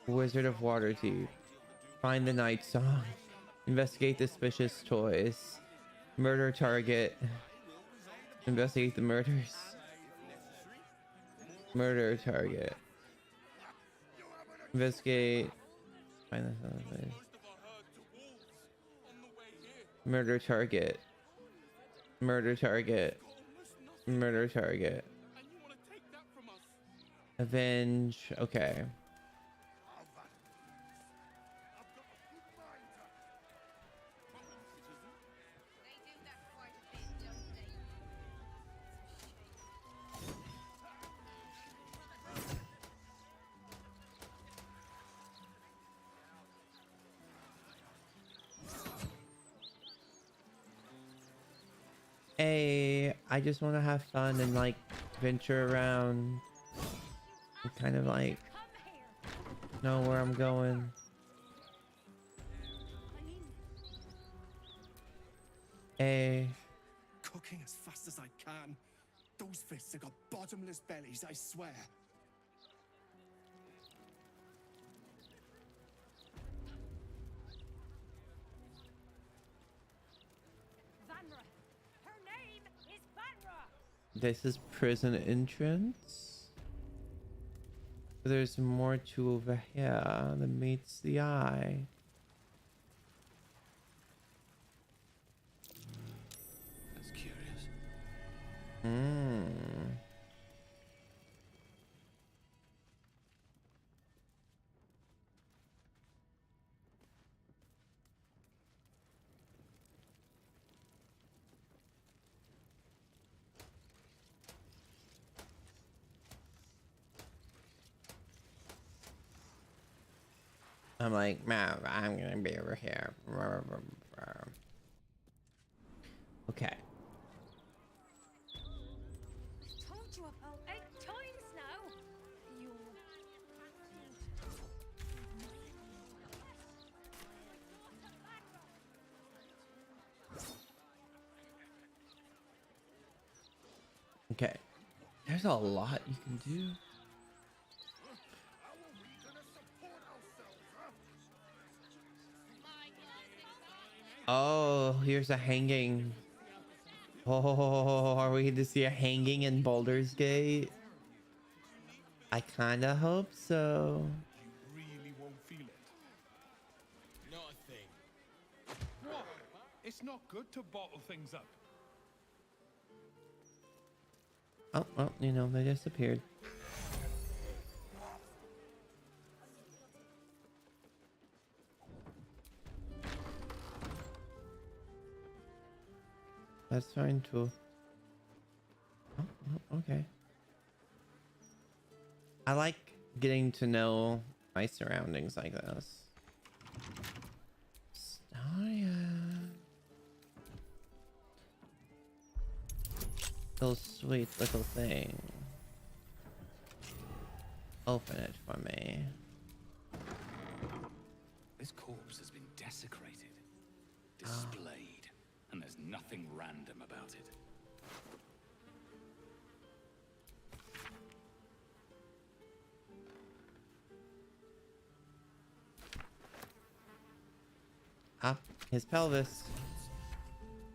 Wizard of Waterdeep. Find the night song. Investigate the suspicious toys. Murder target. Investigate the murders. Murder target. Investigate. Find the place. Murder target. Murder target. Murder target. Avenge. Okay. Hey, I just want to have fun and like venture around and kind of like know where I'm going. Hey. Cooking as fast as I can. Those fists have got bottomless bellies, I swear. Vanra. Her name is Vanra. This is prison entrance. There's more to over here that meets the eye. That's curious. I'm like, man, I'm gonna be over here. Okay. I've told you about 8 times now. You. Okay. There's a lot you can do. Oh, here's a hanging. Oh, are we going to see a hanging in Baldur's Gate? I kind of hope so. Really won't feel it. Not a thing. What? It's not good to bottle things up. Oh, well, you know, they disappeared. That's fine too. Oh, okay. I like getting to know my surroundings like this. Little sweet little thing. Open it for me. This corpse has been desecrated, displayed, and there's nothing random about it. Ah, his pelvis.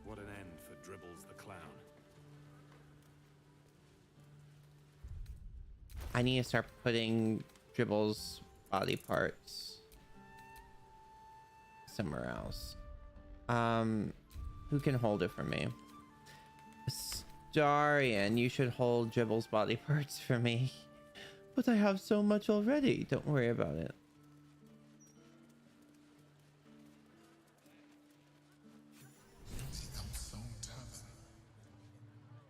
What an end for Dribbles the clown. I need to start putting Dribble's body parts somewhere else. Who can hold it for me? Starian, you should hold Dribble's body parts for me. But I have so much already. Don't worry about it.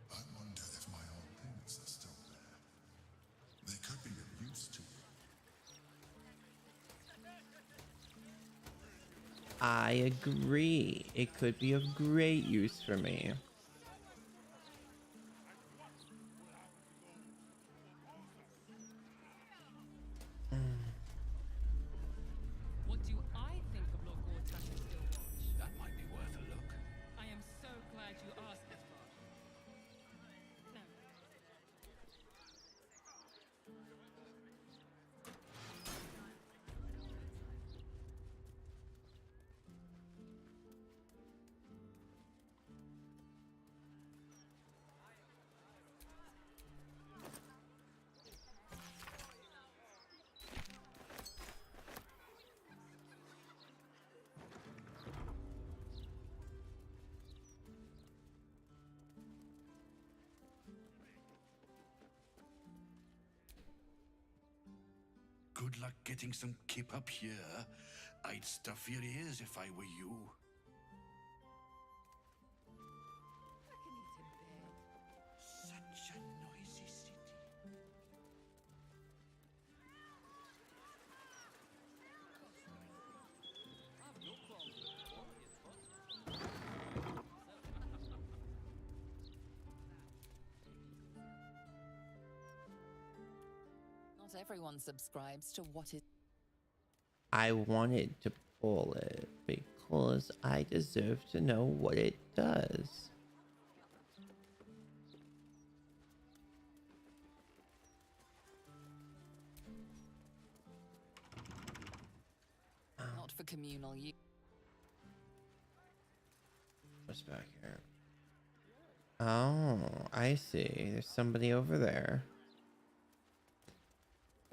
I wonder if my old things are still there. They could be of use to you. I agree. It could be of great use for me. What do I think of Lord Gortash's still watch? That might be worth a look. I am so glad you asked, Edvard. No. Good luck getting some kip up here. I'd stuff your ears if I were you. Such a noisy city. Not everyone subscribes to what is I wanted to pull it because I deserve to know what it does. Not for communal use. What's back here? Oh, I see. There's somebody over there.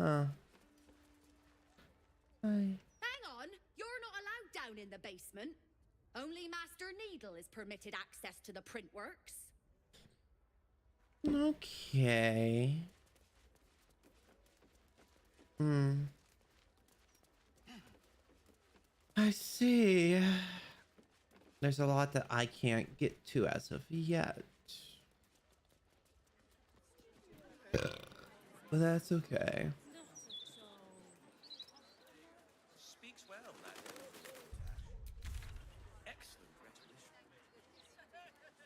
Huh. Hi. Hang on! You're not allowed down in the basement. Only Master Needle is permitted access to the printworks. Okay. I see. There's a lot that I can't get to as of yet. But that's okay. Speaks well, that. Excellent rhetorician.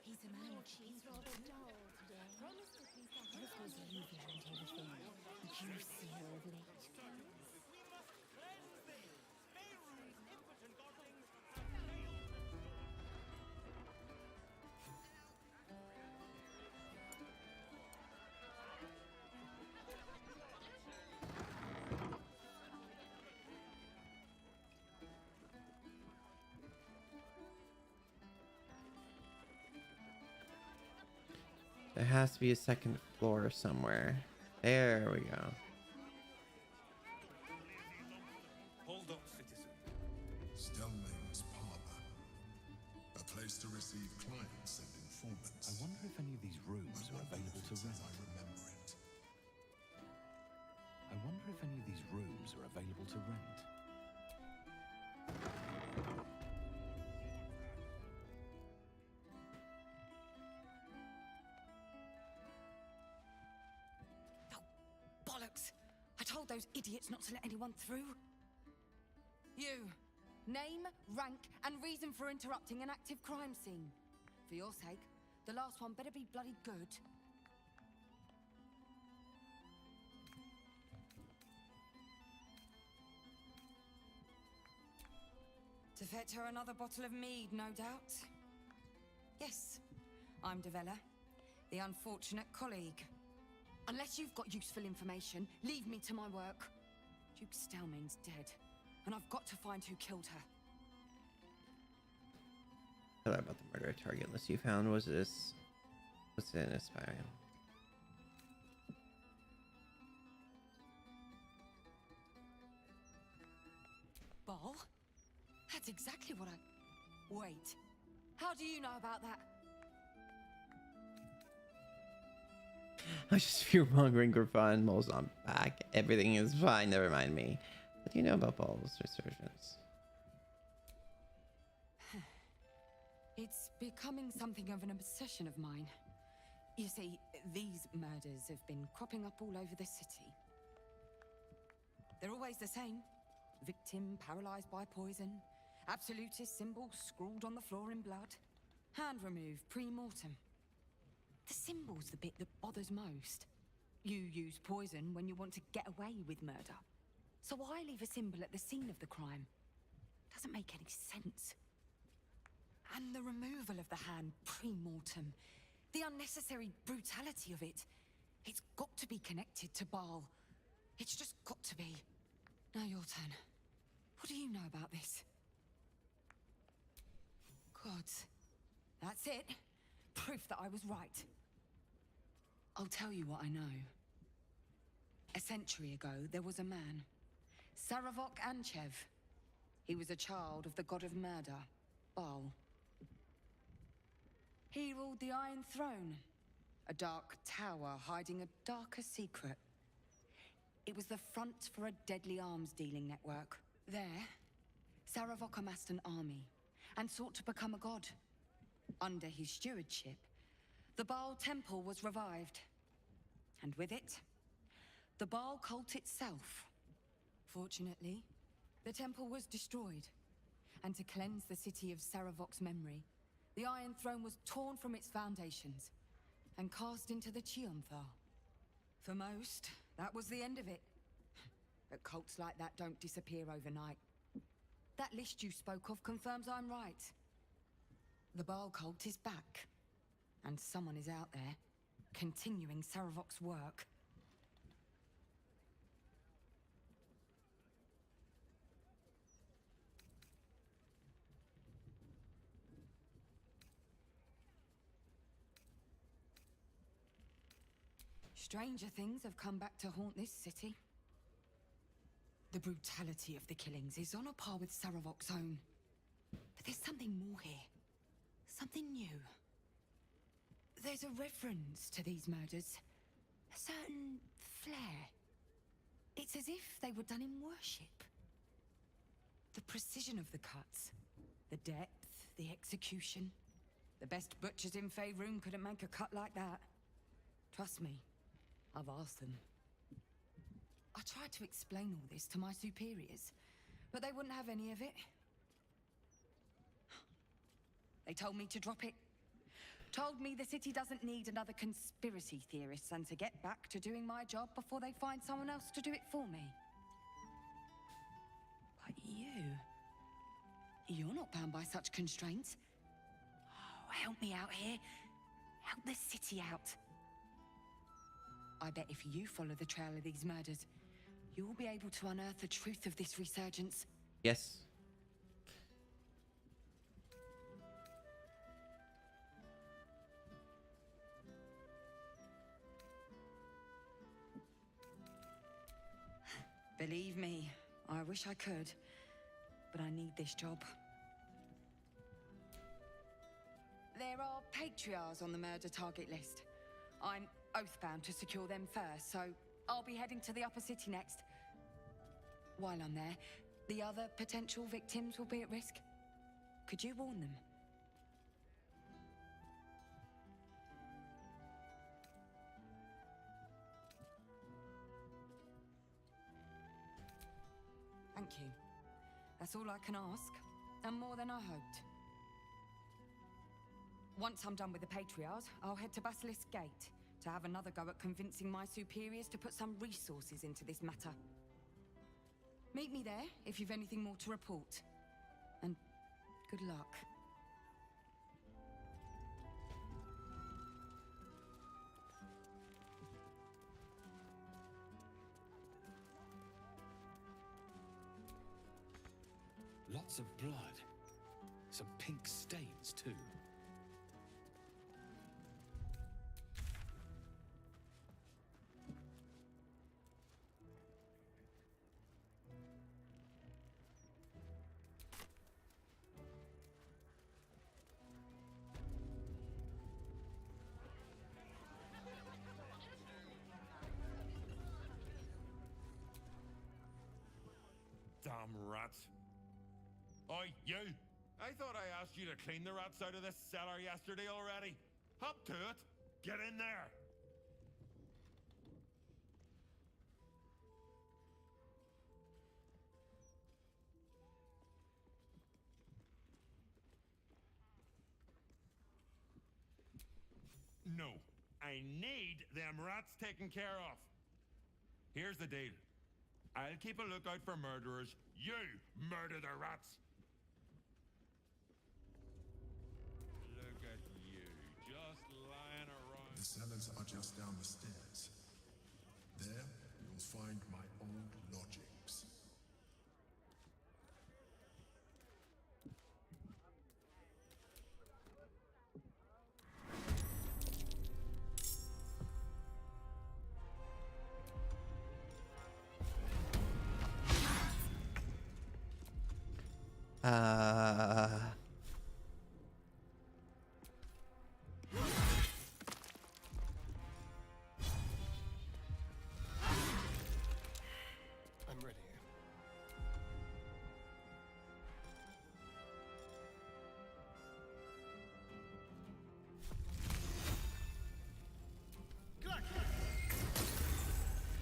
He's a man. She's rather dull today. Promise to please that. This was you behind everything. You see her of late. There has to be a second floor somewhere. There we go. Hold up, citizen. Stelling's parlor. A place to receive clients and informants. I wonder if any of these rooms are available to rent. I remember it. I wonder if any of these rooms are available to rent. Bollocks! I told those idiots not to let anyone through. You. Name, rank, and reason for interrupting an active crime scene. For your sake, the last one better be bloody good. To fetch her another bottle of mead, no doubt. Yes, I'm Devella, the unfortunate colleague. Unless you've got useful information, leave me to my work. Duke Stelmane's dead, and I've got to find who killed her. Tell her about the murder target list you found. Was this? What's in this file? Ball? That's exactly what I... Wait. How do you know about that? I just fear mongering for fun. Mole's on back. Everything is fine. Never mind me. What do you know about Ball's resurgence? It's becoming something of an obsession of mine. You see, these murders have been cropping up all over the city. They're always the same. Victim paralyzed by poison. Absolutist symbols scrawled on the floor in blood. Hand removed pre-mortem. The symbol's the bit that bothers most. You use poison when you want to get away with murder. So why leave a symbol at the scene of the crime? Doesn't make any sense. And the removal of the hand pre-mortem. The unnecessary brutality of it. It's got to be connected to Baal. It's just got to be. Now your turn. What do you know about this? Gods. That's it. Proof that I was right. I'll tell you what I know. A century ago, there was a man. Saravok Anchev. He was a child of the god of murder, Baal. He ruled the Iron Throne. A dark tower hiding a darker secret. It was the front for a deadly arms-dealing network. There, Saravok amassed an army and sought to become a god. Under his stewardship, the Baal Temple was revived. And with it, the Baal cult itself. Fortunately, the temple was destroyed. And to cleanse the city of Saravok's memory, the Iron Throne was torn from its foundations and cast into the Chionthar. For most, that was the end of it. But cults like that don't disappear overnight. That list you spoke of confirms I'm right. The Baal cult is back. And someone is out there, continuing Saravok's work. Stranger things have come back to haunt this city. The brutality of the killings is on a par with Saravok's own. But there's something more here. Something new. There's a reverence to these murders. A certain flair. It's as if they were done in worship. The precision of the cuts. The depth, the execution. The best butchers in Faerun couldn't make a cut like that. Trust me. I've asked them. I tried to explain all this to my superiors, but they wouldn't have any of it. They told me to drop it. Told me the city doesn't need another conspiracy theorist and to get back to doing my job before they find someone else to do it for me. But you're not bound by such constraints. Oh, help me out here. Help the city out. I bet if you follow the trail of these murders, you'll be able to unearth the truth of this resurgence. Yes. Believe me, I wish I could, but I need this job. There are patriarchs on the murder target list. I'm oath-bound to secure them first, so I'll be heading to the upper city next. While I'm there, the other potential victims will be at risk. Could you warn them? Thank you. That's all I can ask, and more than I hoped. Once I'm done with the Patriarchs, I'll head to Basilisk Gate to have another go at convincing my superiors to put some resources into this matter. Meet me there if you've anything more to report. And good luck. Lots of blood. Some pink stains, too. Damn rats. Oi, you! I thought I asked you to clean the rats out of this cellar yesterday already. Hop to it. Get in there. No, I need them rats taken care of. Here's the deal. I'll keep a lookout for murderers. You murder the rats. Look at you, just lying around. The cellars are just down the stairs. There, you'll find my old lodgings. I'm ready.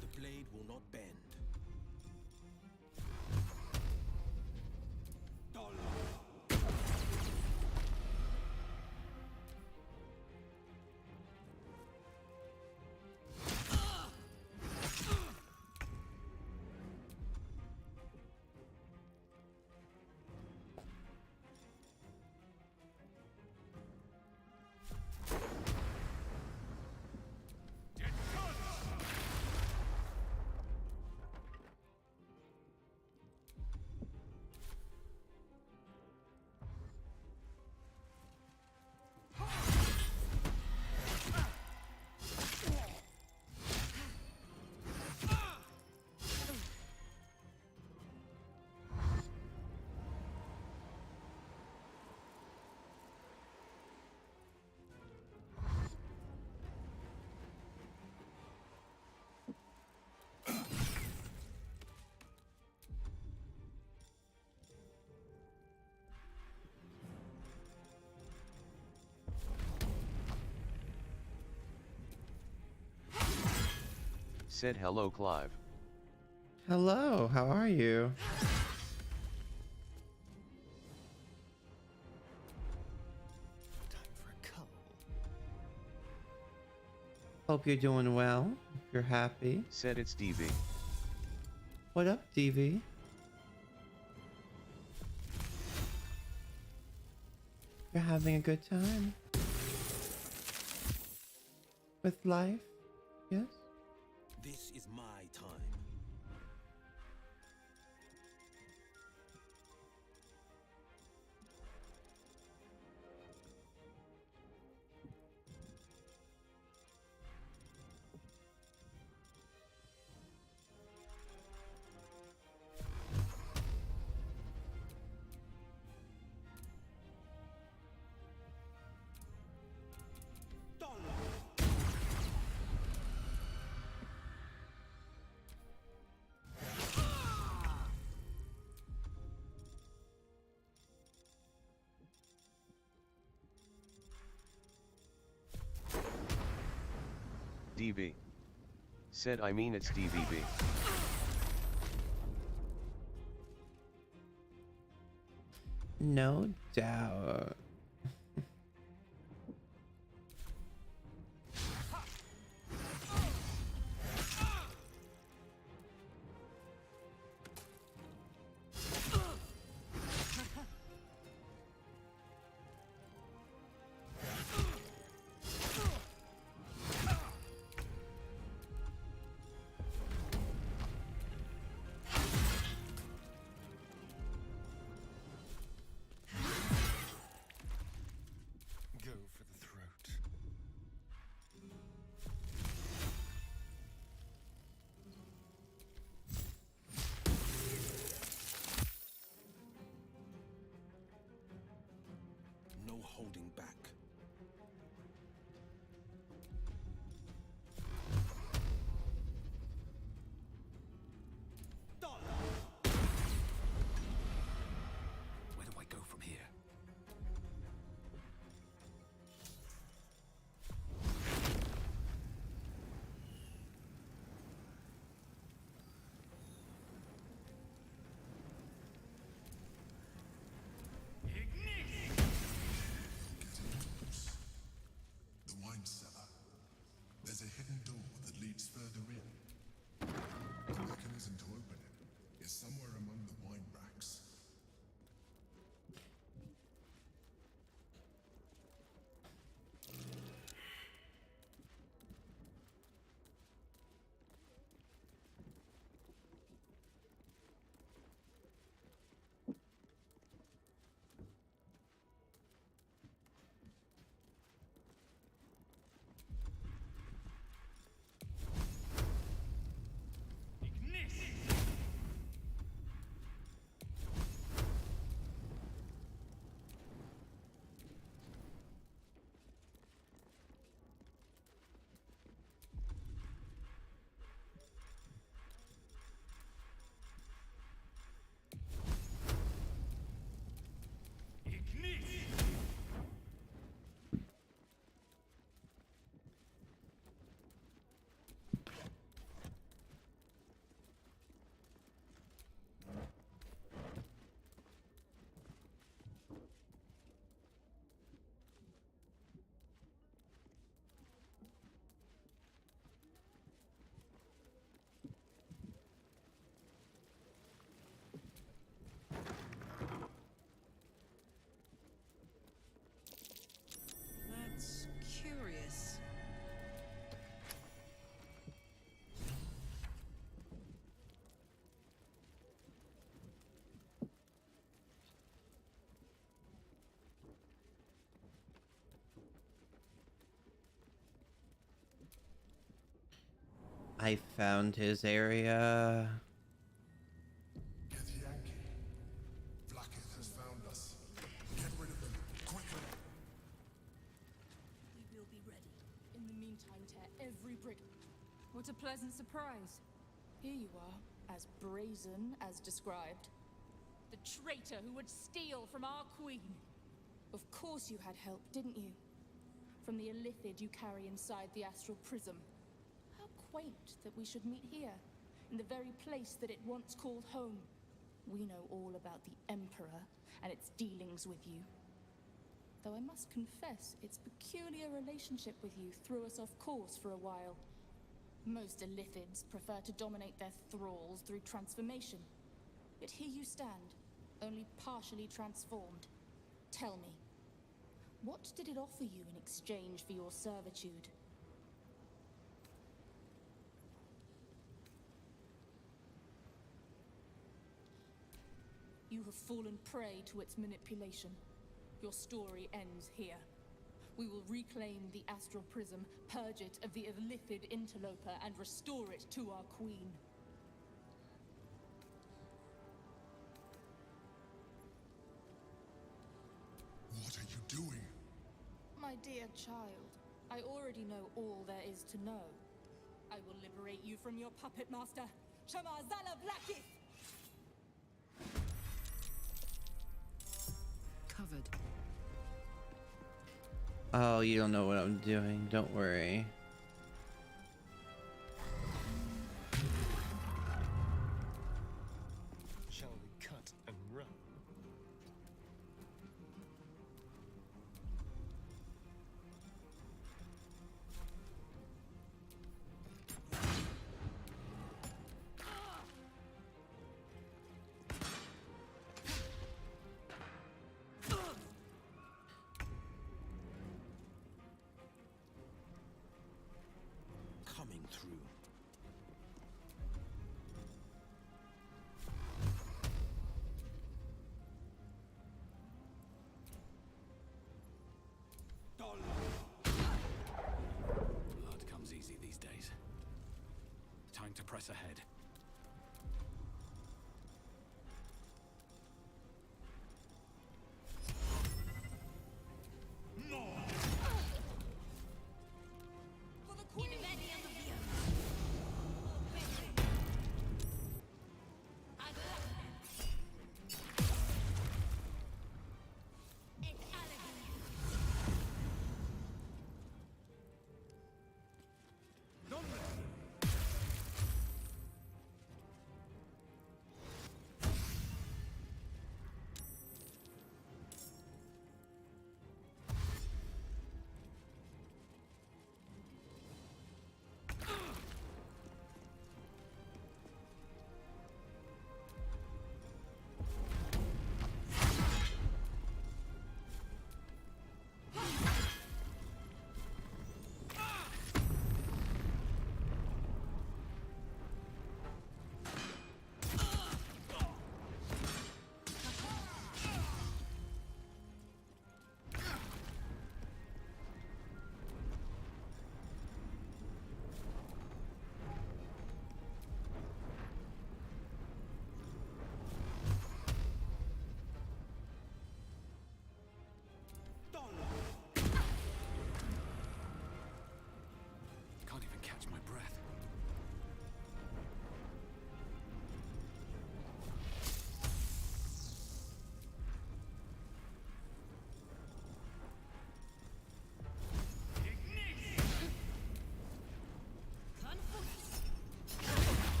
The blade will not bend. Said hello, Clive. Hello, how are you? Time for a cull. Hope you're doing well. If you're happy. Said it's DV. What up, DV? You're having a good time with life, yes? This is my time. DV. Said I mean it's DVB. No doubt. Go for the throat. No holding back. Where do I go from here? The wine cellar. There's a hidden door that leads further in. The mechanism to open it is somewhere among the wine racks. That's curious. I found his area. Get Yankee. Vlaakith has found us. Get rid of them, quickly. We will be ready. In the meantime, tear every brick. What a pleasant surprise. Here you are, as brazen as described. The traitor who would steal from our queen. Of course you had help, didn't you? From the illithid you carry inside the astral prism. How quaint that we should meet here, in the very place that it once called home. We know all about the Emperor and its dealings with you. Though I must confess, its peculiar relationship with you threw us off course for a while. Most Illithids prefer to dominate their thralls through transformation. Yet here you stand, only partially transformed. Tell me, what did it offer you in exchange for your servitude? You have fallen prey to its manipulation. Your story ends here. We will reclaim the Astral Prism, purge it of the Illithid interloper, and restore it to our queen. What are you doing? My dear child, I already know all there is to know. I will liberate you from your puppet master, Shamazala Blackith! Covered. Oh, you don't know what I'm doing. Don't worry. Shall we cut and run? Coming through. Blood comes easy these days. Time to press ahead. For the queen!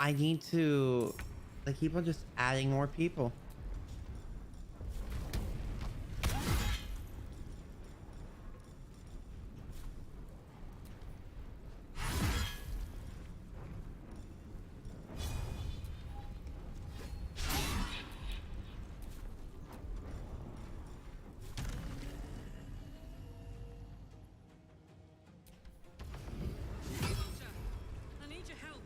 I need to... They keep on just adding more people. I need your help.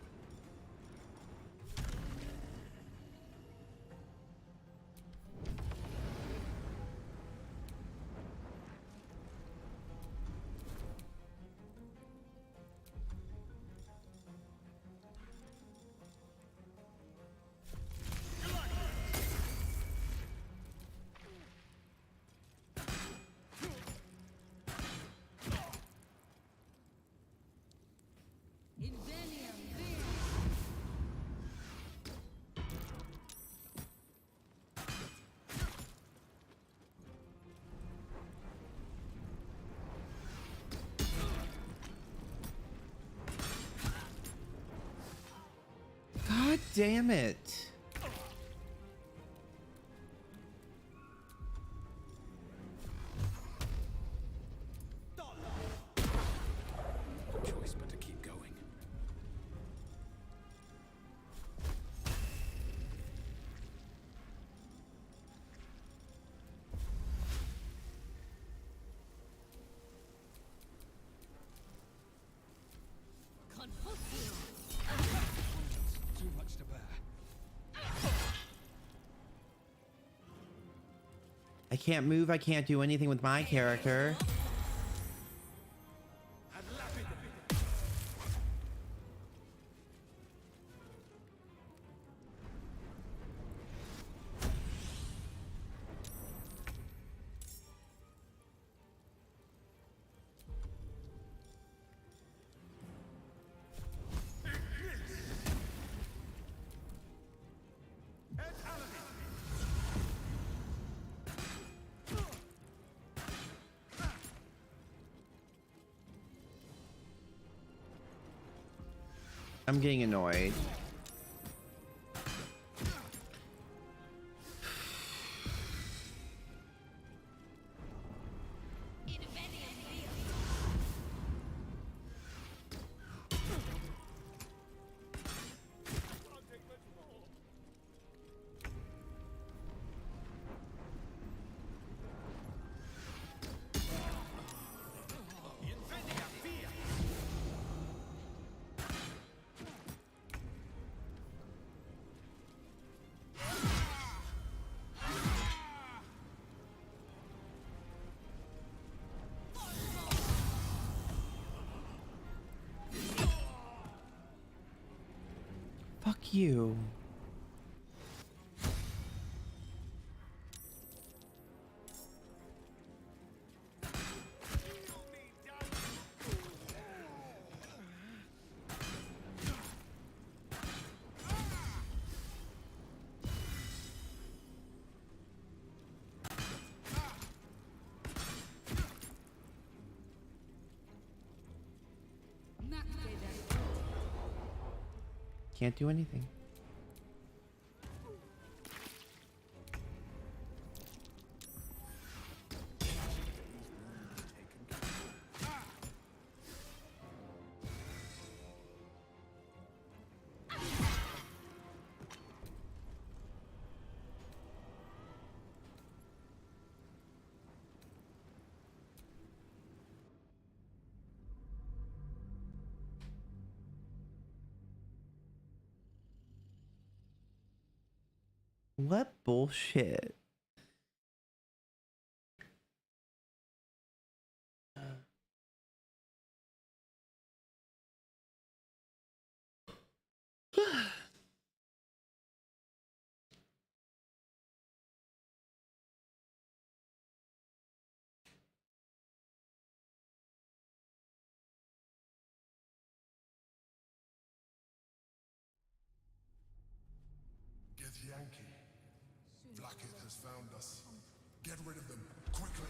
God damn it. No choice but to keep going. Too much to bear. I can't move. I can't do anything with my character. I'm getting annoyed. Fuck you. Can't do anything. What bullshit? Get Yankee. Vlakith has found us. Get rid of them, quickly.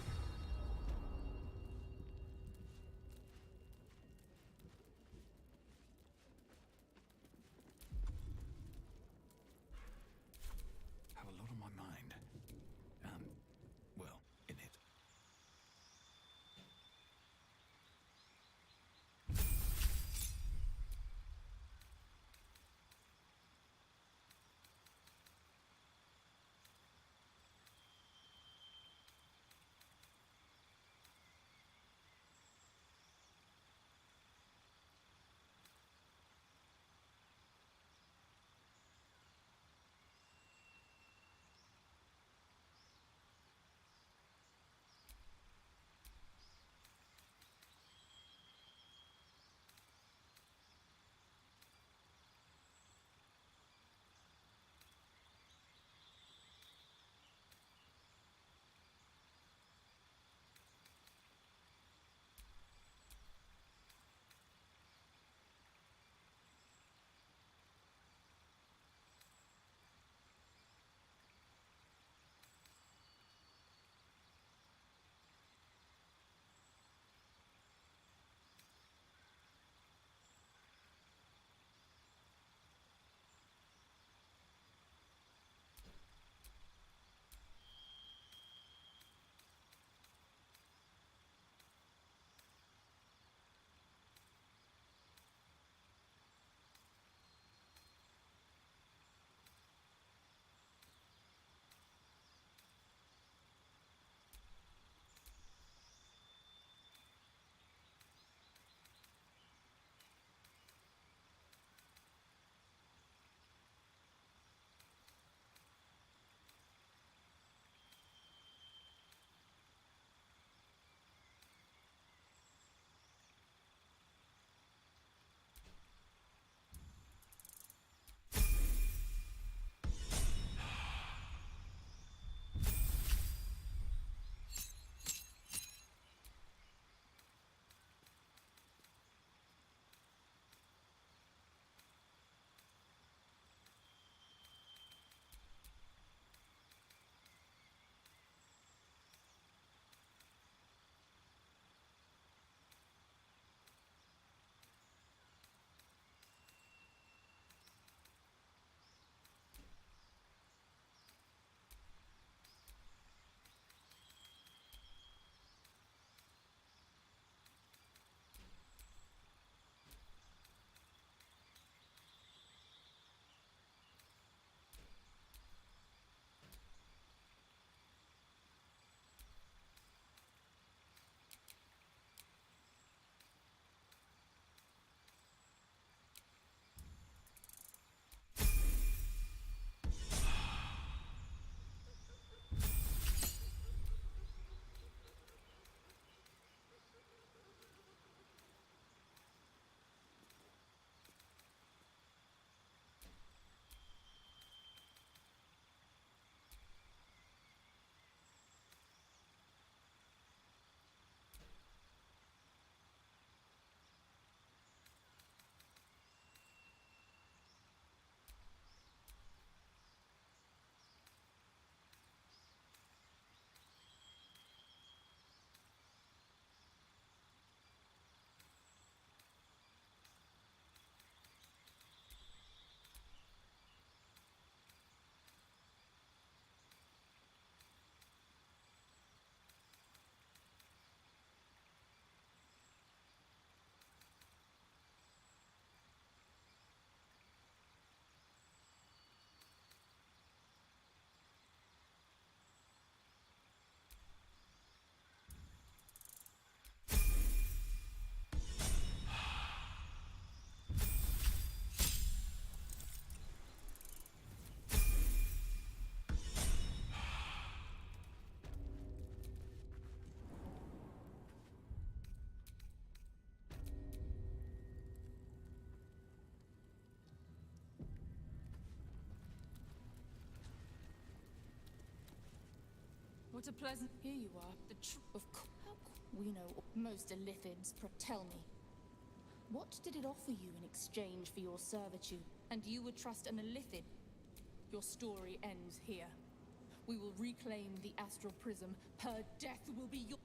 What a pleasant... Here you are. We know most Illithids. Tell me, what did it offer you in exchange for your servitude? And you would trust an Illithid? Your story ends here. We will reclaim the Astral Prism. Her death will be your...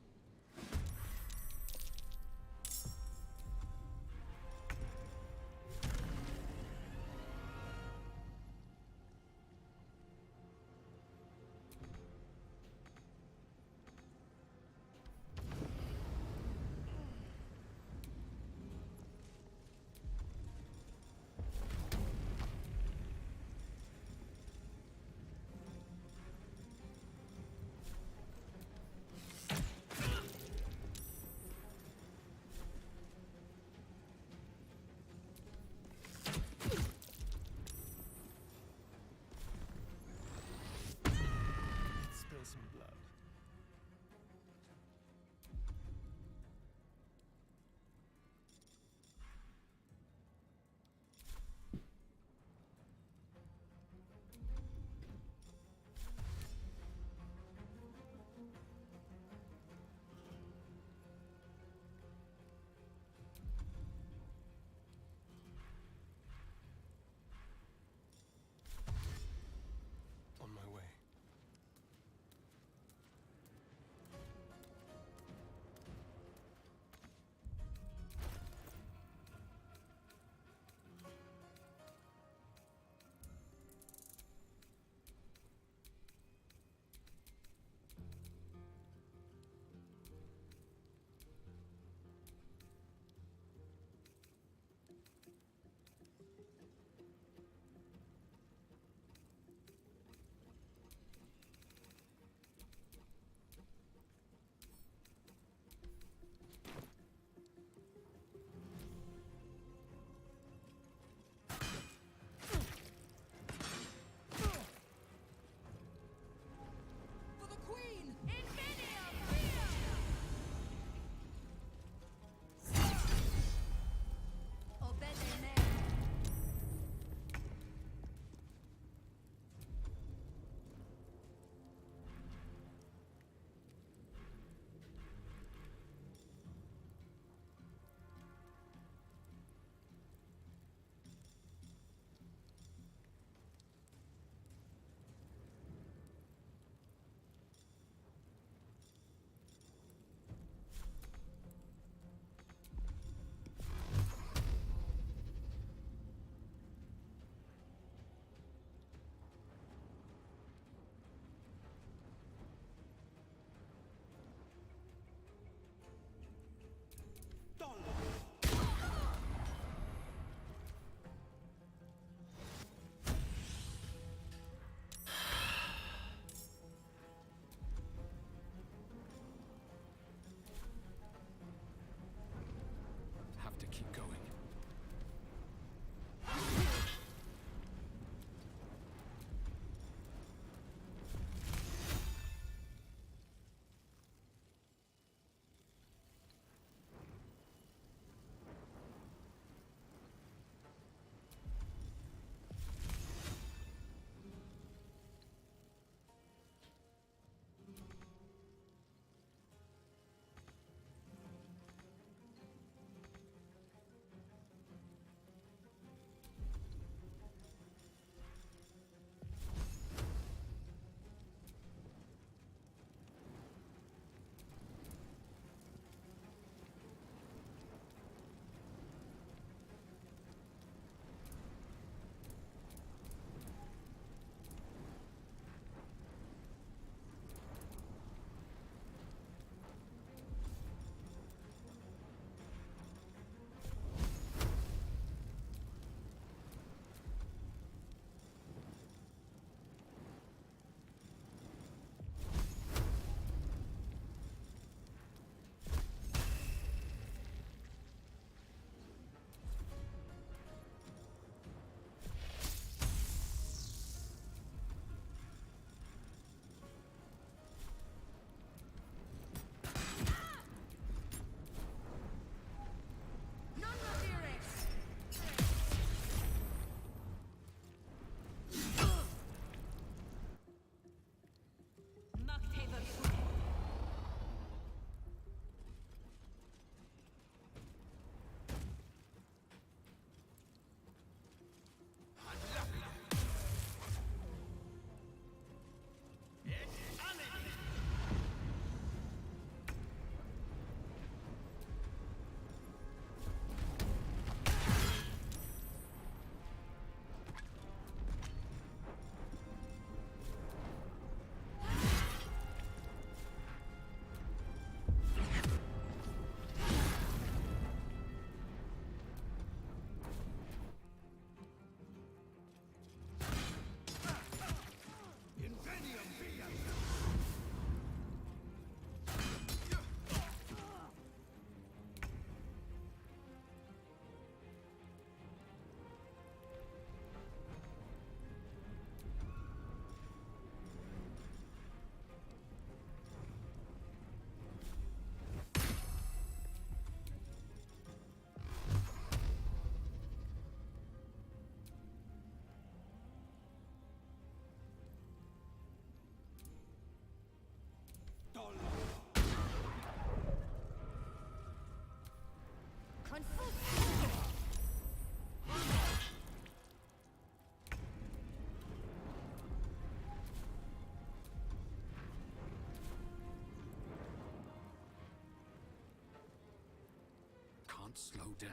Can't slow down.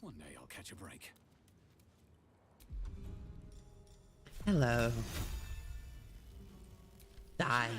One day I'll catch a break. Hello. Die.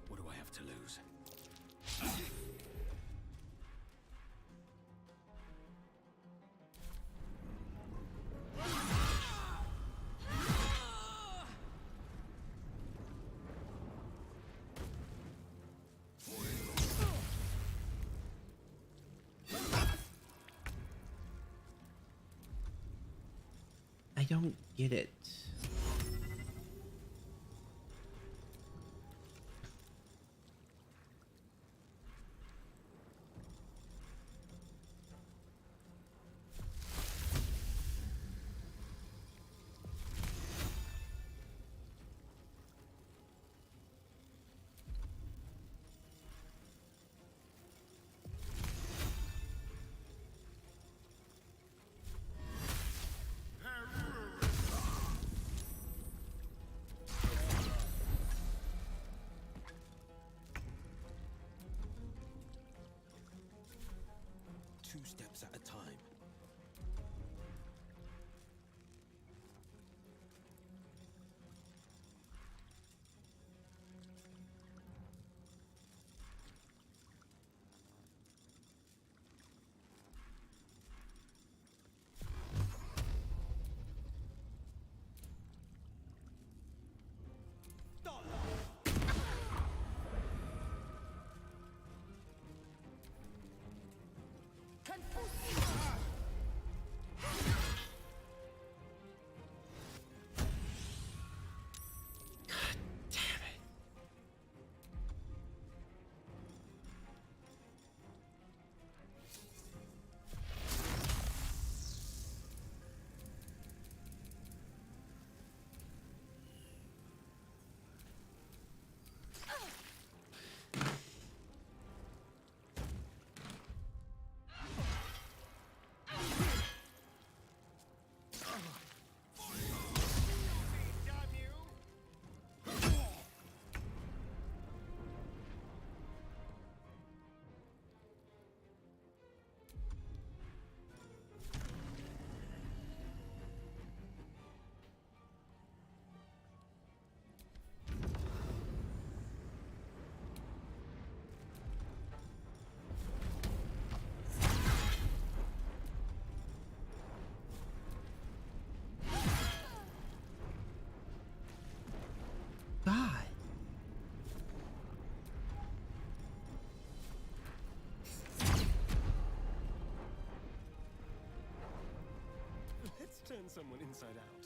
What do I have to lose? I don't get it. 2 steps at a time. God. Let's turn someone inside out.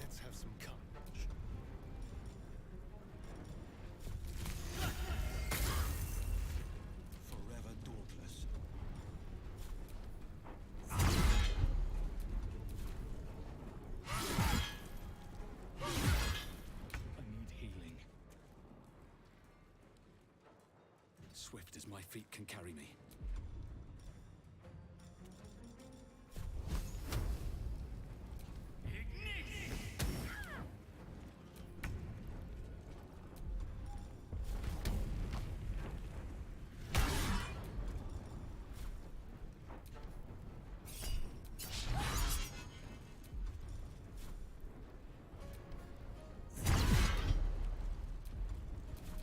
Let's have some courage. Forever dauntless. I need healing. Swift as my feet can carry me.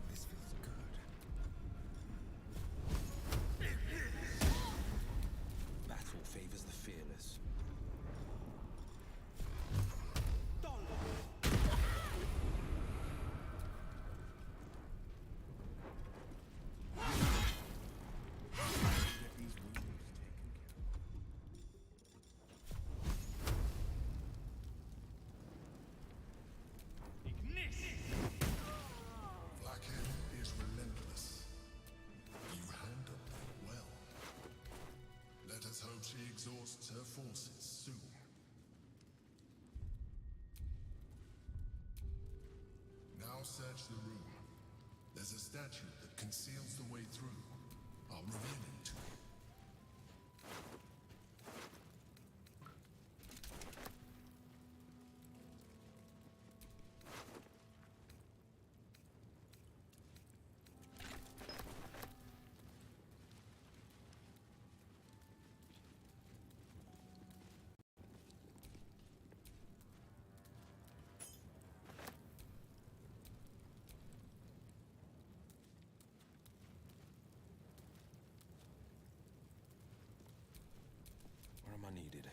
This feels good. now search the room. There's a statue that conceals the way through. I'll reveal it to you. Where am I needed?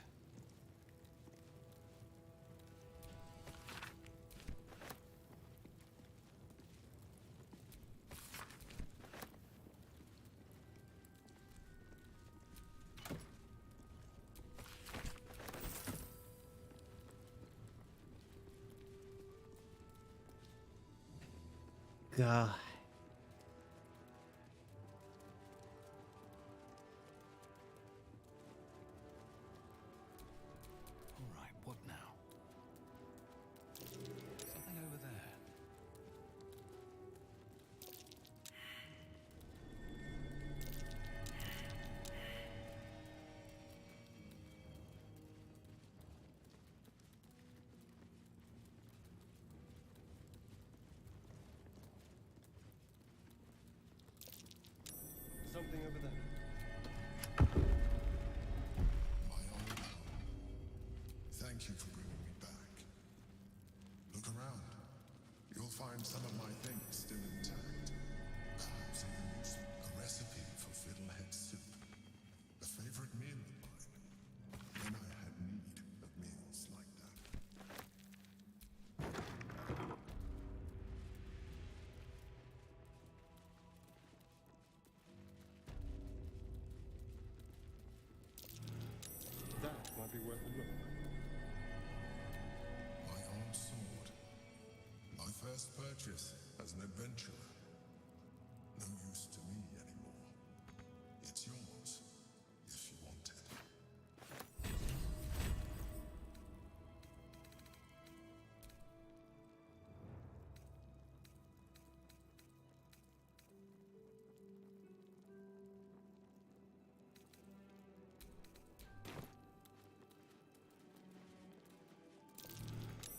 God. All right, what now? Something over there. Something over there. My old home. Thank you for bringing me back. Look around. You'll find some of my things still intact. Perhaps even a recipe for fiddlehead soup. A favorite meal of mine. When I had need of meals like that. That might be worth a look. My old sword. My first purchase as an adventurer. No use to me anymore. It's yours, if you want it.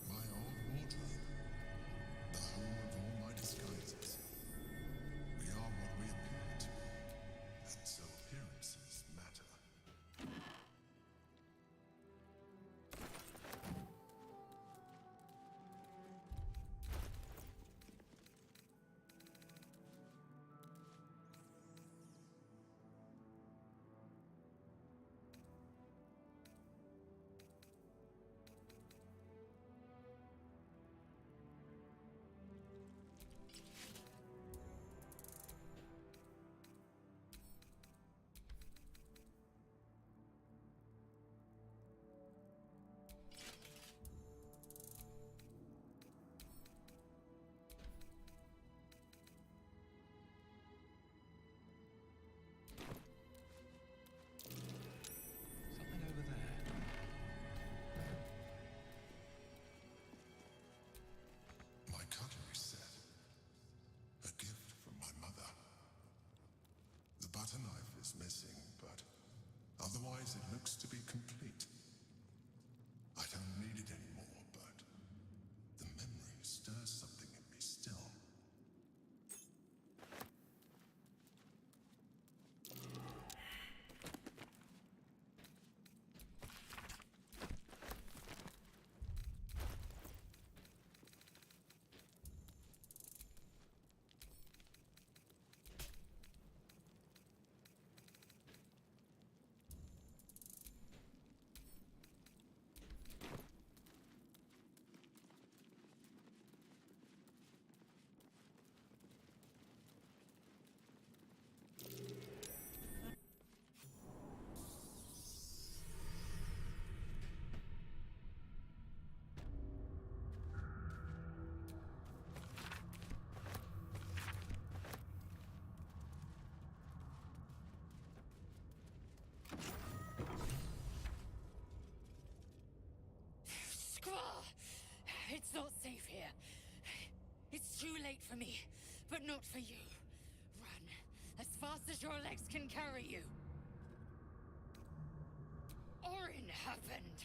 My old wardrobe. The home of all my disguises. We are what we appear to be. And so appearances matter. Something over there. My cutlery set. A gift from my mother. The butter knife is missing, but otherwise it looks to be complete. I don't need it anymore, but the memory stirs something in me still. Too late for me, but not for you. Run, as fast as your legs can carry you. Orin happened.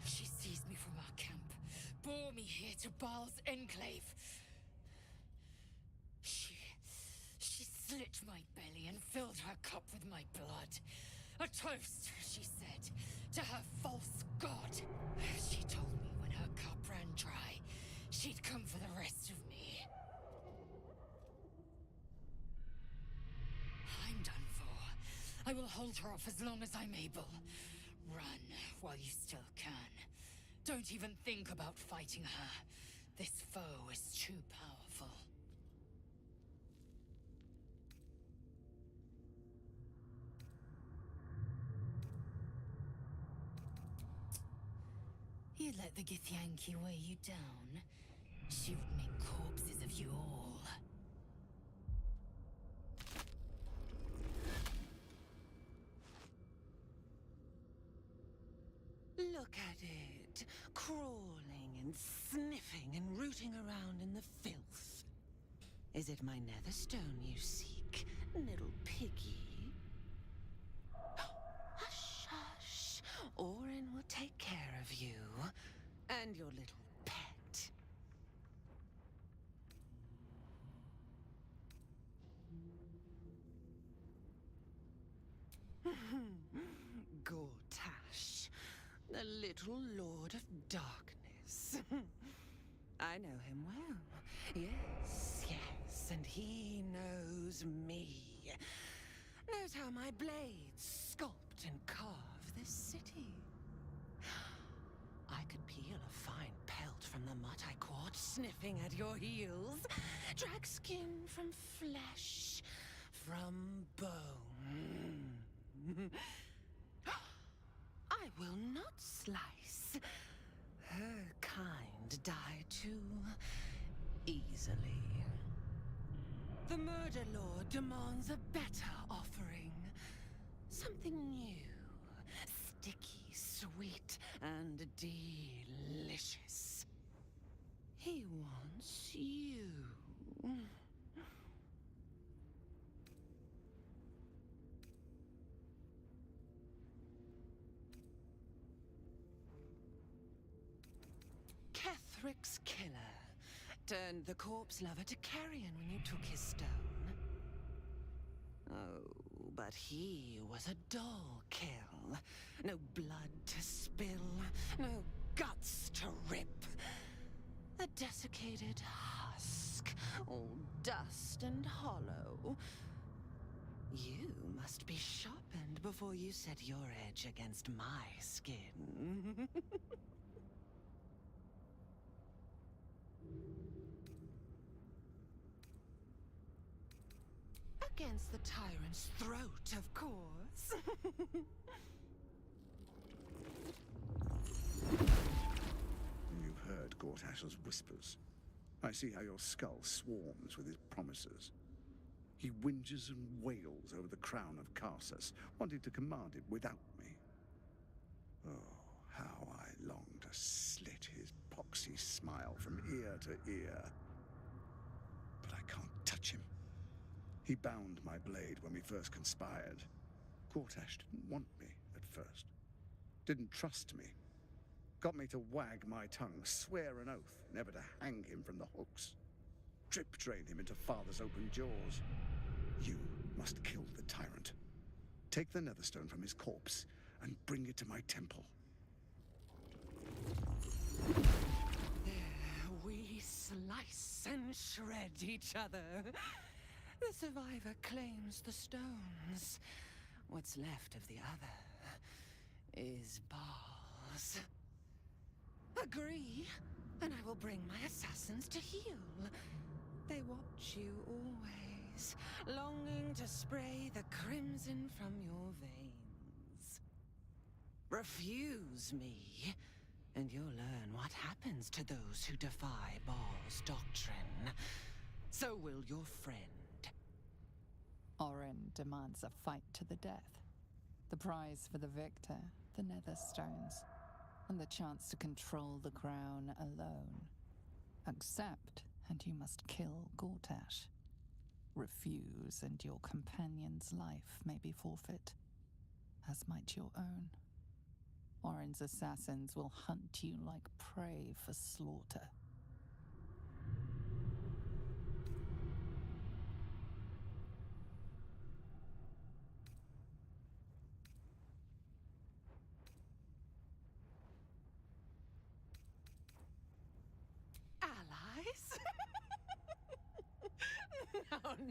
She seized me from our camp, bore me here to Baal's enclave. She slit my belly and filled her cup with my blood. A toast, she said, to her false god. She told me when her cup ran dry, she'd come for the rest of me. I'm done for. I will hold her off as long as I'm able. Run while you still can. Don't even think about fighting her. This foe is too powerful. You'd let the Githyanki weigh you down? She would make corpses of you all. Look at it, crawling and sniffing and rooting around in the filth. Is it my netherstone you seek, little piggy? Hush, hush. Orin will take care of you and your little pet. Gortash, the little Lord of Darkness. I know him well. Yes, yes, and he knows me. Knows how my blades sculpt and carve this city. I could peel a fine pelt from the mutt I caught sniffing at your heels. Drag skin from flesh, from bone. I will not slice. Her kind die too easily. The Murder Lord demands a better offering. Something new, sticky, sweet, and delicious. He wants you. Kethrick's killer turned the corpse lover to carrion when you took his stone. Oh, but he was a dull kill. No blood to spill, no guts to rip. A desiccated husk, all dust and hollow. You must be sharpened before you set your edge against my skin. Against the tyrant's throat, of course. You've heard Gortash's whispers. I see how your skull swarms with his promises. He whinges and wails over the crown of Karsus, wanting to command it without me. Oh, how I long to slit his poxy smile from ear to ear. But I can't touch him. He bound my blade when we first conspired. Gortash didn't want me at first. Didn't trust me. Got me to wag my tongue, swear an oath, never to hang him from the hooks. Drip-drain him into father's open jaws. You must kill the tyrant. Take the netherstone from his corpse and bring it to my temple. We slice and shred each other. The survivor claims the stones. What's left of the other is Baal's. Agree, and I will bring my assassins to heal. They watch you always, longing to spray the crimson from your veins. Refuse me, and you'll learn what happens to those who defy Baal's doctrine. So will your friend. Orin demands a fight to the death. The prize for the victor, the Netherstones, and the chance to control the crown alone. Accept, and you must kill Gortash. Refuse, and your companion's life may be forfeit, as might your own. Orin's assassins will hunt you like prey for slaughter. Allies?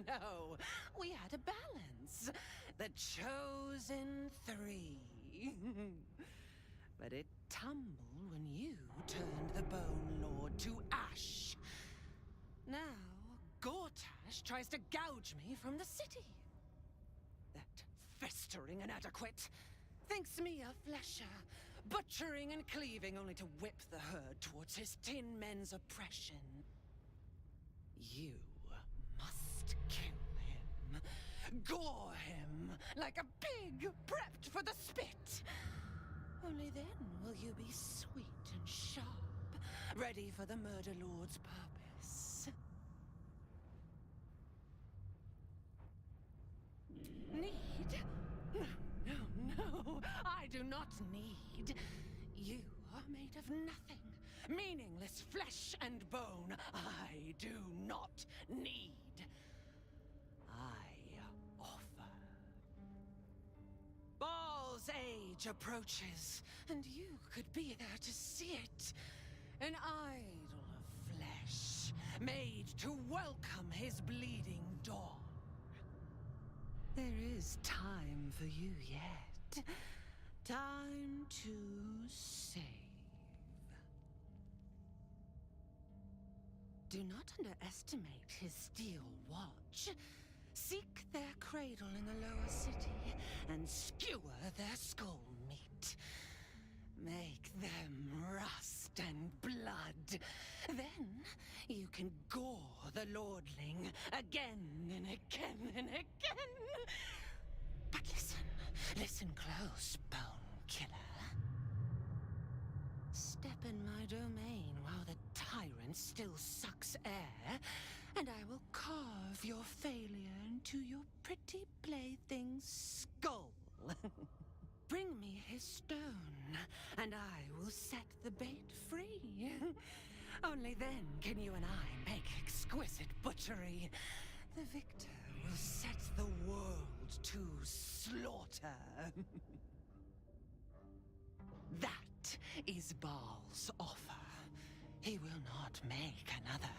No. We had a balance. The chosen three. But it tumbled when you turned the Bone Lord to ash. Now, Gortash tries to gouge me from the city. That festering inadequate thinks me a flesher, butchering and cleaving only to whip the herd towards his tin men's oppression. You must kill him. Gore him like a pig prepped for the spit. Only then will you be sweet and sharp, ready for the Murder Lord's purpose. Need? No, I do not need. You are made of nothing. Meaningless flesh and bone. I do not need. I offer. Baal's age approaches, and you could be there to see it. An idol of flesh, made to welcome his bleeding dawn. There is time for you yet. Time to save. Do not underestimate his steel watch. Seek their cradle in the lower city and skewer their skull meat. Make them rust and blood. Then you can gore the lordling again and again and again. But listen close, Bone Killer. Step in my domain while the tyrant still sucks air, and I will carve your failure into your pretty plaything's skull. Bring me his stone, and I will set the bait free. Only then can you and I make exquisite butchery. The victor will set the world to slaughter. That is Baal's offer. He will not make another.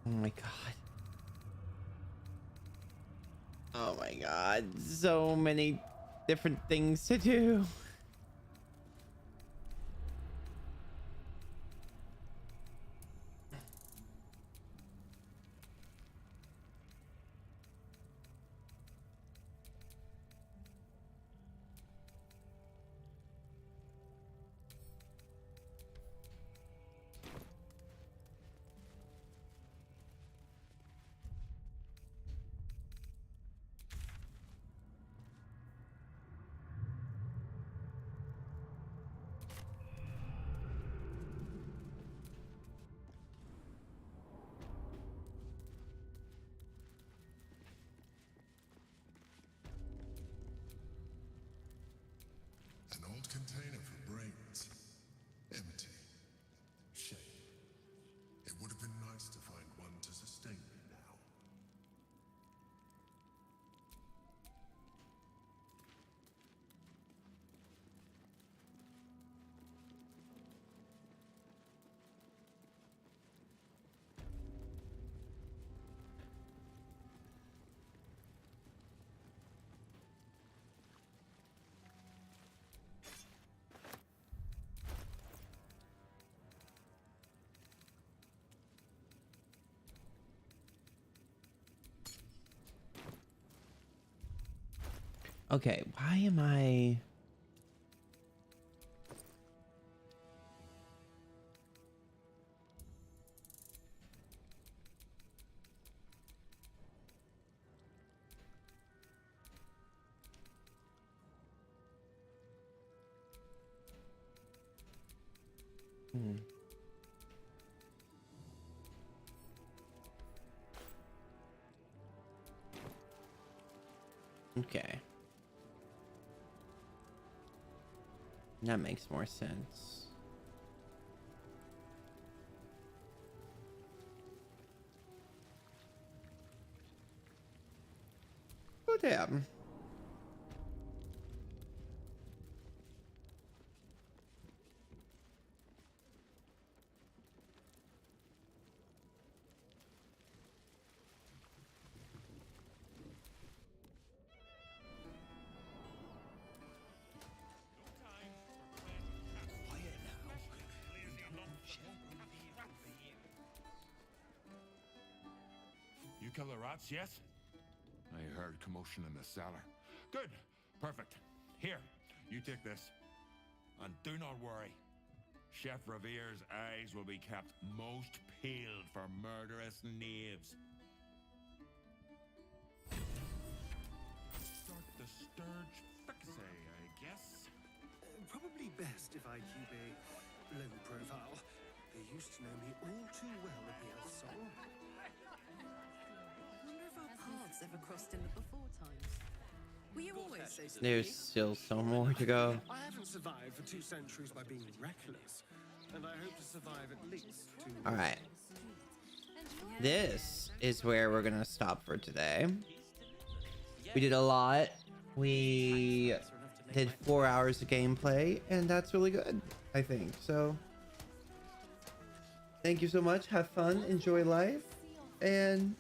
Oh my god. Oh my god. So many different things to do. Okay, why am I... Okay. That makes more sense. Oh, damn. You kill the rats, yes? I heard commotion in the cellar. Good. Perfect. Here, you take this. And do not worry. Chef Revere's eyes will be kept most peeled for murderous knaves. Start the sturge fixe, I guess. Probably best if I keep a low profile. They used to know me all too well at the Elf Song. I wonder if our paths ever crossed in the before times. Were you always so sneaky? There's still so more to go. I haven't survived for 2 centuries by being reckless, and I hope to survive at least 2 more. All right. This is where we're gonna stop for today. We did a lot. We did 4 hours of gameplay, and that's really good, I think. So thank you so much. Have fun, enjoy life, and